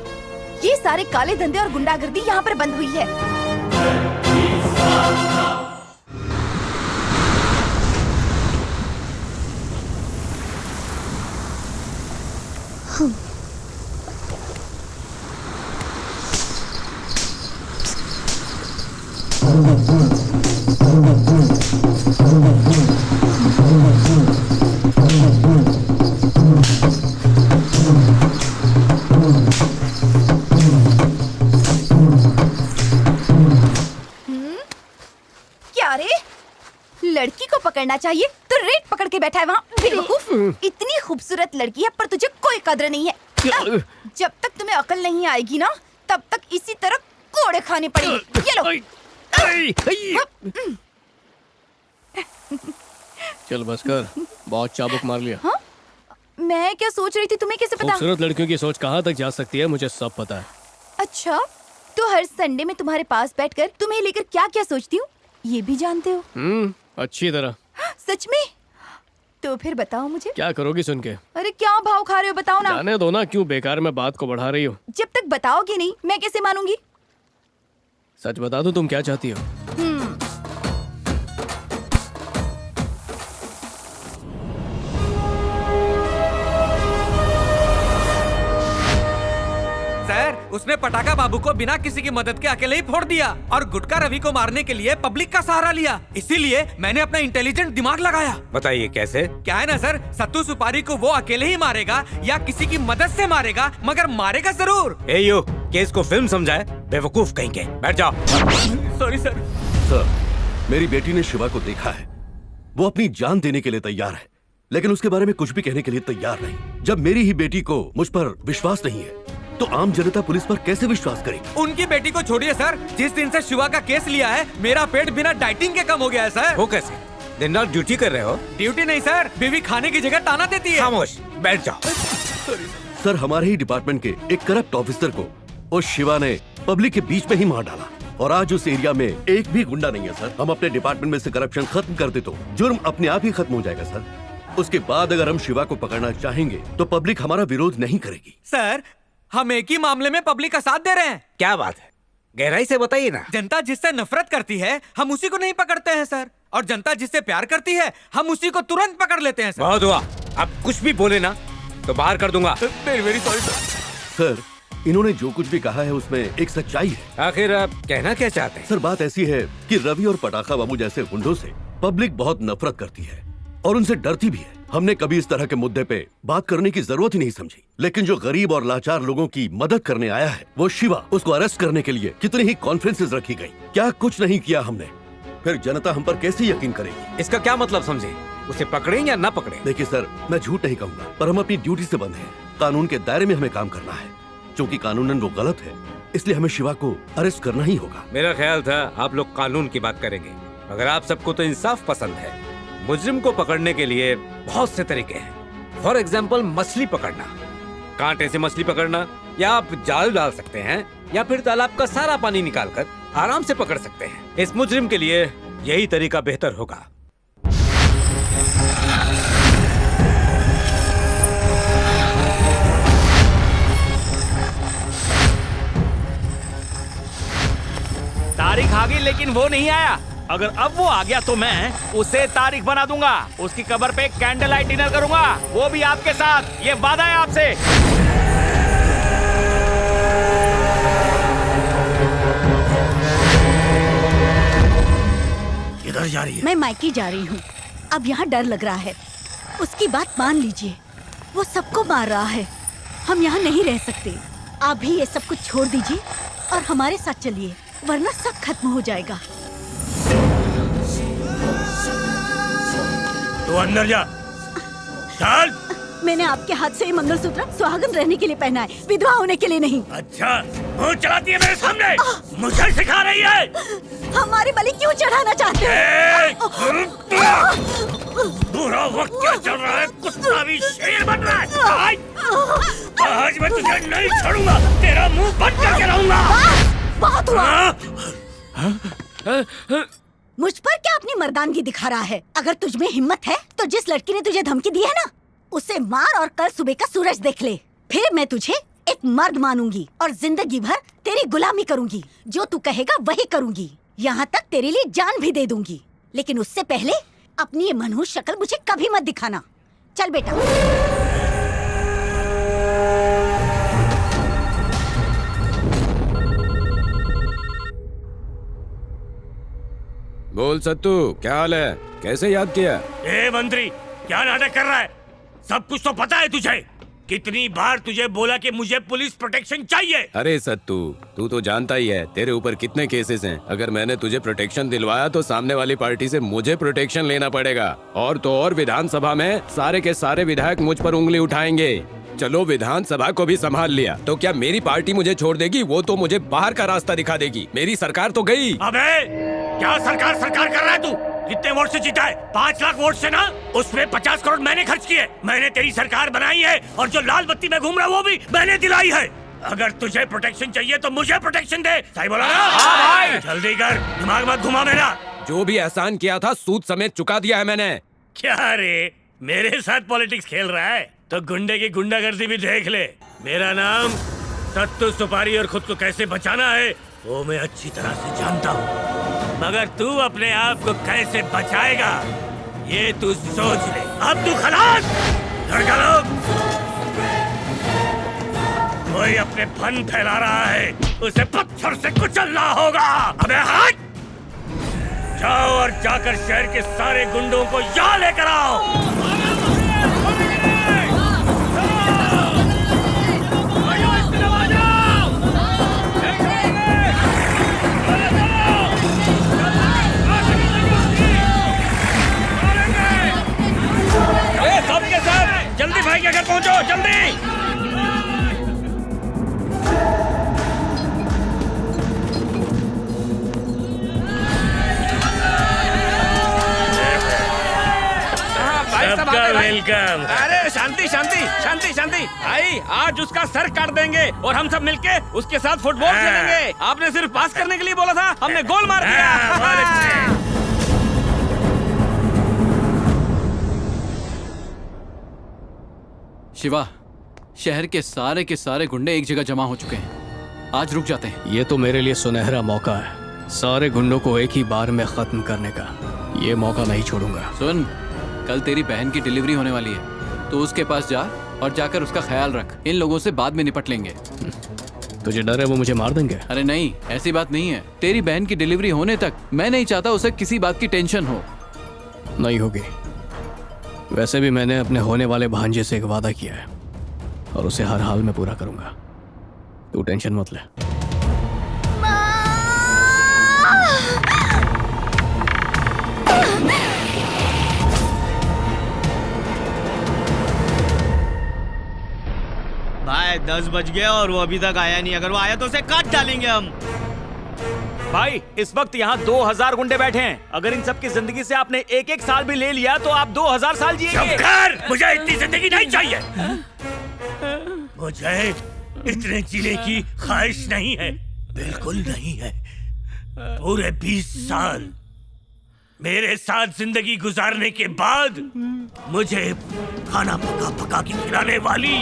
Speaker 18: ये सारे काले धंधे और गुंडागर्दी यहाँ पर बंद हुई है। क्या रे? लड़की को पकड़ना चाहिए तो रेत पकड़ के बैठा है वहाँ, बेवकूफ। इतनी खूबसूरत लड़की है पर तुझे कोई कदर नहीं है। जब तक तुम्हें अकल नहीं आएगी ना, तब तक इसी तरह कोड़े खाने पड़ेंगे। ये लो।
Speaker 6: चल बस कर, बहुत चाबुक मार लिया।
Speaker 18: हाँ? मैं क्या सोच रही थी, तुम्हें कैसे पता?
Speaker 6: खूबसूरत लड़कियों की सोच कहाँ तक जा सकती है मुझे सब पता है।
Speaker 18: अच्छा, तो हर संडे में तुम्हारे पास बैठकर तुम्हें लेकर क्या क्या सोचती हूँ ये भी जानते हो?
Speaker 6: अच्छी तरह।
Speaker 18: सच में? तो फिर बताओ मुझे।
Speaker 6: क्या करोगी सुन के?
Speaker 18: अरे क्या भाव खा रहे हो, बताओ ना।
Speaker 6: जाने दो ना, क्यों बेकार में बात को बढ़ा रही हो।
Speaker 18: जब तक बताओगे नहीं मैं कैसे मानूंगी?
Speaker 6: सच बता दो, तुम क्या चाहती हो?
Speaker 5: सर, उसने पटाखा बाबू को बिना किसी की मदद के अकेले ही फोड़ दिया और गुटका रवि को मारने के लिए पब्लिक का सहारा लिया। इसीलिए मैंने अपना इंटेलिजेंट दिमाग लगाया। बताइए कैसे? क्या है ना सर, सत्तू सुपारी को वो अकेले ही मारेगा या किसी की मदद से मारेगा, मगर मारेगा जरूर।
Speaker 9: यो, केस को फिल्म समझाए, बेवकूफ कहेंगे। बैठ जाओ।
Speaker 5: Sorry sir.
Speaker 20: सर, मेरी बेटी ने शिवा को देखा है। वो अपनी जान देने के लिए तैयार है, लेकिन उसके बारे में कुछ भी कहने के लिए तैयार नहीं। जब मेरी ही बेटी को मुझ पर विश्वास नहीं है, तो आम जनता पुलिस पर कैसे विश्वास करेगी?
Speaker 5: उनकी बेटी को छोड़िए सर, जिस दिन से शिवा का केस लिया है मेरा पेट बिना डाइटिंग के कम हो गया है सर।
Speaker 9: वो कैसे? दिन रात ड्यूटी कर रहे हो?
Speaker 5: ड्यूटी नहीं सर, बीवी खाने की जगह ताना देती है।
Speaker 9: खामोश, बैठ जाओ।
Speaker 20: सर, हमारे ही डिपार्टमेंट के एक करप्ट ऑफिसर को उस शिवा ने पब्लिक के बीच में ही मार डाला और आज उस एरिया में एक भी गुंडा नहीं है सर। हम अपने डिपार्टमेंट में से करप्शन खत्म कर दे तो जुर्म अपने आप ही खत्म हो जाएगा सर। उसके बाद अगर हम शिवा को पकड़ना चाहेंगे तो पब्लिक हमारा विरोध नहीं करेगी।
Speaker 5: सर, हम एक ही मामले में पब्लिक का साथ दे रहे हैं।
Speaker 9: क्या बात है? गहराई से बताइए ना।
Speaker 5: जनता जिससे नफरत करती है हम उसी को नहीं पकड़ते हैं सर, और जनता जिससे प्यार करती है हम उसी को तुरंत पकड़ लेते हैं सर।
Speaker 9: बहुत हुआ, अब कुछ भी बोले ना तो बाहर कर दूंगा।
Speaker 5: Very sorry sir.
Speaker 20: सर, इन्होंने जो कुछ भी कहा है उसमें एक सच्चाई है।
Speaker 9: आखिर आप कहना क्या चाहते हैं?
Speaker 20: सर, बात ऐसी है कि रवि और पटाखा बाबू जैसे गुंडों से पब्लिक बहुत नफरत करती है और उनसे डरती भी है। हमने कभी इस तरह के मुद्दे पे बात करने की जरूरत ही नहीं समझी, लेकिन जो गरीब और लाचार लोगों की मदद करने आया है वो शिवा, उसको अरेस्ट करने के लिए कितनी ही कॉन्फ्रेंसेस रखी गई। क्या कुछ नहीं किया हमने, फिर जनता हम पर कैसे यकीन करेगी?
Speaker 9: इसका क्या मतलब समझे? उसे पकड़ें या ना पकड़ें?
Speaker 20: देखिए सर, मैं झूठ नहीं कहूँगा, पर हम अपनी ड्यूटी से बंधे हैं। कानून के दायरे में हमें काम करना है। क्योंकि कानूनन वो गलत है, इसलिए हमें शिवा को अरेस्ट करना ही होगा।
Speaker 9: मेरा ख्याल था आप लोग कानून की बात करेंगे, मगर आप सबको तो इंसाफ पसंद है। मुजरिम को पकड़ने के लिए बहुत से तरीके हैं। फॉर एग्जाम्पल, मछली पकड़ना, कांटे से मछली पकड़ना, या आप जाल डाल सकते हैं, या फिर तालाब का सारा पानी निकालकर आराम से पकड़ सकते हैं। इस मुजरिम के लिए यही तरीका बेहतर होगा।
Speaker 11: तारीख आ गई लेकिन वो नहीं आया। अगर अब वो आ गया तो मैं उसे तारीख बना दूंगा। उसकी कब्र पे कैंडल लाइट डिनर करूंगा, वो भी आपके साथ। ये वादा है आपसे।
Speaker 2: किधर जा रही है?
Speaker 7: मैं मायके जा रही हूँ। अब यहाँ डर लग रहा है। उसकी बात मान लीजिए, वो सबको मार रहा है। हम यहाँ नहीं रह सकते। आप भी ये सब कुछ छोड़ दीजिए और हमारे साथ चलिए, वरना सब खत्म हो जाएगा।
Speaker 2: तू अंदर जा। चल।
Speaker 7: मैंने आपके हाथ से ये मंगलसूत्र सुहागन रहने के लिए पहना है, विधवा होने के लिए नहीं।
Speaker 2: अच्छा, मुंह चलाती है मेरे सामने, मुझे सिखा रही है।
Speaker 7: हमारी बलि क्यों चढ़ाना चाहते हो?
Speaker 2: बुरा वक्त क्या चल रहा है, कुत्ता भी शेर बन रहा है। आज मैं तुझे नहीं छोड़ूंगा, तेरा मुंह बंद करके रहूंगा।
Speaker 7: बहुत हुआ। मुझ पर क्या अपनी मर्दानगी दिखा रहा है? अगर तुझ में हिम्मत है तो जिस लड़की ने तुझे धमकी दी है ना, उसे मार और कल सुबह का सूरज देख ले। फिर मैं तुझे एक मर्द मानूंगी और जिंदगी भर तेरी गुलामी करूंगी। जो तू कहेगा वही करूंगी, यहाँ तक तेरे लिए जान भी दे दूंगी। लेकिन उससे पहले अपनी ये मनहूस शक्ल मुझे कभी मत दिखाना। चल बेटा।
Speaker 9: बोल सत्तू, क्या हाल है? कैसे याद किया?
Speaker 2: ए मंत्री, क्या नाटक कर रहा है? सब कुछ तो पता है तुझे। कितनी बार तुझे बोला कि मुझे पुलिस प्रोटेक्शन चाहिए।
Speaker 9: अरे सत्तू, तू तो जानता ही है तेरे ऊपर कितने केसेस हैं। अगर मैंने तुझे प्रोटेक्शन दिलवाया तो सामने वाली पार्टी से मुझे प्रोटेक्शन लेना पड़ेगा। और तो और विधानसभा में सारे के सारे विधायक मुझ पर उंगली उठाएंगे। चलो विधानसभा को भी संभाल लिया तो क्या मेरी पार्टी मुझे छोड़ देगी? वो तो मुझे बाहर का रास्ता दिखा देगी। मेरी सरकार तो गई।
Speaker 2: अबे क्या सरकार कर रहा है तू? कितने वोट से जीता है? 5 लाख वोट से ना। उसमें 50 करोड़ मैंने खर्च किए। मैंने तेरी सरकार बनाई है और जो लाल बत्ती में घूम रहा है वो भी मैंने दिलाई है। अगर तुझे प्रोटेक्शन चाहिए तो मुझे प्रोटेक्शन दे। सही बोला ना?
Speaker 5: हाँ भाई।
Speaker 2: जल्दी कर, दिमाग मत घुमा मेरा।
Speaker 9: जो भी एहसान किया था सूद समेत चुका दिया है मैंने।
Speaker 2: क्या रे, मेरे साथ पॉलिटिक्स खेल रहा है? तो गुंडे की गुंडागर्दी भी देख ले। मेरा नाम सत्तू सुपारी और खुद को कैसे बचाना है वो मैं अच्छी तरह से जानता हूँ। मगर तू अपने आप को कैसे बचाएगा ये तू सोच ले। अब तू खलास। लड़का लोग, कोई अपने फन फैला रहा है, उसे पत्थर से कुचलना होगा। अबे हट! जाओ और जाकर शहर के सारे गुंडों को यहाँ लेकर आओ। सबके साथ जल्दी भाई के घर पहुंचो, जल्दी। सबका वेलकम।
Speaker 16: अरे शांति शांति शांति शांति भाई, आज उसका सर काट देंगे और हम सब मिलके उसके साथ फुटबॉल खेलेंगे। आपने सिर्फ पास करने के लिए बोला था, हमने गोल मार दिया।
Speaker 12: शिवा, शहर के सारे गुंडे एक जगह जमा हो चुके हैं। आज रुक जाते हैं।
Speaker 13: ये तो मेरे लिए सुनहरा मौका है, सारे गुंडों को एक ही बार में खत्म करने का। ये मौका नहीं छोड़ूंगा।
Speaker 12: सुन, कल तेरी बहन की डिलीवरी होने वाली है, तो उसके पास जा और जाकर उसका ख्याल रख। इन लोगों से बाद में निपट लेंगे।
Speaker 13: तुझे डर है वो मुझे मार देंगे?
Speaker 12: अरे नहीं, ऐसी बात नहीं है। तेरी बहन की डिलीवरी होने तक मैं नहीं चाहता उसे किसी बात की टेंशन हो।
Speaker 13: नहीं होगी। वैसे भी मैंने अपने होने वाले भांजे से एक वादा किया है और उसे हर हाल में पूरा करूंगा। तू टेंशन मत ले।
Speaker 11: भाई 10 बज गए और वो अभी तक आया नहीं। अगर वो आया तो उसे काट डालेंगे हम।
Speaker 10: भाई इस वक्त यहाँ 2000 गुंडे बैठे हैं। अगर इन सब की जिंदगी से आपने एक एक साल भी ले लिया तो आप 2000 साल जिएंगे।
Speaker 2: चुप कर, मुझे इतनी जिंदगी नहीं चाहिए। मुझे इतने जीने की ख्वाहिश नहीं है, बिल्कुल नहीं है। पूरे 20 साल मेरे साथ जिंदगी गुजारने के बाद मुझे खाना पका पका के खिलाने वाली,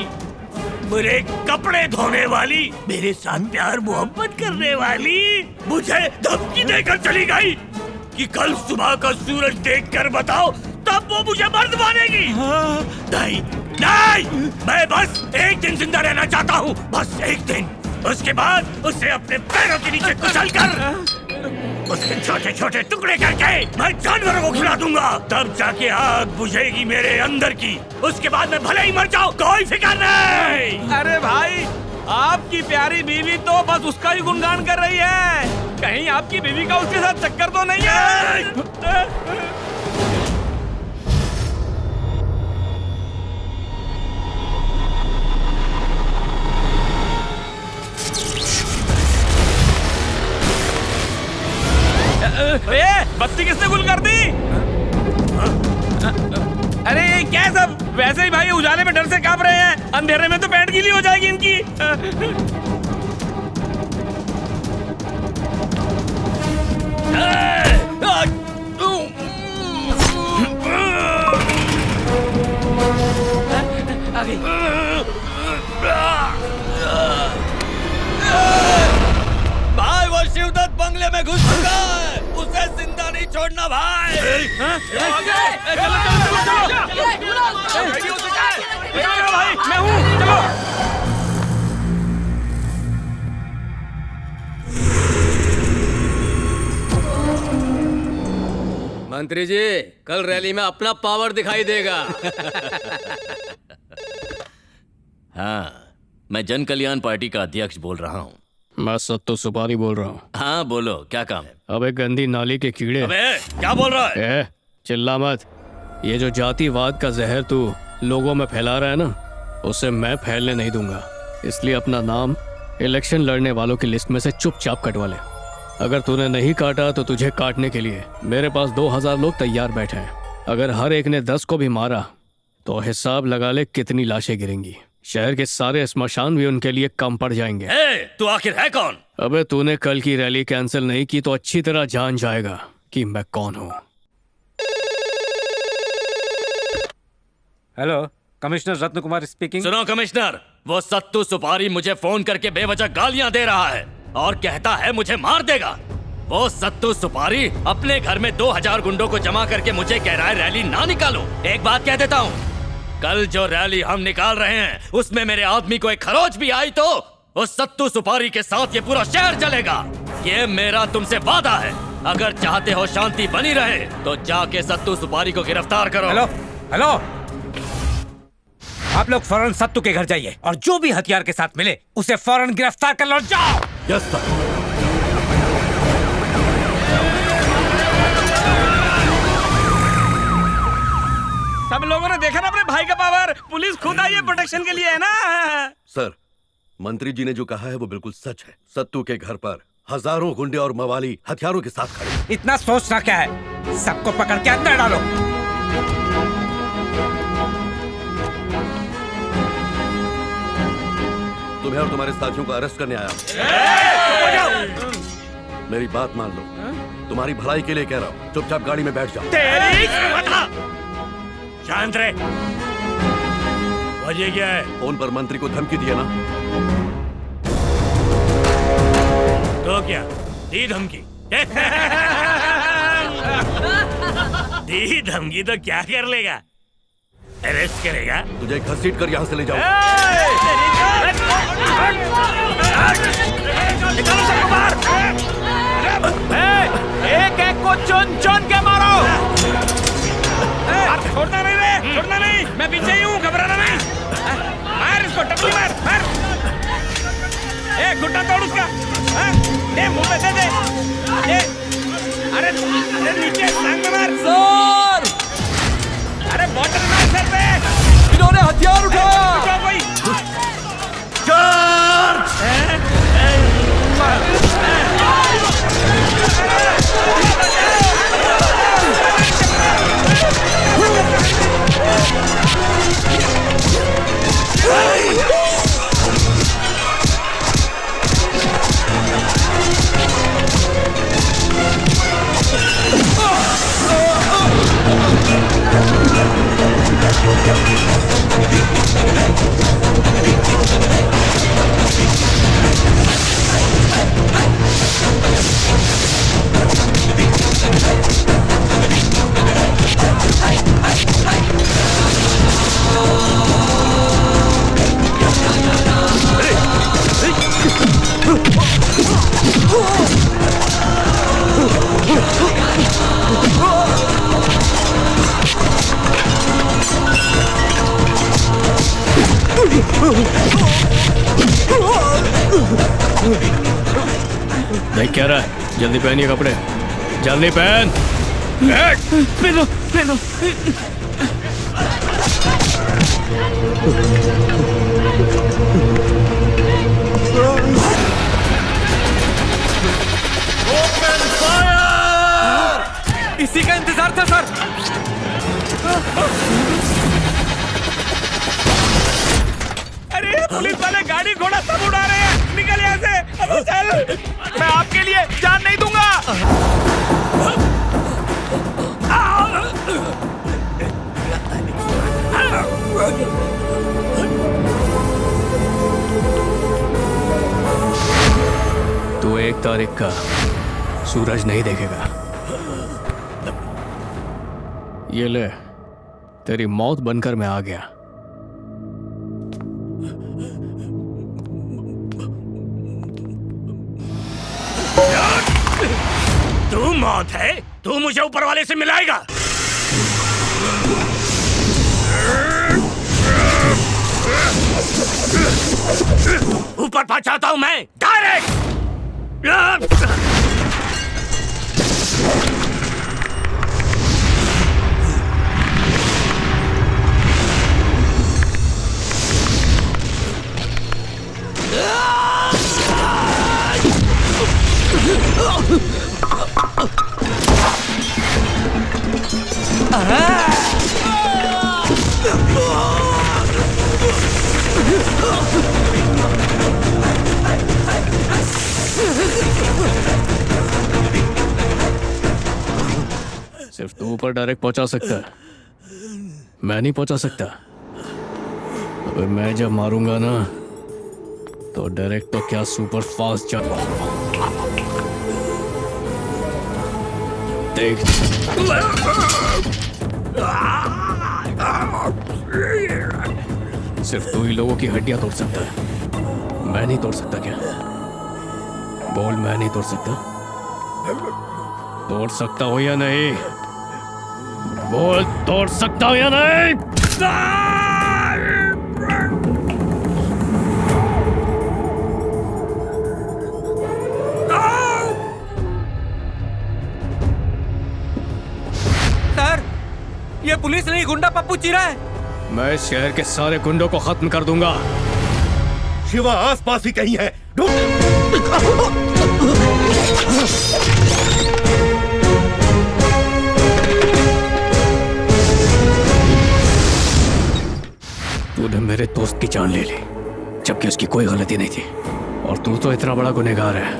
Speaker 2: मेरे कपड़े धोने वाली, मेरे साथ प्यार मोहब्बत करने वाली मुझे धमकी देकर चली गई कि कल सुबह का सूरज देखकर बताओ, तब वो मुझे मर्द मानेगी। नहीं नहीं, मैं बस एक दिन जिंदा रहना चाहता हूँ, बस एक दिन। उसके बाद उसे अपने पैरों के नीचे कुचलकर उसके छोटे छोटे टुकड़े करके मैं जानवरों को खिला दूंगा, तब जाके आग बुझेगी मेरे अंदर की। उसके बाद मैं भले ही मर जाऊं, कोई फिक्र नहीं।
Speaker 16: अरे भाई, आपकी प्यारी बीवी तो बस उसका ही गुणगान कर रही है, कहीं आपकी बीवी का उसके साथ चक्कर तो नहीं है? बत्ती किसने गुल कर दी? अरे ये क्या है सब? वैसे ही भाई उजाले में डर से कांप रहे हैं, अंधेरे में तो पैंट गीली हो जाएगी इनकी।
Speaker 11: भाई वो शिवदत्त बंगले में घुस चुका है, उसे जिंदा नहीं छोड़ना भाई।
Speaker 16: चलो भाई, मैं हूँ, चलो।
Speaker 4: मंत्री जी, कल रैली में अपना पावर दिखाई देगा।
Speaker 11: हाँ, मैं जन कल्याण पार्टी का अध्यक्ष बोल रहा हूँ।
Speaker 13: मैं सत्तू सुपारी बोल रहा हूँ।
Speaker 11: हाँ बोलो, क्या काम है?
Speaker 13: अबे गंदी नाली के कीड़े।
Speaker 11: अबे क्या बोल रहा है?
Speaker 13: चिल्ला मत। ये जो जातिवाद का जहर तू लोगों में फैला रहा है ना, उसे मैं फैलने नहीं दूंगा। इसलिए अपना नाम इलेक्शन लड़ने वालों की लिस्ट में से चुपचाप कटवा ले। अगर तूने नहीं काटा तो तुझे काटने के लिए मेरे पास 2000 लोग तैयार बैठे हैं। अगर हर एक ने 10 को भी मारा तो हिसाब लगा ले कितनी लाशें गिरेंगी। शहर के सारे स्मशान भी उनके लिए कम पड़ जाएंगे।
Speaker 11: तू आखिर है कौन?
Speaker 13: अबे तूने कल की रैली कैंसिल नहीं की तो अच्छी तरह जान जाएगा कि मैं कौन हूँ।
Speaker 9: हेलो, कमिश्नर रत्न कुमार स्पीकिंग।
Speaker 11: सुनो कमिश्नर, वो सत्तू सुपारी मुझे फोन करके बेवजह गालियां दे रहा है और कहता है मुझे मार देगा। वो सत्तू सुपारी अपने घर में 2000 गुंडों को जमा करके मुझे कह रहा है रैली ना निकालो। एक बात कह देता हूँ, कल जो रैली हम निकाल रहे हैं उसमें मेरे आदमी को एक खरोच भी आई तो उस सत्तू सुपारी के साथ ये पूरा शहर जलेगा। ये मेरा तुमसे वादा है। अगर चाहते हो शांति बनी रहे तो जाके सत्तू सुपारी को गिरफ्तार करो।
Speaker 9: हेलो हेलो, आप लोग फौरन सत्तू के घर जाइए और जो भी हथियार के साथ मिले उसे फौरन गिरफ्तार कर लो। जाओ।
Speaker 20: Yes sir.
Speaker 16: सब लोगों ने देखा ना अपने भाई का पावर। पुलिस खुद आई है प्रोटेक्शन के लिए, है ना?
Speaker 20: सर, मंत्री जी ने जो कहा है वो बिल्कुल सच है। सत्तू के घर पर हजारों गुंडे और मवाली हथियारों के साथ खड़े।
Speaker 9: इतना सोचना क्या है, सबको पकड़ के अंदर डालो।
Speaker 20: तुम्हें और तुम्हारे साथियों को अरेस्ट करने आया। मेरी बात मान लो, तुम्हारी भलाई के लिए कह रहा हूँ। चुपचाप गाड़ी में बैठ जाओ।
Speaker 2: शांत रहे। वजह क्या है?
Speaker 20: फोन पर मंत्री को धमकी दिया ना।
Speaker 2: तो क्या दी धमकी? दी धमकी तो क्या कर लेगा? अरेस्ट करेगा।
Speaker 20: तुझे घसीट कर यहाँ से ले जाओ।
Speaker 16: एक एक को चुन चुन के मारो। छोड़ना नहीं रे, छोड़ना नहीं। मैं पीछे ही हूँ, घबराना नहीं। मार इसको, टपली मार, मार। घुटना तोड़ उसका। दे मुंह पे दे। अरे नीचे टांग में मार। सर! अरे बॉटल मार सर पे। इन्होंने हथियार उठाया। उठाओ भाई। चार्ज!
Speaker 6: देख क्या रहा है? जल्दी पहनिए कपड़े, जल्दी पहन।
Speaker 16: पहनो पहनो।
Speaker 5: इसी का इंतजार था सर।
Speaker 16: अरे पुलिस वाले गाड़ी घोड़ा सब उड़ा रहे हैं, निकल यहाँ से। अब चल, मैं आपके लिए जान नहीं दूंगा।
Speaker 13: तू 1 तारीख का सूरज नहीं देखेगा। ये ले, तेरी मौत बनकर मैं आ गया।
Speaker 2: तू मौत है? तू मुझे ऊपर वाले से मिलाएगा? ऊपर पहुंचाता हूं मैं डायरेक्ट।
Speaker 13: सिर्फ तू ऊपर डायरेक्ट पहुंचा सकता है, मैं नहीं पहुंचा सकता। अबे मैं जब मारूंगा ना तो डायरेक्ट तो क्या सुपर फास्ट चल। देख सिर्फ तू ही लोगों की हड्डियां तोड़ सकता है, मैं नहीं तोड़ सकता। क्या बोल, मैं नहीं तोड़ सकता? तोड़ सकता हो या नहीं? बोल, तोड़ सकता हो या नहीं?
Speaker 5: सर, ये पुलिस नहीं, गुंडा पप्पू चीरा है।
Speaker 13: मैं इस शहर के सारे गुंडों को खत्म कर दूंगा।
Speaker 20: शिवा आसपास ही कहीं है,
Speaker 13: तूने मेरे दोस्त की जान ले ली जबकि उसकी कोई गलती नहीं थी, और तू तो इतना बड़ा गुनहगार है।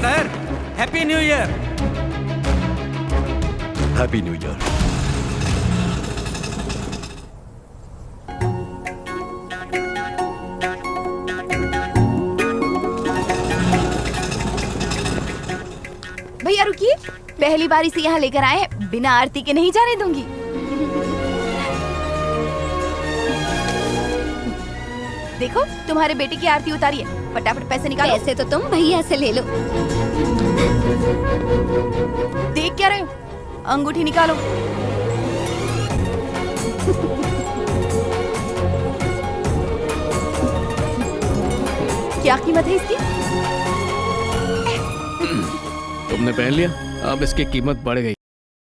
Speaker 5: Sir, happy new year.
Speaker 20: Happy new year.
Speaker 18: भैया रुकिए, पहली बार इसे यहाँ लेकर आए हैं, बिना आरती के नहीं जाने दूंगी। देखो, तुम्हारे बेटे की आरती उतारी है, फटाफट पैसे निकालो।
Speaker 3: पैसे तो तुम भैया से ले लो।
Speaker 18: देख क्या रहे हो, अंगूठी निकालो। क्या कीमत है इसकी?
Speaker 13: तुमने पहन लिया, अब इसकी कीमत बढ़ गई